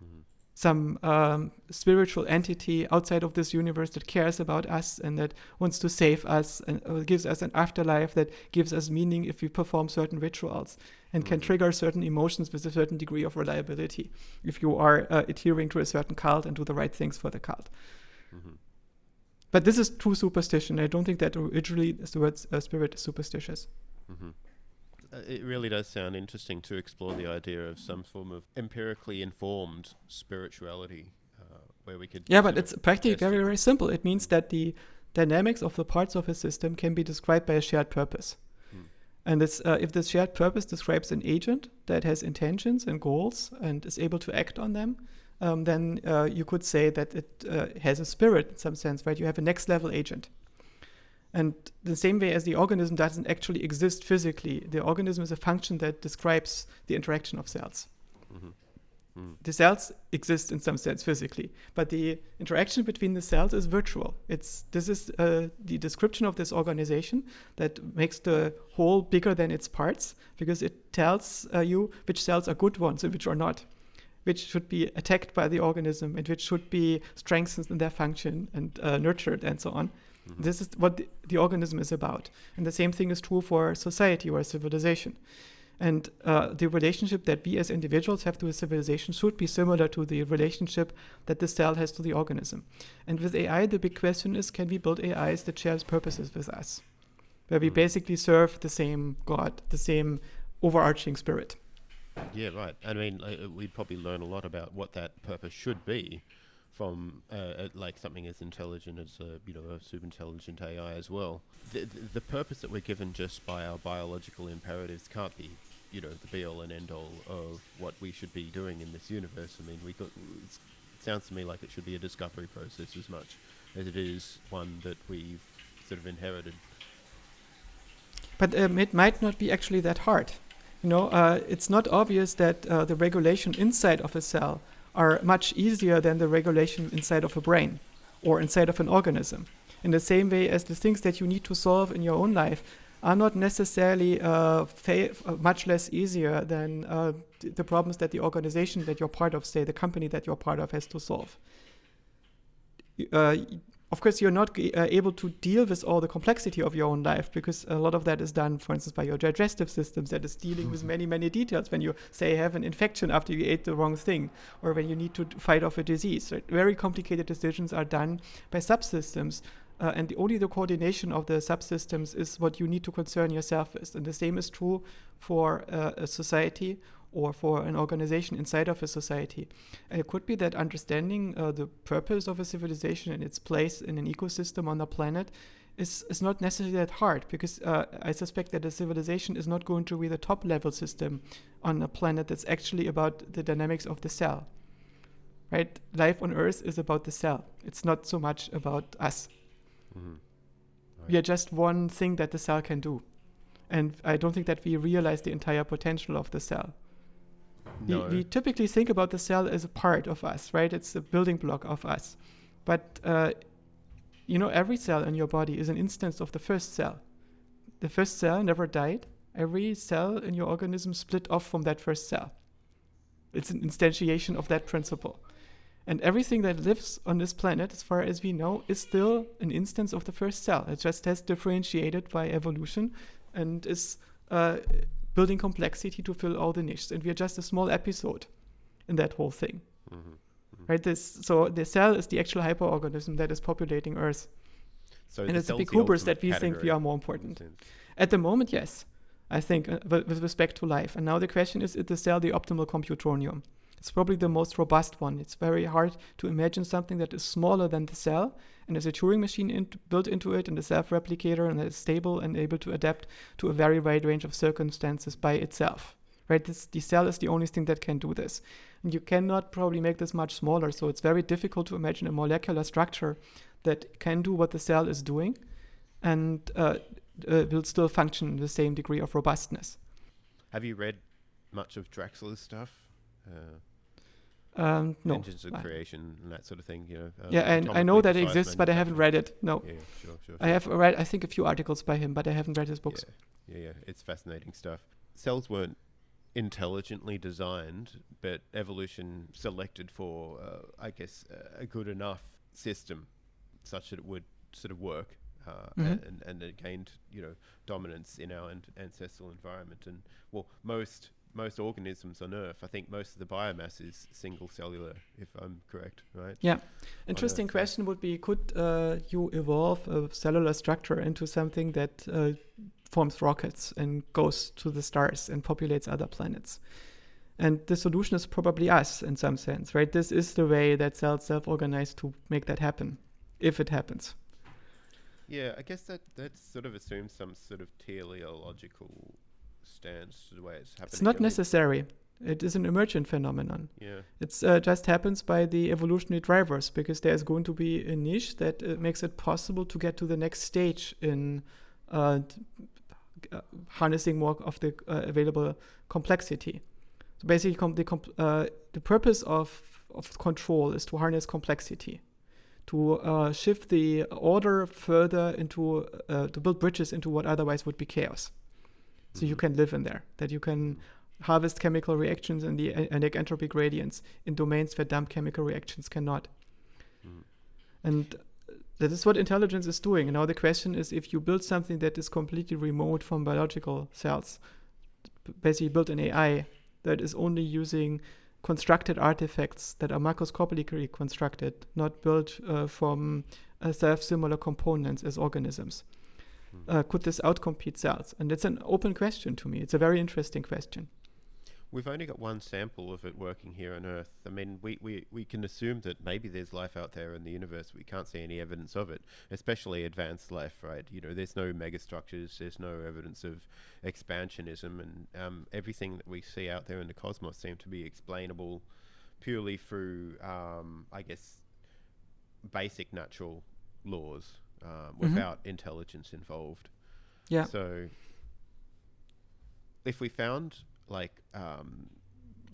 Mm-hmm. Some spiritual entity outside of this universe that cares about us and that wants to save us and gives us an afterlife that gives us meaning if we perform certain rituals and can trigger certain emotions with a certain degree of reliability if you are adhering to a certain cult and do the right things for the cult. Mm-hmm. But this is true superstition. I don't think that originally the word spirit is superstitious. Mm-hmm. It really does sound interesting to explore the idea of some form of empirically informed spirituality where we could... Yeah, but it's practically very, very simple. It means that the dynamics of the parts of a system can be described by a shared purpose. And this, if this shared purpose describes an agent that has intentions and goals and is able to act on them, then you could say that it has a spirit in some sense, right? You have a next level agent. And the same way as the organism doesn't actually exist physically, the organism is a function that describes the interaction of cells. Mm-hmm. Mm. The cells exist in some sense physically, but the interaction between the cells is virtual. This is the description of this organization that makes the whole bigger than its parts, because it tells you which cells are good ones and which are not, which should be attacked by the organism and which should be strengthened in their function and nurtured and so on. Mm-hmm. This is what the organism is about. And the same thing is true for society or civilization. And the relationship that we as individuals have to a civilization should be similar to the relationship that the cell has to the organism. And with AI, the big question is, can we build AIs that share purposes with us? Where we basically serve the same God, the same overarching spirit. Yeah, right. I mean, we'd probably learn a lot about what that purpose should be from like something as intelligent as a super intelligent AI as well. The purpose that we're given just by our biological imperatives can't be, the be all and end all of what we should be doing in this universe. I mean, it sounds to me like it should be a discovery process as much as it is one that we've sort of inherited. But it might not be actually that hard. It's not obvious that the regulation inside of a cell are much easier than the regulation inside of a brain or inside of an organism. In the same way as the things that you need to solve in your own life are not necessarily much less easier than the problems that the organization that you're part of, say the company that you're part of, has to solve. Of course, you're not able to deal with all the complexity of your own life, because a lot of that is done, for instance, by your digestive systems, that is dealing with many, many details. When you, say, have an infection after you ate the wrong thing, or when you need to fight off a disease. Right? Very complicated decisions are done by subsystems, and only the coordination of the subsystems is what you need to concern yourself with. And the same is true for a society or for an organization inside of a society. And it could be that understanding the purpose of a civilization and its place in an ecosystem on the planet is not necessarily that hard, because I suspect that a civilization is not going to be the top level system on a planet that's actually about the dynamics of the cell. Right? Life on Earth is about the cell. It's not so much about us. Mm-hmm. Right. We are just one thing that the cell can do. And I don't think that we realize the entire potential of the cell. No. We typically think about the cell as a part of us, right? It's a building block of us. But, every cell in your body is an instance of the first cell. The first cell never died. Every cell in your organism split off from that first cell. It's an instantiation of that principle. And everything that lives on this planet, as far as we know, is still an instance of the first cell. It just has differentiated by evolution and is building complexity to fill all the niches. And we are just a small episode in that whole thing. Mm-hmm. Mm-hmm. Right? So the cell is the actual hyperorganism that is populating Earth. And it's a big hubris that we think we are more important. At the moment, yes. I think, with respect to life. And now the question is the cell the optimal computronium? It's probably the most robust one. It's very hard to imagine something that is smaller than the cell and has a Turing machine built into it and a self-replicator and that is stable and able to adapt to a very wide range of circumstances by itself. Right? The cell is the only thing that can do this. And you cannot probably make this much smaller, so it's very difficult to imagine a molecular structure that can do what the cell is doing and will still function in the same degree of robustness. Have you read much of Draxler's stuff? No. Engines of creation and that sort of thing, and I know that it exists, but I haven't read it. No. Yeah, sure. I have read, I think, a few articles by him, but I haven't read his books. Yeah. It's fascinating stuff. Cells weren't intelligently designed, but evolution selected for, a good enough system such that it would sort of work. And it gained, dominance in our ancestral environment. And most organisms on Earth, I think most of the biomass is single cellular, if I'm correct, right? Yeah. Interesting question would be, could you evolve a cellular structure into something that forms rockets and goes to the stars and populates other planets? And the solution is probably us in some sense, right? This is the way that cells self-organize to make that happen, if it happens. Yeah, I guess that sort of assumes some sort of teleological stance to the way it's happening. It's not necessary. It is an emergent phenomenon. Yeah. It's just happens by the evolutionary drivers, because there's going to be a niche that makes it possible to get to the next stage in harnessing more of the available complexity. So basically, the purpose of control is to harness complexity, to shift the order further into, to build bridges into what otherwise would be chaos. So you can live in there, that you can harvest chemical reactions and the entropy gradients in domains where dumb chemical reactions cannot. And that is what intelligence is doing. And now the question is, if you build something that is completely remote from biological cells, basically build an AI that is only using constructed artifacts that are macroscopically constructed, not built from self-similar components as organisms. Could this outcompete cells? And it's an open question to me. It's a very interesting question. We've only got one sample of it working here on Earth. I mean, we can assume that maybe there's life out there in the universe. We can't see any evidence of it, especially advanced life, right? You know, there's no megastructures, there's no evidence of expansionism, and everything that we see out there in the cosmos seem to be explainable purely through, I guess, basic natural laws, without intelligence involved. Yeah. So if we found like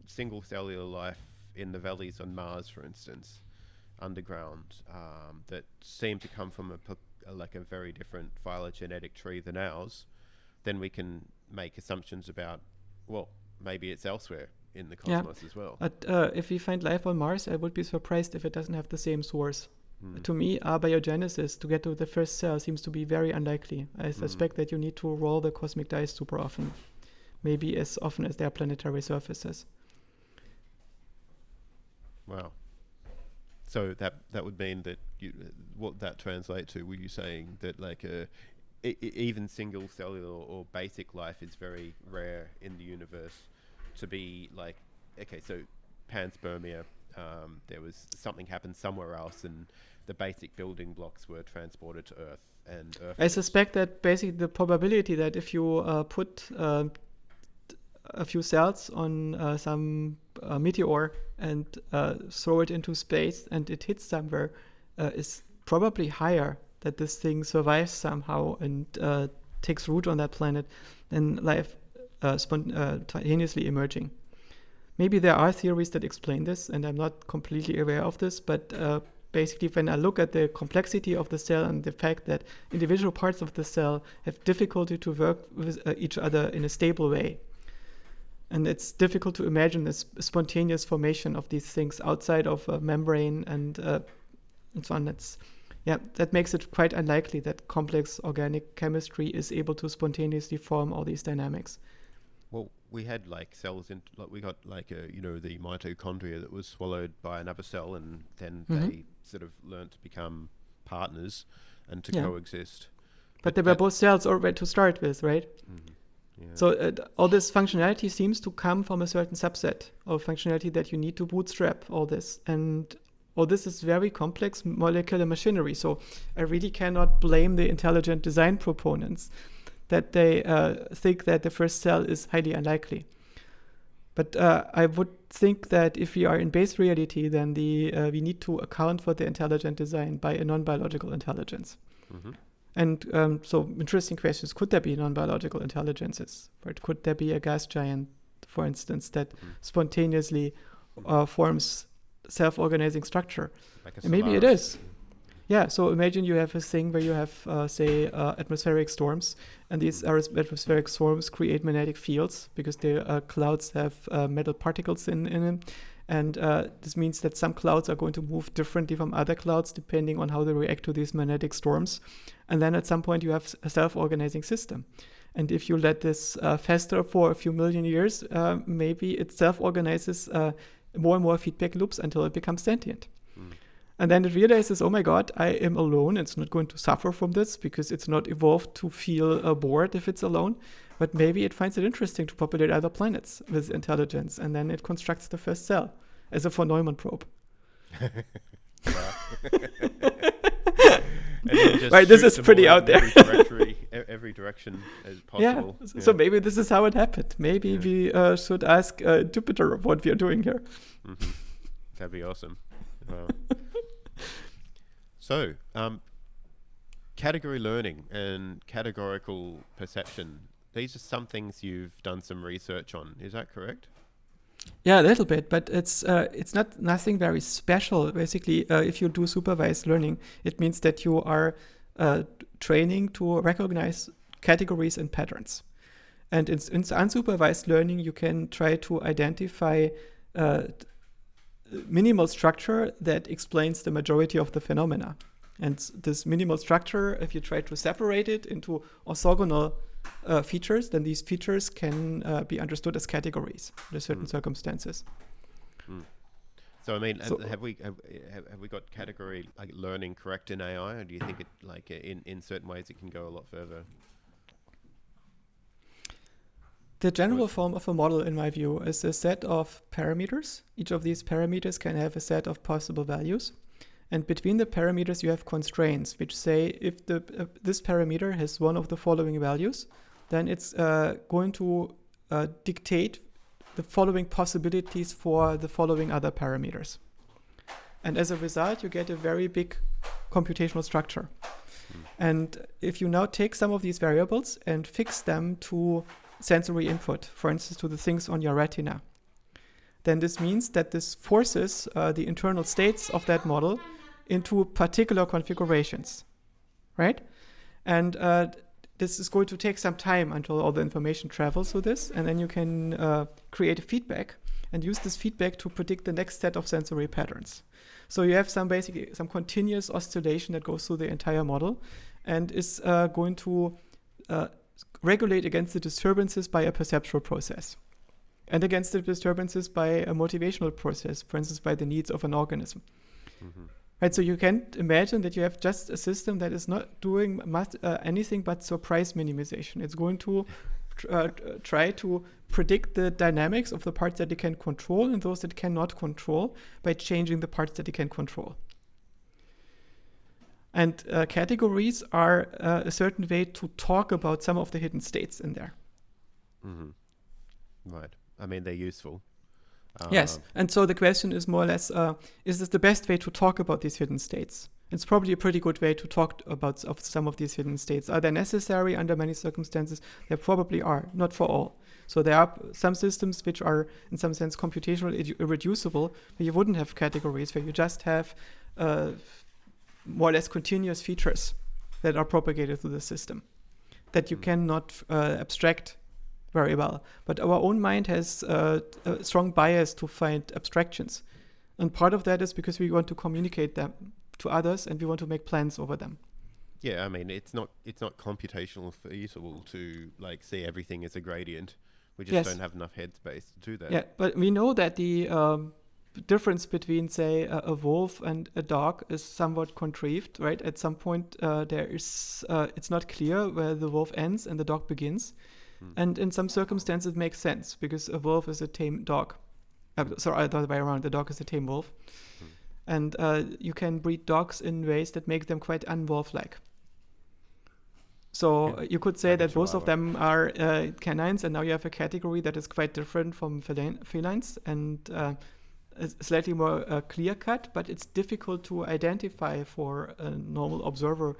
single cellular life in the valleys on Mars, for instance, underground, that seem to come from like a very different phylogenetic tree than ours, then we can make assumptions about, well, maybe it's elsewhere in the cosmos as well. But if we find life on Mars, I would be surprised if it doesn't have the same source. Mm. To me, abiogenesis, to get to the first cell, seems to be very unlikely. I suspect that you need to roll the cosmic dice super often. Maybe as often as there are planetary surfaces. Wow. So that would mean that what that translate to? Were you saying that like even single cellular or basic life is very rare in the universe to be like, okay, so panspermia, there was something happened somewhere else and the basic building blocks were transported to Earth, and Earth. I suspect that basically the probability that if you put a few cells on some meteor and throw it into space and it hits somewhere is probably higher, that this thing survives somehow and takes root on that planet than life spontaneously emerging. Maybe there are theories that explain this, and I'm not completely aware of this, but basically when I look at the complexity of the cell and the fact that individual parts of the cell have difficulty to work with each other in a stable way, and it's difficult to imagine this spontaneous formation of these things outside of a membrane and so on. That makes it quite unlikely that complex organic chemistry is able to spontaneously form all these dynamics. Well, we had like cells in, like we got like the mitochondria that was swallowed by another cell, and then they sort of learned to become partners and to coexist. But they were both cells already to start with, right? Mm-hmm. Yeah. So all this functionality seems to come from a certain subset of functionality that you need to bootstrap all this. And all this is very complex molecular machinery. So I really cannot blame the intelligent design proponents that they think that the first cell is highly unlikely. But I would think that if we are in base reality, then we need to account for the intelligent design by a non-biological intelligence. Mm-hmm. And so interesting questions. Could there be non-biological intelligences? Or could there be a gas giant, for instance, that spontaneously forms self-organizing structure? Like and maybe it is. Yeah, so imagine you have a thing where you have, atmospheric storms, and these atmospheric storms create magnetic fields because the clouds have metal particles in them. And this means that some clouds are going to move differently from other clouds depending on how they react to these magnetic storms. And then at some point you have a self-organizing system. And if you let this fester for a few million years, maybe it self-organizes more and more feedback loops until it becomes sentient. And then it realizes, oh my God, I am alone. It's not going to suffer from this because it's not evolved to feel bored if it's alone. But maybe it finds it interesting to populate other planets with intelligence. And then it constructs the first cell as a von Neumann probe. Right, this is pretty out there. every direction as possible. Yeah, so maybe this is how it happened. Maybe we should ask Jupiter what we are doing here. Mm-hmm. That'd be awesome. Wow. So, category learning and categorical perception, these are some things you've done some research on. Is that correct? Yeah, a little bit, but it's nothing very special. Basically, if you do supervised learning, it means that you are training to recognize categories and patterns. And in unsupervised learning, you can try to identify minimal structure that explains the majority of the phenomena. And this minimal structure, if you try to separate it into orthogonal features, then these features can be understood as categories under certain circumstances. So I mean, have we got category like learning correct in AI, or do you think it like in certain ways it can go a lot further? The general form of a model, in my view, is a set of parameters. Each of these parameters can have a set of possible values. And between the parameters, you have constraints, which say if this parameter has one of the following values, then it's going to dictate the following possibilities for the following other parameters. And as a result, you get a very big computational structure. And if you now take some of these variables and fix them to sensory input, for instance, to the things on your retina, then this means that this forces the internal states of that model into particular configurations, right? And this is going to take some time until all the information travels through this, and then you can create a feedback and use this feedback to predict the next set of sensory patterns. So you have some continuous oscillation that goes through the entire model and is going to regulate against the disturbances by a perceptual process and against the disturbances by a motivational process, for instance, by the needs of an organism. Mm-hmm. Right, so you can't imagine that you have just a system that is not doing anything but surprise minimization. It's going to try to predict the dynamics of the parts that it can control and those that it cannot control by changing the parts that it can control. And categories are a certain way to talk about some of the hidden states in there. Mm-hmm. Right. I mean, they're useful. Yes, and so the question is more or less, is this the best way to talk about these hidden states? It's probably a pretty good way to talk about some of these hidden states. Are they necessary under many circumstances? They probably are, not for all. So there are some systems which are, in some sense, computationally irreducible, where you wouldn't have categories, where you just have more or less continuous features that are propagated through the system that you cannot abstract very well. But our own mind has a strong bias to find abstractions. And part of that is because we want to communicate them to others and we want to make plans over them. Yeah, I mean, it's not computationally feasible to like see everything as a gradient. We just don't have enough headspace to do that. Yeah, but we know that the difference between, say, a wolf and a dog is somewhat contrived, right? At some point, there is it's not clear where the wolf ends and the dog begins. And in some circumstances, it makes sense because a wolf is a tame dog. Sorry, the other way around. The dog is a tame wolf. And you can breed dogs in ways that make them quite unwolf-like. So you could say that both of them are canines, and now you have a category that is quite different from felines and slightly more clear-cut, but it's difficult to identify for a normal observer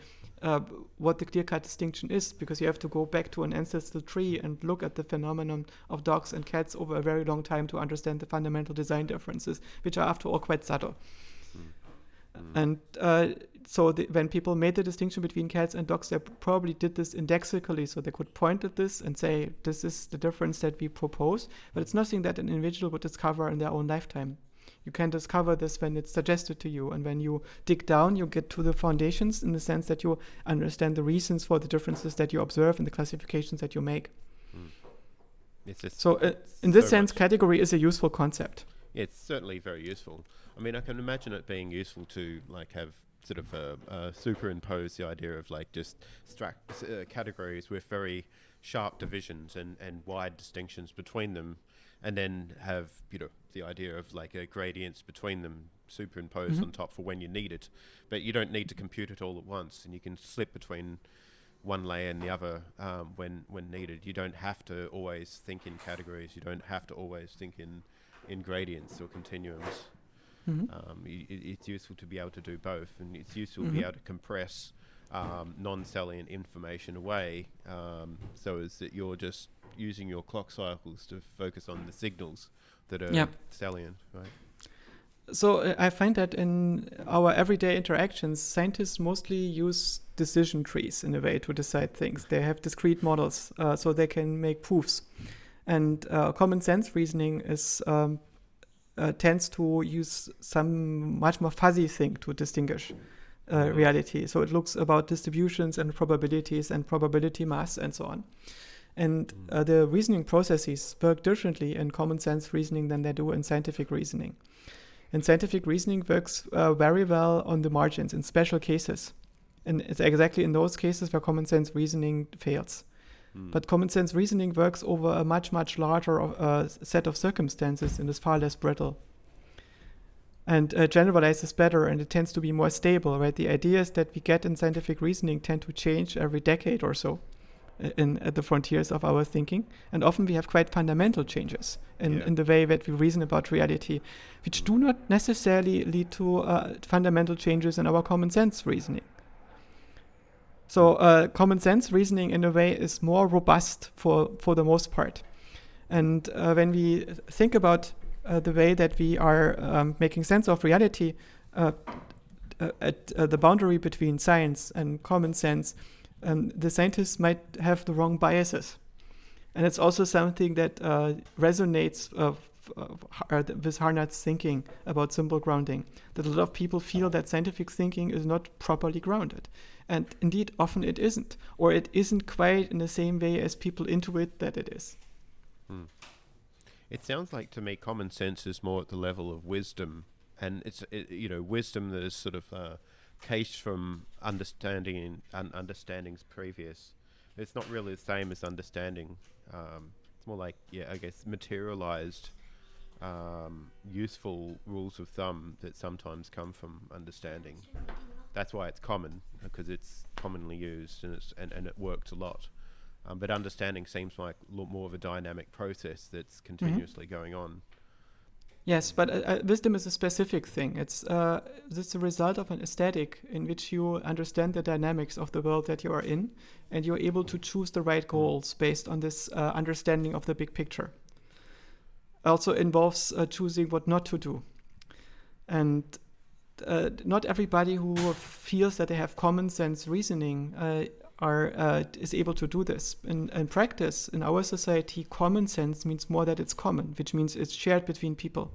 what the clear-cut distinction is, because you have to go back to an ancestral tree and look at the phenomenon of dogs and cats over a very long time to understand the fundamental design differences, which are after all quite subtle. And so when people made the distinction between cats and dogs, they probably did this indexically, so they could point at this and say, this is the difference that we propose, but it's nothing that an individual would discover in their own lifetime. You can discover this when it's suggested to you, and when you dig down, you get to the foundations in the sense that you understand the reasons for the differences that you observe and the classifications that you make. So in this sense, category is a useful concept. Yeah, it's certainly very useful. I mean, I can imagine it being useful to like have sort of superimpose the idea of like just categories with very sharp divisions and wide distinctions between them, and then have, you know, the idea of like gradients between them superimposed on top for when you need it. But you don't need to compute it all at once, and you can slip between one layer and the other when needed. You don't have to always think in categories. You don't have to always think in gradients or continuums. It's useful to be able to do both, and it's useful to be able to compress non-salient information away, so as that you're just using your clock cycles to focus on the signals that are salient, right? So I find that in our everyday interactions, scientists mostly use decision trees in a way to decide things. They have discrete models, so they can make proofs. And common sense reasoning is tends to use some much more fuzzy thing to distinguish reality. So it looks about distributions and probabilities and probability mass and so on. And the reasoning processes work differently in common sense reasoning than they do in scientific reasoning. And scientific reasoning works very well on the margins in special cases. And it's exactly in those cases where common sense reasoning fails. But common sense reasoning works over a much, much larger set of circumstances and is far less brittle. And generalizes better, and it tends to be more stable, right? The ideas that we get in scientific reasoning tend to change every decade or so at the frontiers of our thinking. And often we have quite fundamental changes in the way that we reason about reality, which do not necessarily lead to fundamental changes in our common sense reasoning. So common sense reasoning, in a way, is more robust for the most part. And when we think about the way that we are making sense of reality at the boundary between science and common sense, the scientists might have the wrong biases. And it's also something that resonates with Harnatt's thinking about symbol grounding, that a lot of people feel that scientific thinking is not properly grounded. And indeed, often it isn't, or it isn't quite in the same way as people intuit that it is. It sounds like to me common sense is more at the level of wisdom, and it's wisdom that is sort of caged from understanding and understandings previous. It's not really the same as understanding. It's more like I guess materialized, useful rules of thumb that sometimes come from understanding. That's why it's common, because it's commonly used and it works a lot. But understanding seems like more of a dynamic process that's continuously going on. Yes, but wisdom is a specific thing. It's a result of an aesthetic in which you understand the dynamics of the world that you are in, and you're able to choose the right goals based on this understanding of the big picture. Also involves choosing what not to do. And not everybody who feels that they have common sense reasoning is able to do this. In practice, in our society, common sense means more that it's common, which means it's shared between people.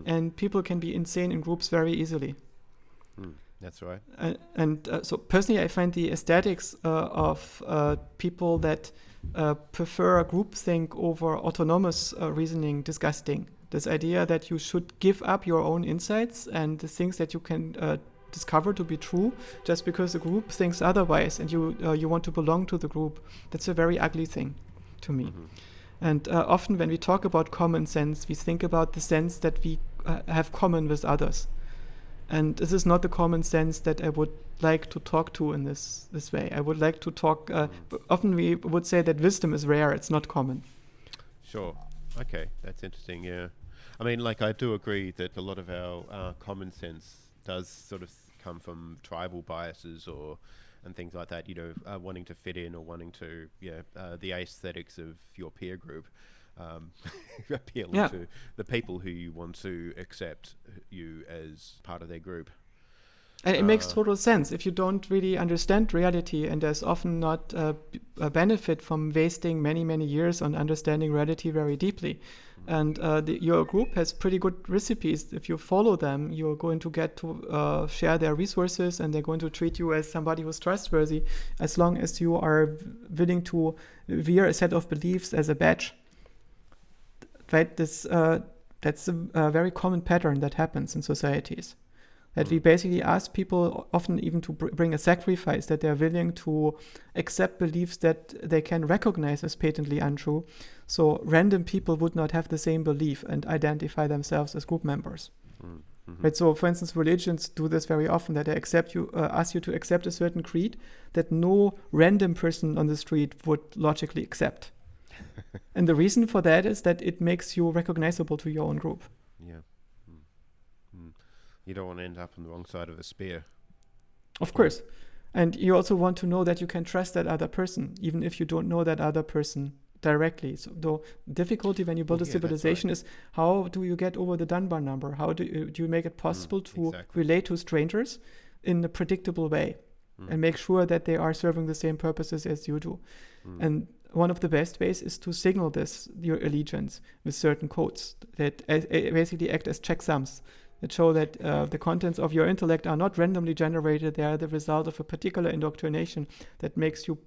And people can be insane in groups very easily. That's right. So personally, I find the aesthetics of people that prefer a groupthink over autonomous reasoning disgusting. This idea that you should give up your own insights and the things that you can discover to be true just because the group thinks otherwise, and you want to belong to the group. That's a very ugly thing to me. And often when we talk about common sense, we think about the sense that we have common with others. And this is not the common sense that I would like to talk to in this way. I would like to talk, often we would say that wisdom is rare, it's not common. Sure. Okay, that's interesting, yeah. I mean, like, I do agree that a lot of our common sense does sort of come from tribal biases and things like that, wanting to fit in or wanting to, the aesthetics of your peer group, appealing to the people who you want to accept you as part of their group. And it makes total sense. If you don't really understand reality, and there's often not a benefit from wasting many, many years on understanding reality very deeply. And your group has pretty good recipes. If you follow them, you're going to get to share their resources, and they're going to treat you as somebody who's trustworthy, as long as you are willing to wear a set of beliefs as a badge. Right? That's a very common pattern that happens in societies. That we basically ask people often even to bring a sacrifice, that they're willing to accept beliefs that they can recognize as patently untrue. So random people would not have the same belief and identify themselves as group members. Right? So for instance, religions do this very often, that they ask you to accept a certain creed that no random person on the street would logically accept. And the reason for that is that it makes you recognizable to your own group. Yeah. You don't want to end up on the wrong side of a spear. Of course. And you also want to know that you can trust that other person, even if you don't know that other person directly. So the difficulty when you build a civilization is, how do you get over the Dunbar number? How do you make it possible to relate to strangers in a predictable way and make sure that they are serving the same purposes as you do? And one of the best ways is to signal your allegiance with certain codes that basically act as checksums, that show that the contents of your intellect are not randomly generated. They are the result of a particular indoctrination that makes you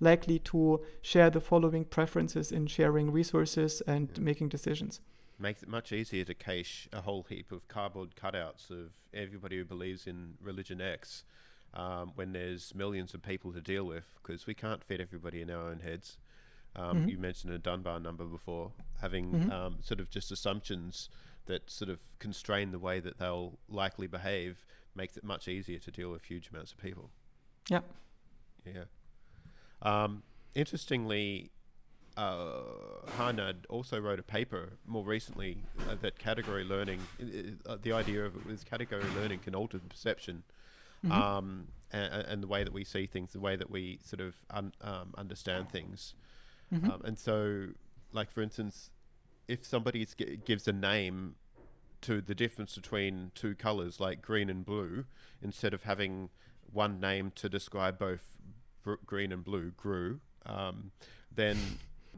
likely to share the following preferences in sharing resources and making decisions. Makes it much easier to cache a whole heap of cardboard cutouts of everybody who believes in religion X when there's millions of people to deal with, because we can't fit everybody in our own heads. Mm-hmm. You mentioned a Dunbar number before, having Mm-hmm. sort of just assumptions that sort of constrain the way that they'll likely behave makes it much easier to deal with huge amounts of people. Yeah. Yeah. Interestingly, Harnad also wrote a paper more recently that category learning, the idea of it was category learning can alter the perception, Mm-hmm. and the way that we see things, the way that we sort of understand things. Mm-hmm. And so, like for instance, if somebody gives a name to the difference between two colors like green and blue, instead of having one name to describe both green and blue, grew, then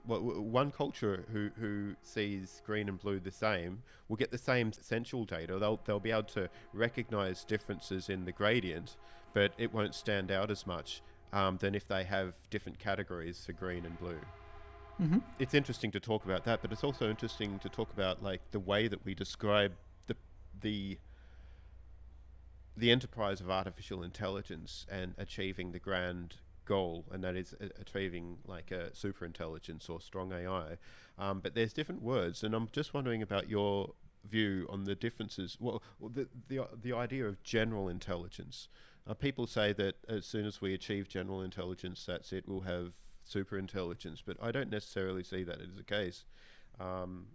one culture who sees green and blue the same will get the same sensual data. They'll be able to recognize differences in the gradient, but it won't stand out as much than if they have different categories for green and blue. Mm-hmm. It's interesting to talk about that, but it's also interesting to talk about like the way that we describe the the the enterprise of artificial intelligence and achieving the grand goal, and that is achieving like a super intelligence or strong AI. But there's different words, and I'm just wondering about your view on the differences. Well, the idea of general intelligence. People say that as soon as we achieve general intelligence, that's it. We'll have super intelligence, but I don't necessarily see that as the case. Um,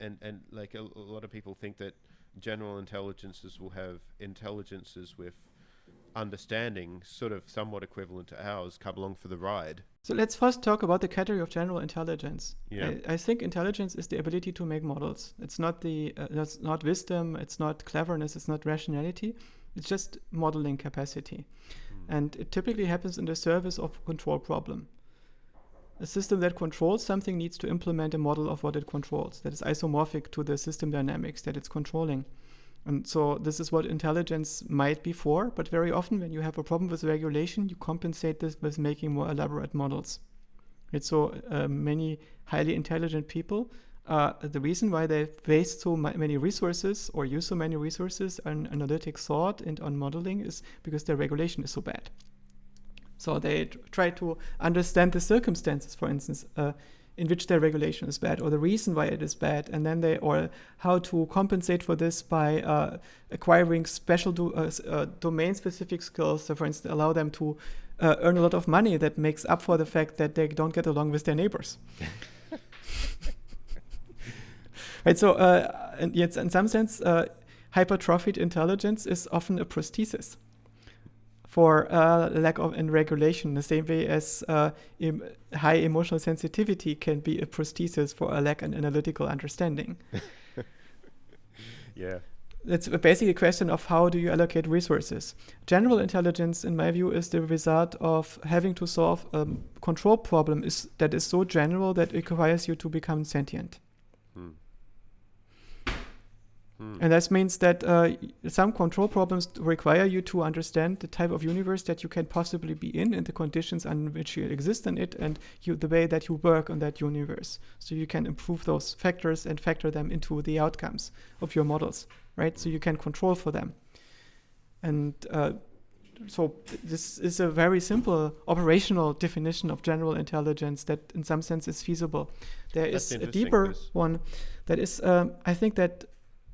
and like a lot of people think that general intelligences will have intelligences with understanding, sort of somewhat equivalent to ours, come along for the ride. So let's first talk about the category of general intelligence. Yeah. I think intelligence is the ability to make models. It's not that's not wisdom. It's not cleverness. It's not rationality. It's just modeling capacity, and it typically happens in the service of a control problem. A system that controls something needs to implement a model of what it controls that is isomorphic to the system dynamics that it's controlling. And so this is what intelligence might be for, but very often when you have a problem with regulation, you compensate this with making more elaborate models. Right? So many highly intelligent people, the reason why they waste so many resources or use so many resources on analytic thought and on modeling is because their regulation is so bad. So they try to understand the circumstances, for instance, in which their regulation is bad, or the reason why it is bad, and then or how to compensate for this by acquiring special domain-specific skills. So, for instance, allow them to earn a lot of money that makes up for the fact that they don't get along with their neighbors. Right. So, and yet, in some sense, hypertrophied intelligence is often a prosthesis for lack of regulation, the same way as high emotional sensitivity can be a prosthesis for a lack of analytical understanding. Yeah. It's basically a question of how do you allocate resources. General intelligence, in my view, is the result of having to solve a control problem that is so general that it requires you to become sentient. And that means that some control problems require you to understand the type of universe that you can possibly be in and the conditions on which you exist in it and the way that you work on that universe. So you can improve those factors and factor them into the outcomes of your models, right? So you can control for them. And so this is a very simple operational definition of general intelligence that in some sense is feasible. There is a deeper one that is, I think that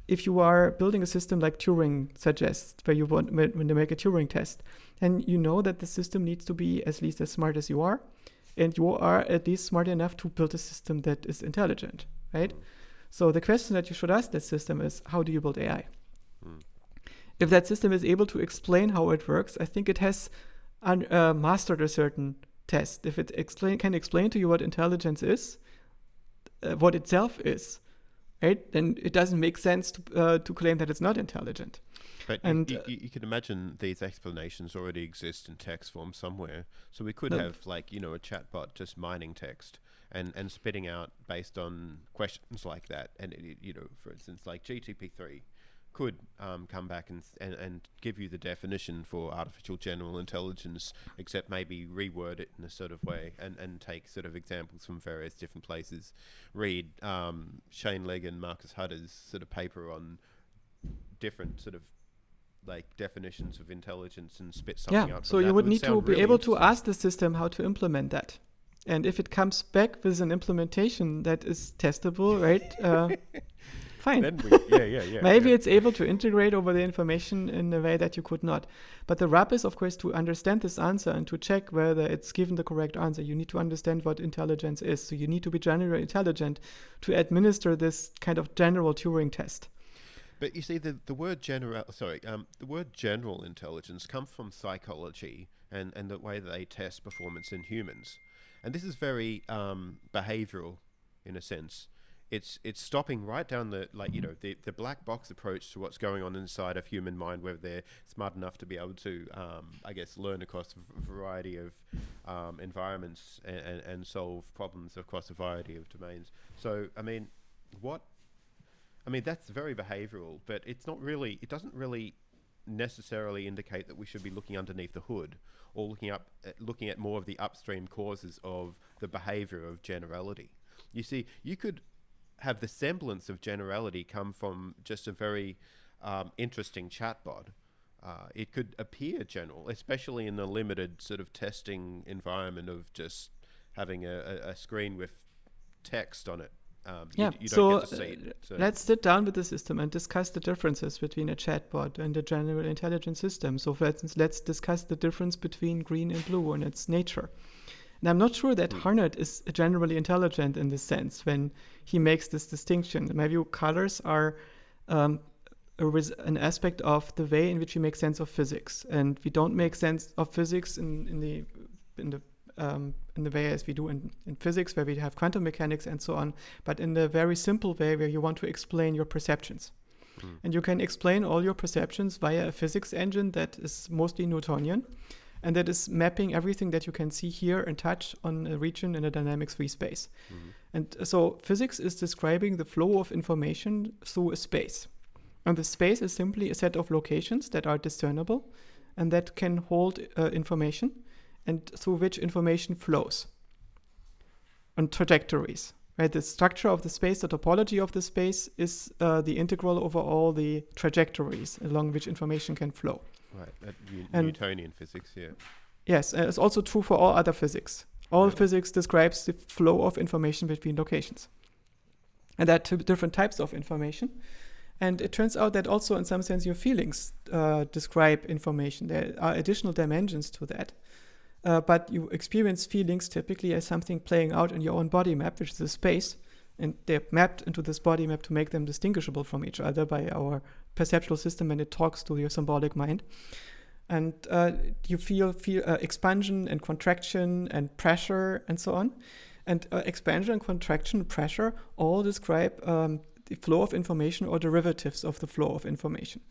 if you are building a system like Turing suggests, where you want when you make a Turing test, and you know that the system needs to be at least as smart as you are, and you are at least smart enough to build a system that is intelligent, right? So the question that you should ask that system is, how do you build AI? If that system is able to explain how it works, I think it has mastered a certain test. If it can explain to you what intelligence is, what itself is, right, then it doesn't make sense to claim that it's not intelligent. But you can imagine these explanations already exist in text form somewhere. So we could have like, a chatbot just mining text and spitting out based on questions like that. And, for instance, like GTP3 could come back and give you the definition for artificial general intelligence, except maybe reword it in a sort of way and take sort of examples from various different places. Read Shane Legg and Marcus Hutter's sort of paper on different sort of like definitions of intelligence and spit Yeah, something out. so from you that. would It need to sound be really able to interesting. ask the system how to implement that. And if it comes back with an implementation that is testable, right? Fine. Then yeah. Maybe yeah. it's able to integrate over the information in a way that you could not. But the rub is, of course, to understand this answer and to check whether it's given the correct answer. You need to understand what intelligence is. So you need to be generally intelligent to administer this kind of general Turing test. But you see, the word the word general intelligence comes from psychology and the way that they test performance in humans, and this is very behavioral, in a sense. It's stopping right down the black box approach to what's going on inside of human mind, whether they're smart enough to be able to I guess learn across a variety of environments and solve problems across a variety of domains. So I mean, that's very behavioral, but it doesn't really necessarily indicate that we should be looking underneath the hood or looking at more of the upstream causes of the behavior of generality. You see, you could have the semblance of generality come from just a very interesting chatbot. It could appear general, especially in a limited sort of testing environment of just having a screen with text on it. You don't get to see it. So let's sit down with the system and discuss the differences between a chatbot and a general intelligence system. So for instance, let's discuss the difference between green and blue and its nature. And I'm not sure that Harnett is generally intelligent in this sense when he makes this distinction. In my view, colors are an aspect of the way in which we make sense of physics, and we don't make sense of physics in the way as we do in physics, where we have quantum mechanics and so on, but in the very simple way where you want to explain your perceptions. And you can explain all your perceptions via a physics engine that is mostly Newtonian, and that is mapping everything that you can see, hear, and touch on a region in a dynamics free space. And so physics is describing the flow of information through a space. And the space is simply a set of locations that are discernible and that can hold information, and through which information flows on trajectories. Right? The structure of the space, the topology of the space, is the integral over all the trajectories along which information can flow. Right, Newtonian physics, yeah. Yes, it's also true for all other physics. All physics describes the flow of information between locations. And there are two different types of information. And it turns out that also, in some sense, your feelings describe information. There are additional dimensions to that. But you experience feelings typically as something playing out in your own body map, which is a space. And they're mapped into this body map to make them distinguishable from each other by our perceptual system when it talks to your symbolic mind. And you feel expansion and contraction and pressure and so on. And expansion and contraction and pressure all describe the flow of information or derivatives of the flow of information.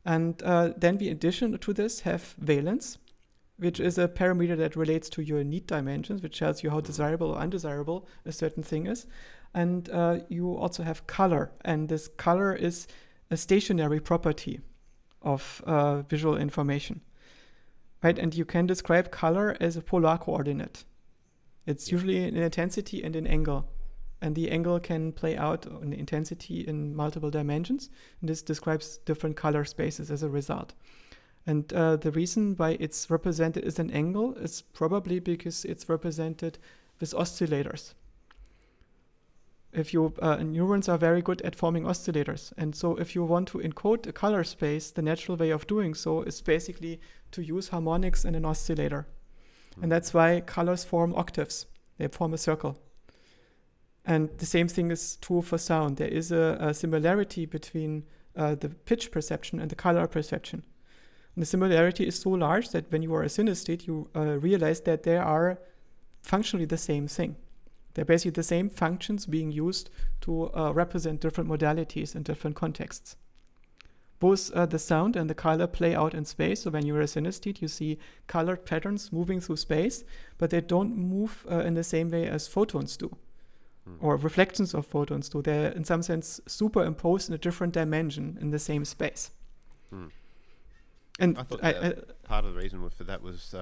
And then we, in addition to this, have valence, which is a parameter that relates to your need dimensions, which tells you how desirable or undesirable a certain thing is. And you also have color, and this color is a stationary property of visual information, right? And you can describe color as a polar coordinate. It's usually in intensity and in angle, and the angle can play out on intensity in multiple dimensions, and this describes different color spaces as a result. And the reason why it's represented as an angle is probably because it's represented with oscillators. If you neurons are very good at forming oscillators, and so if you want to encode a color space, the natural way of doing so is basically to use harmonics in an oscillator. And that's why colors form octaves. They form a circle. And the same thing is true for sound. There is a similarity between the pitch perception and the color perception. And the similarity is so large that when you are a synesthete, you realize that they are functionally the same thing. They're basically the same functions being used to represent different modalities in different contexts. Both the sound and the color play out in space. So when you're a synesthete, you see colored patterns moving through space, but they don't move in the same way as photons do, or reflections of photons do. They're, in some sense, superimposed in a different dimension in the same space. And I thought part of the reason for that was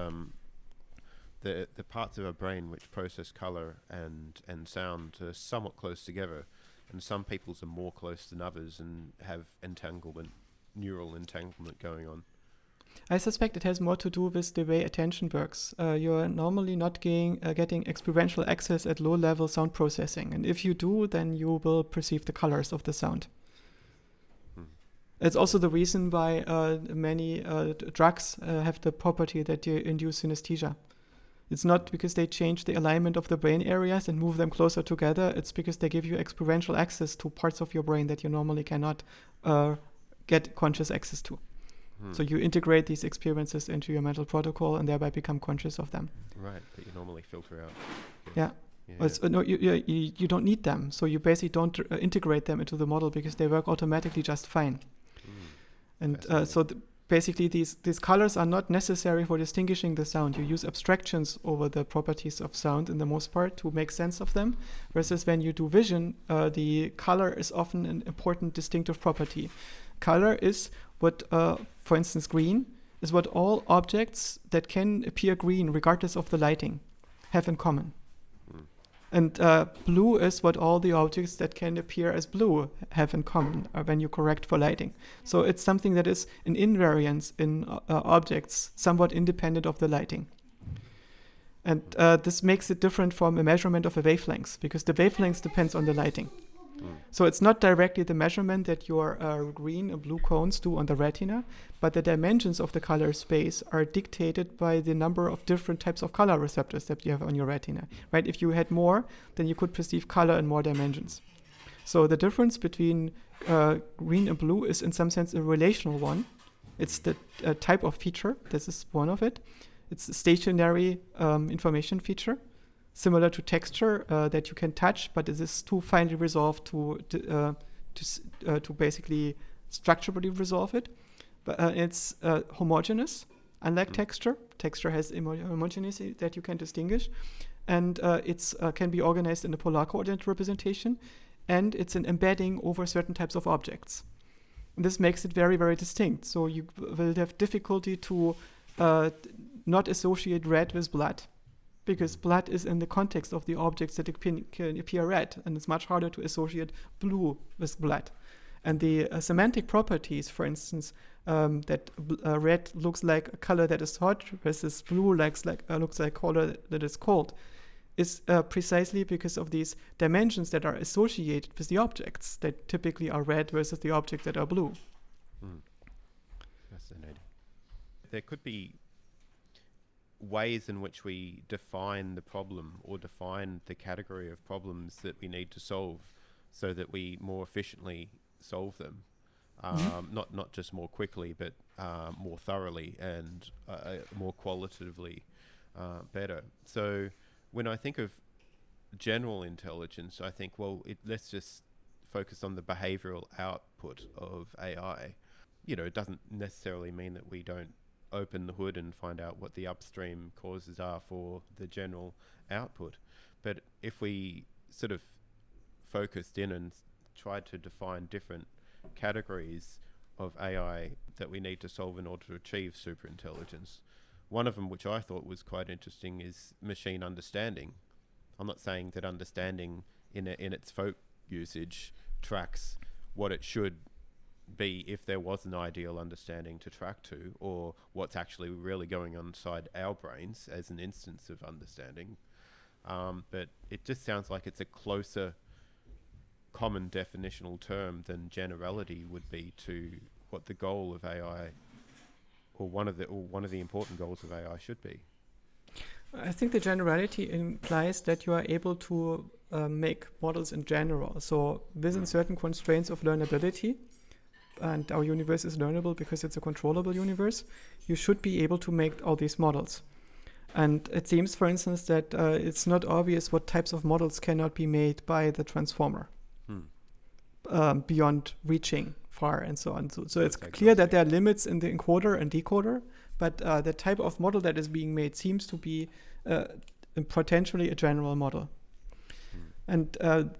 the parts of our brain which process color and sound are somewhat close together, and some people's are more close than others and have entanglement neural entanglement going on? I suspect it has more to do with the way attention works. You're normally not getting experiential access at low-level sound processing. And if you do, then you will perceive the colors of the sound. It's also the reason why many drugs have the property that they induce synesthesia. It's not because they change the alignment of the brain areas and move them closer together. It's because they give you experiential access to parts of your brain that you normally cannot get conscious access to. So you integrate these experiences into your mental protocol and thereby become conscious of them. Right, but you normally filter out. Yeah. No, you don't need them. So you basically don't integrate them into the model because they work automatically just fine. And basically these colors are not necessary for distinguishing the sound. You use abstractions over the properties of sound in the most part to make sense of them. Versus when you do vision, the color is often an important distinctive property. Color is what, for instance, green is what all objects that can appear green regardless of the lighting have in common. And blue is what all the objects that can appear as blue have in common when you correct for lighting. So it's something that is an invariance in objects, somewhat independent of the lighting. And this makes it different from a measurement of a wavelength, because the wavelength depends on the lighting. So it's not directly the measurement that your green and blue cones do on the retina, but the dimensions of the color space are dictated by the number of different types of color receptors that you have on your retina, right? If you had more, then you could perceive color in more dimensions. So the difference between green and blue is in some sense a relational one. It's the type of feature. This is one of it. It's a stationary information feature, similar to texture that you can touch, but it is too finely resolved to basically structurally resolve it. But it's homogeneous, unlike texture. Texture has homogeneity that you can distinguish, and it's can be organized in a polar coordinate representation, and it's an embedding over certain types of objects. And this makes it very, very distinct. So you will have difficulty to not associate red with blood, because blood is in the context of the objects that can appear red, and it's much harder to associate blue with blood. And the semantic properties, for instance, that red looks like a color that is hot versus blue looks like a color that is cold, is precisely because of these dimensions that are associated with the objects that typically are red versus the objects that are blue. Fascinating. There could be ways in which we define the problem or define the category of problems that we need to solve so that we more efficiently solve them. Not just more quickly, but more thoroughly and more qualitatively better. So when I think of general intelligence, I think, well, let's just focus on the behavioral output of AI. You know, it doesn't necessarily mean that we don't open the hood and find out what the upstream causes are for the general output. But if we sort of focused in and tried to define different categories of AI that we need to solve in order to achieve superintelligence, one of them which I thought was quite interesting is machine understanding. I'm not saying that understanding in its folk usage tracks what it should be if there was an ideal understanding to track to, or what's actually really going on inside our brains as an instance of understanding. But it just sounds like it's a closer common definitional term than generality would be to what the goal of AI or one of the important goals of AI should be. I think the generality implies that you are able to make models in general. So within certain constraints of learnability, and our universe is learnable because it's a controllable universe, you should be able to make all these models. And it seems, for instance, that it's not obvious what types of models cannot be made by the transformer beyond reaching far and so on. So it's clear that there are limits in the encoder and decoder, but the type of model that is being made seems to be potentially a general model. And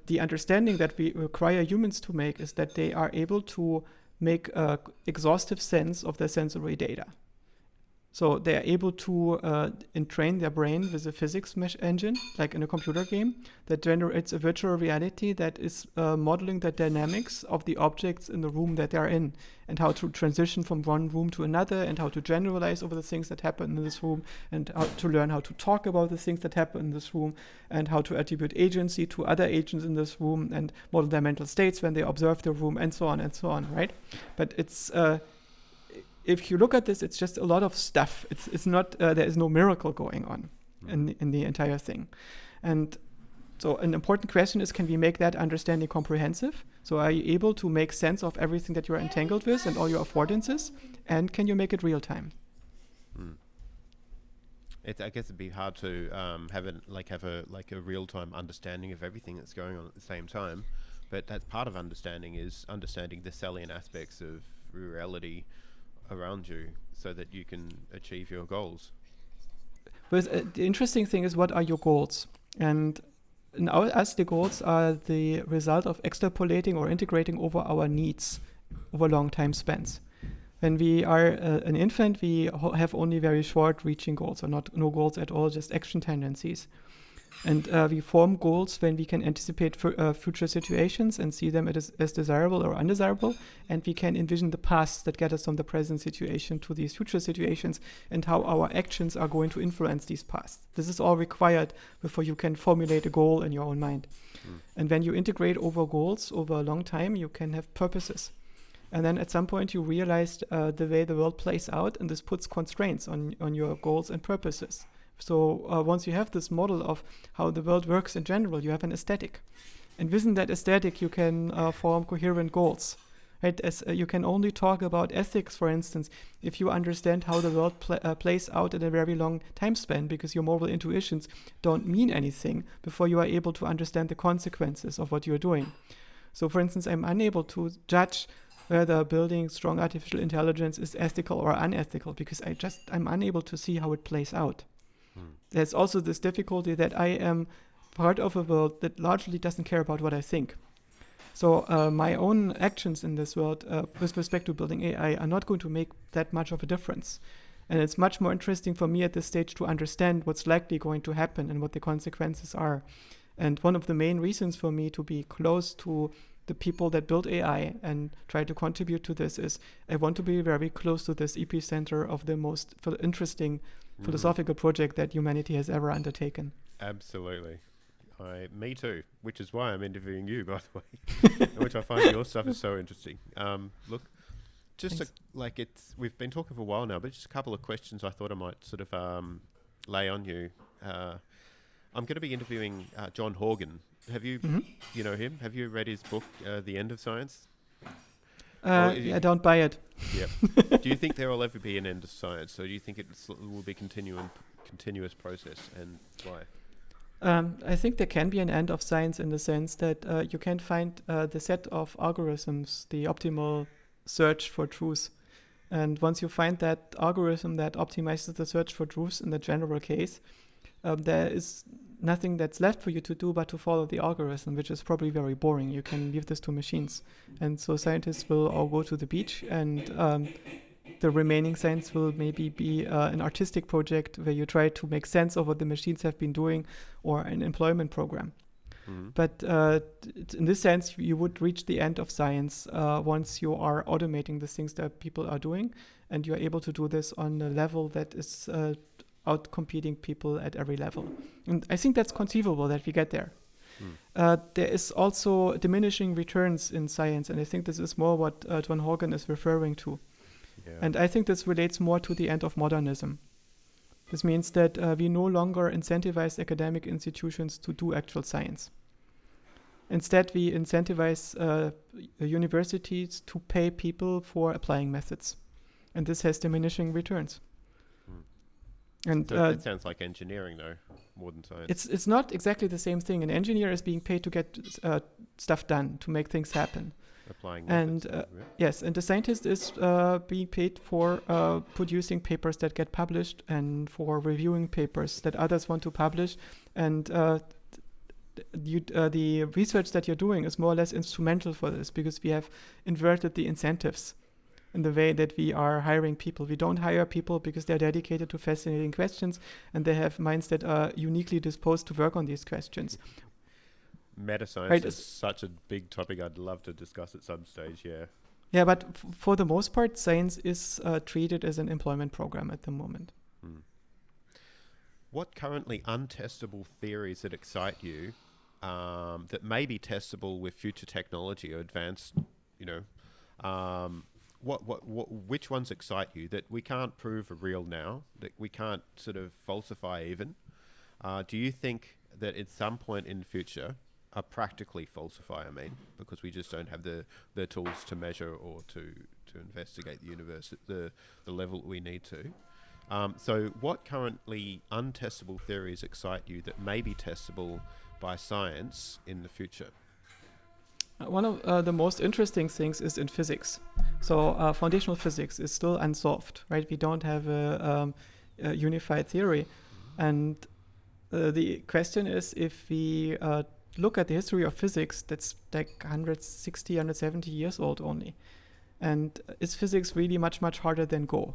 the understanding that we require humans to make is that they are able to make exhaustive sense of their sensory data. So they are able to entrain their brain with a physics mesh engine, like in a computer game, that generates a virtual reality that is modeling the dynamics of the objects in the room that they are in, and how to transition from one room to another, and how to generalize over the things that happen in this room, and how to learn how to talk about the things that happen in this room, and how to attribute agency to other agents in this room, and model their mental states when they observe the room, and so on, right? But it's if you look at this, it's just a lot of stuff. It's not there is no miracle going on in the entire thing. And so an important question is, can we make that understanding comprehensive? So are you able to make sense of everything that you're entangled with and all your affordances? And can you make it real time? I guess it'd be hard to have a real time understanding of everything that's going on at the same time. But that's part of understanding, is understanding the salient aspects of reality around you so that you can achieve your goals. But the interesting thing is, what are your goals? And in us, the goals are the result of extrapolating or integrating over our needs over long time spans. When we are an infant, we have only very short reaching goals, or no goals at all, just action tendencies. And we form goals when we can anticipate future situations and see them as desirable or undesirable. And we can envision the paths that get us from the present situation to these future situations, and how our actions are going to influence these paths. This is all required before you can formulate a goal in your own mind. And when you integrate over goals over a long time, you can have purposes. And then at some point you realize the way the world plays out, and this puts constraints on your goals and purposes. So once you have this model of how the world works in general, you have an aesthetic. And within that aesthetic, you can form coherent goals. Right? As you can only talk about ethics, for instance, if you understand how the world plays out in a very long time span, because your moral intuitions don't mean anything before you are able to understand the consequences of what you're doing. So for instance, I'm unable to judge whether building strong artificial intelligence is ethical or unethical, because I'm unable to see how it plays out. There's also this difficulty that I am part of a world that largely doesn't care about what I think. So my own actions in this world with respect to building AI are not going to make that much of a difference. And it's much more interesting for me at this stage to understand what's likely going to happen and what the consequences are. And one of the main reasons for me to be close to the people that build AI and try to contribute to this is I want to be very close to this epicenter of the most interesting philosophical project that humanity has ever undertaken. Absolutely. Me too, which is why I'm interviewing you, by the way, which I find your stuff is so interesting. Look, we've been talking for a while now, but just a couple of questions I thought I might sort of lay on you. I'm going to be interviewing John Horgan. Have you, you know him? Have you read his book, The End of Science? I don't buy it. Yep. Do you think there will ever be an end of science, or do you think it will be continuous process, and why? I think there can be an end of science in the sense that you can find the set of algorithms, the optimal search for truth. And once you find that algorithm that optimizes the search for truth in the general case, there is nothing that's left for you to do but to follow the algorithm, which is probably very boring. You can leave this to machines. And so scientists will all go to the beach, and the remaining science will maybe be an artistic project where you try to make sense of what the machines have been doing, or an employment program. But in this sense, you would reach the end of science once you are automating the things that people are doing, and you're able to do this on a level that is out-competing people at every level. And I think that's conceivable that we get there. There is also diminishing returns in science, and I think this is more what John Horgan is referring to. Yeah. And I think this relates more to the end of modernism. This means that we no longer incentivize academic institutions to do actual science. Instead, we incentivize universities to pay people for applying methods. And this has diminishing returns. And so it sounds like engineering, though, more than science. It's not exactly the same thing. An engineer is being paid to get stuff done, to make things happen. Applying methods. And yes, and the scientist is being paid for producing papers that get published, and for reviewing papers that others want to publish. And the research that you're doing is more or less instrumental for this, because we have inverted the incentives. in the way that we are hiring people. We don't hire people because they're dedicated to fascinating questions and they have minds that are uniquely disposed to work on these questions. Meta science Right, is such a big topic I'd love to discuss at some stage, yeah. Yeah, but for the most part, science is treated as an employment program at the moment. What currently untestable theories that excite you that may be testable with future technology or advanced, which ones excite you that we can't prove are real now, that we can't sort of falsify even? Do you think that at some point in the future, practically falsify, because we just don't have the tools to measure or to investigate the universe at the level we need to? So what currently untestable theories excite you that may be testable by science in the future? One of the most interesting things is in physics. So foundational physics is still unsolved, right? We don't have a unified theory. And the question is, if we look at the history of physics, that's like 160, 170 years old only. And is physics really much, much harder than Go?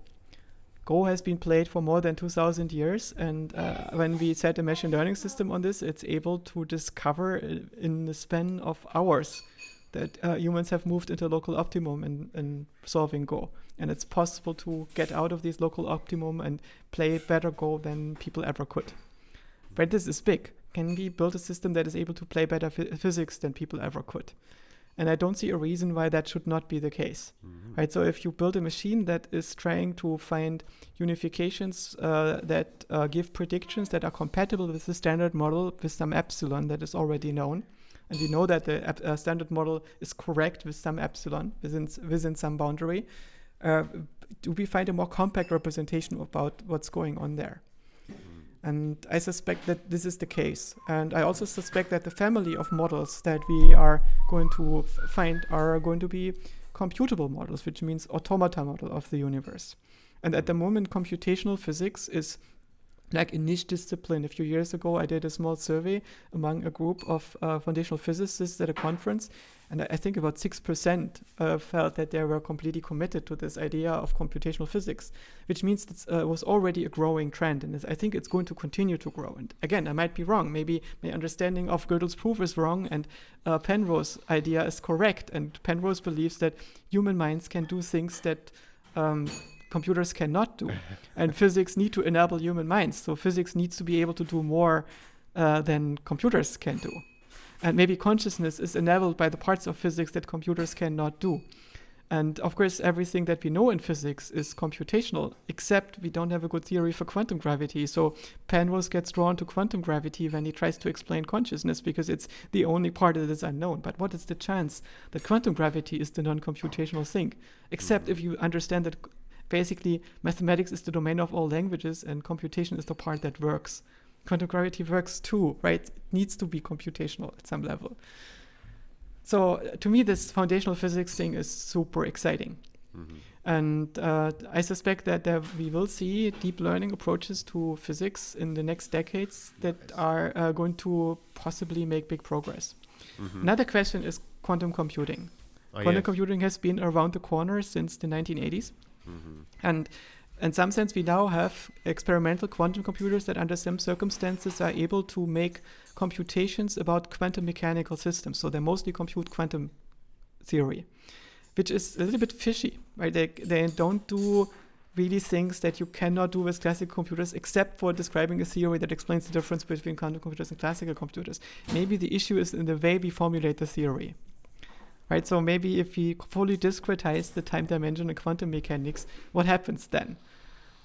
Go has been played for more than 2,000 years, and when we set a machine learning system on this, it's able to discover in the span of hours that humans have moved into local optimum in solving Go. And it's possible to get out of this local optimum and play better Go than people ever could. But this is big. Can we build a system that is able to play better physics than people ever could? And I don't see a reason why that should not be the case, right? So if you build a machine that is trying to find unifications that give predictions that are compatible with the standard model with some epsilon that is already known, and we know that the standard model is correct with some epsilon within some boundary, do we find a more compact representation about what's going on there? And I suspect that this is the case. And I also suspect that the family of models that we are going to find are going to be computable models, which means automata model of the universe. And at the moment, computational physics is like a niche discipline. A few years ago, I did a small survey among a group of foundational physicists at a conference, and I think about 6% felt that they were completely committed to this idea of computational physics, which means it was already a growing trend, and I think it's going to continue to grow. And again, I might be wrong. Maybe my understanding of Gödel's proof is wrong, and Penrose's idea is correct, and Penrose believes that human minds can do things that computers cannot do, and physics need to enable human minds. So physics needs to be able to do more than computers can do. And maybe consciousness is enabled by the parts of physics that computers cannot do. And of course, everything that we know in physics is computational, except we don't have a good theory for quantum gravity. So Penrose gets drawn to quantum gravity when he tries to explain consciousness, because it's the only part that is unknown. But what is the chance that quantum gravity is the non-computational thing? Except if you understand that basically mathematics is the domain of all languages and computation is the part that works. Quantum gravity works too, right? It needs to be computational at some level. So to me, this foundational physics thing is super exciting. And I suspect that we will see deep learning approaches to physics in the next decades that are going to possibly make big progress. Another question is quantum computing. Quantum computing has been around the corner since the 1980s. And in some sense, we now have experimental quantum computers that under some circumstances are able to make computations about quantum mechanical systems. So they mostly compute quantum theory, which is a little bit fishy, right? They don't do really things that you cannot do with classical computers, except for describing a theory that explains the difference between quantum computers and classical computers. Maybe the issue is in the way we formulate the theory. Right, so maybe if we fully discretize the time dimension in quantum mechanics, what happens then?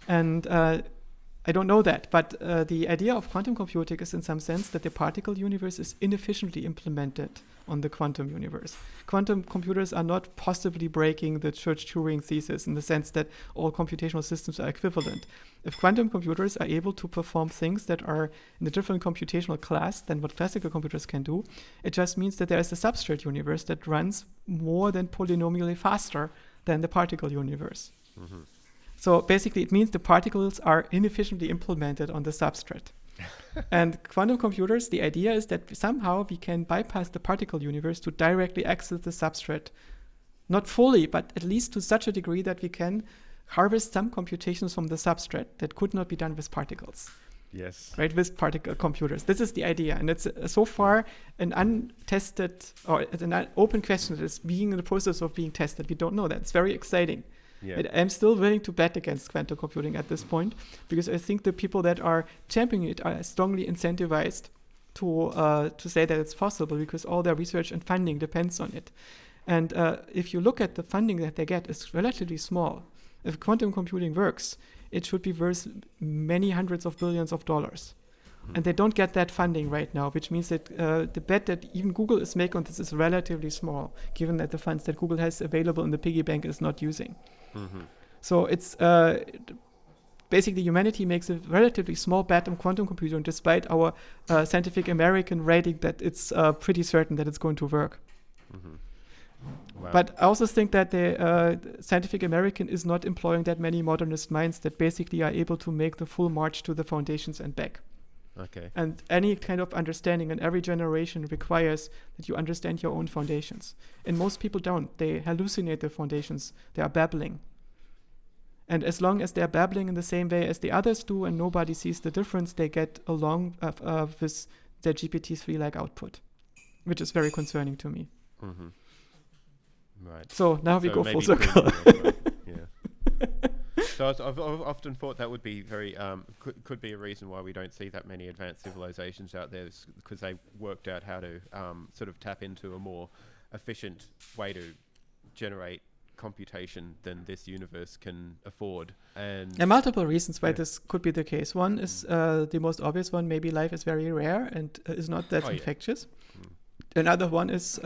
And I don't know that, but the idea of quantum computing is in some sense that the particle universe is inefficiently implemented on the quantum universe. Quantum computers are not possibly breaking the Church-Turing thesis in the sense that all computational systems are equivalent. If quantum computers are able to perform things that are in a different computational class than what classical computers can do, it just means that there is a substrate universe that runs more than polynomially faster than the particle universe. So basically, it means the particles are inefficiently implemented on the substrate. And quantum computers, the idea is that somehow we can bypass the particle universe to directly access the substrate not fully, but at least to such a degree that we can harvest some computations from the substrate that could not be done with particles. Yes. Right, with particle computers. This is the idea. And it's so far an untested or an open question that is being in the process of being tested. We don't know that. It's very exciting. Yeah. I'm still willing to bet against quantum computing at this point, because I think the people that are championing it are strongly incentivized to say that it's possible, because all their research and funding depends on it. And if you look at the funding that they get, it's relatively small. If quantum computing works, it should be worth many hundreds of billions of dollars. And they don't get that funding right now, which means that the bet that even Google is making on this is relatively small, given that the funds that Google has available in the piggy bank is not using. So it's basically humanity makes a relatively small bet on quantum computing, despite our Scientific American rating that it's pretty certain that it's going to work. Wow. But I also think that the Scientific American is not employing that many modernist minds that basically are able to make the full march to the foundations and back. Okay. And any kind of understanding in every generation requires that you understand your own foundations. And most people don't. They hallucinate their foundations. They are babbling. And as long as they're babbling in the same way as the others do and nobody sees the difference, they get along with their GPT-3-like output, which is very concerning to me. Right. So now we go maybe full circle. Yeah. So I've often thought that would be very could be a reason why we don't see that many advanced civilizations out there, because they worked out how to sort of tap into a more efficient way to generate computation than this universe can afford. And there are multiple reasons why this could be the case. One is the most obvious one. Maybe life is very rare and is not that infectious. Another one is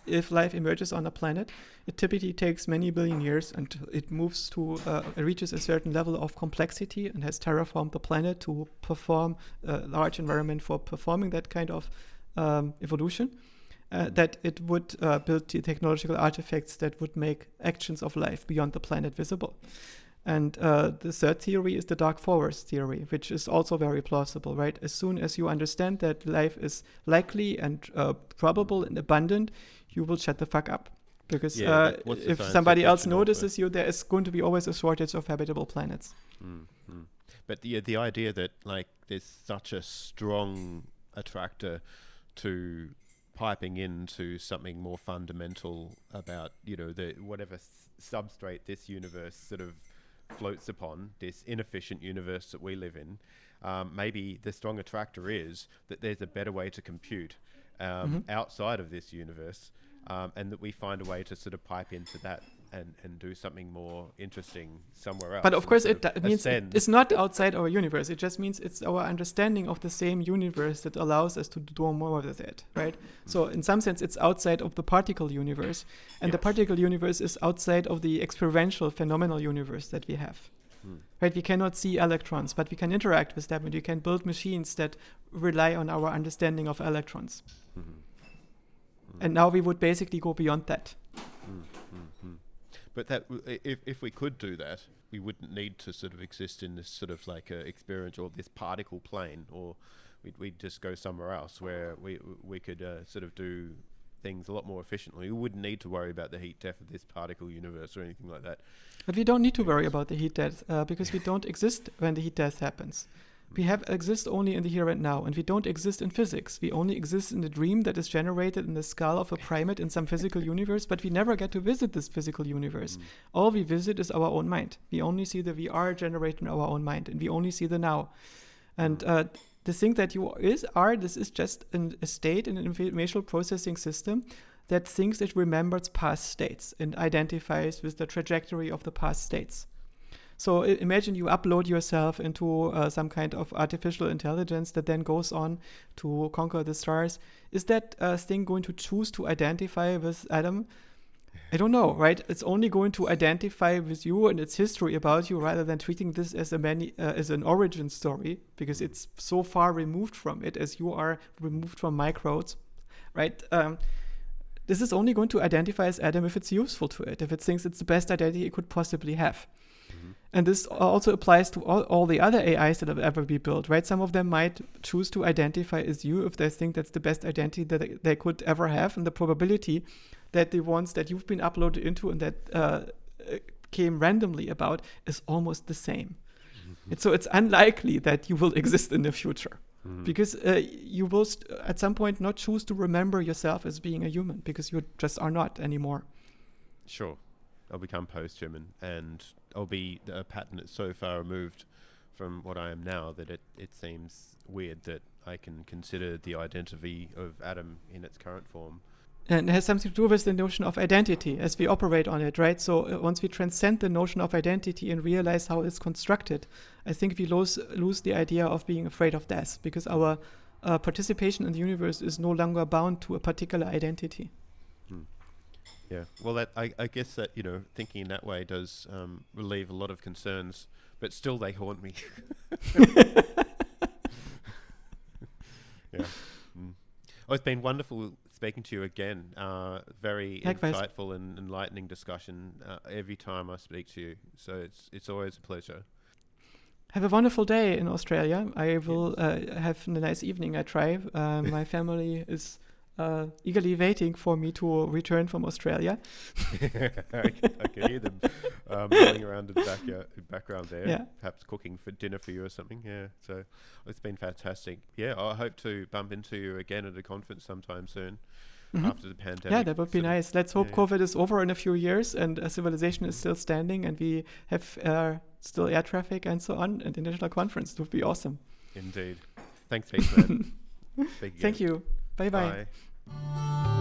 if life emerges on a planet, it typically takes many billion years until it moves to reaches a certain level of complexity and has terraformed the planet to perform a large environment for performing that kind of evolution. That it would build the technological artifacts that would make actions of life beyond the planet visible. And the third theory is the dark forest theory, which is also very plausible, right? As soon as you understand that life is likely and probable and abundant, you will shut the fuck up. Because if somebody else notices you, there is going to be always a shortage of habitable planets. But the idea that like there's such a strong attractor to piping into something more fundamental about, the whatever substrate this universe sort of floats upon, this inefficient universe that we live in, maybe the strong attractor is that there's a better way to compute outside of this universe, and that we find a way to sort of pipe into that and do something more interesting somewhere else. But of course, it means ascend. It's not outside our universe. It just means it's our understanding of the same universe that allows us to do more with it, right? So in some sense, it's outside of the particle universe. And the particle universe is outside of the experiential phenomenal universe that we have. Right? We cannot see electrons, but we can interact with them, and we can build machines that rely on our understanding of electrons. And now we would basically go beyond that. But that if we could do that, we wouldn't need to sort of exist in this sort of like experience or this particle plane, or we'd just go somewhere else where we could sort of do things a lot more efficiently. We wouldn't need to worry about the heat death of this particle universe or anything like that. But we don't need to worry about the heat death because we don't exist when the heat death happens. We exist only in the here and now, and we don't exist in physics. We only exist in the dream that is generated in the skull of a primate in some physical universe, but we never get to visit this physical universe. All we visit is our own mind. We only see the VR generated in our own mind, and we only see the now. And the thing that this is just a state in an informational processing system that thinks it remembers past states and identifies with the trajectory of the past states. So imagine you upload yourself into some kind of artificial intelligence that then goes on to conquer the stars. Is that thing going to choose to identify with Adam? I don't know, right? It's only going to identify with you and its history about you, rather than treating this as an origin story, because it's so far removed from it as you are removed from microbes, right? This is only going to identify as Adam if it's useful to it, if it thinks it's the best identity it could possibly have. And this also applies to all the other AIs that have ever been built, right? Some of them might choose to identify as you if they think that's the best identity that they could ever have. And the probability that the ones that you've been uploaded into and that came randomly about is almost the same. And so it's unlikely that you will exist in the future. Because you will at some point not choose to remember yourself as being a human, because you just are not anymore. Sure. I'll become post-human, and I'll be a pattern that's so far removed from what I am now that it seems weird that I can consider the identity of Adam in its current form. And it has something to do with the notion of identity as we operate on it, right? So once we transcend the notion of identity and realize how it's constructed, I think we lose the idea of being afraid of death, because our participation in the universe is no longer bound to a particular identity. Yeah, well, I guess that, thinking in that way does relieve a lot of concerns, but still they haunt me. Yeah. Oh, it's been wonderful speaking to you again. Very Likewise. Insightful and enlightening discussion every time I speak to you. So it's always a pleasure. Have a wonderful day in Australia. I will have a nice evening, I try. My family is eagerly waiting for me to return from Australia. I can hear them running around in the background there, Yeah. perhaps cooking for dinner for you or something. Yeah, so it's been fantastic. Yeah, I hope to bump into you again at a conference sometime soon after the pandemic. Yeah, that would be nice. Let's hope yeah. COVID is over in a few years and civilization is still standing and we have still air traffic and so on, and international conference. It would be awesome. Indeed. Thanks, Peter. Thank you. Bye-bye. Bye.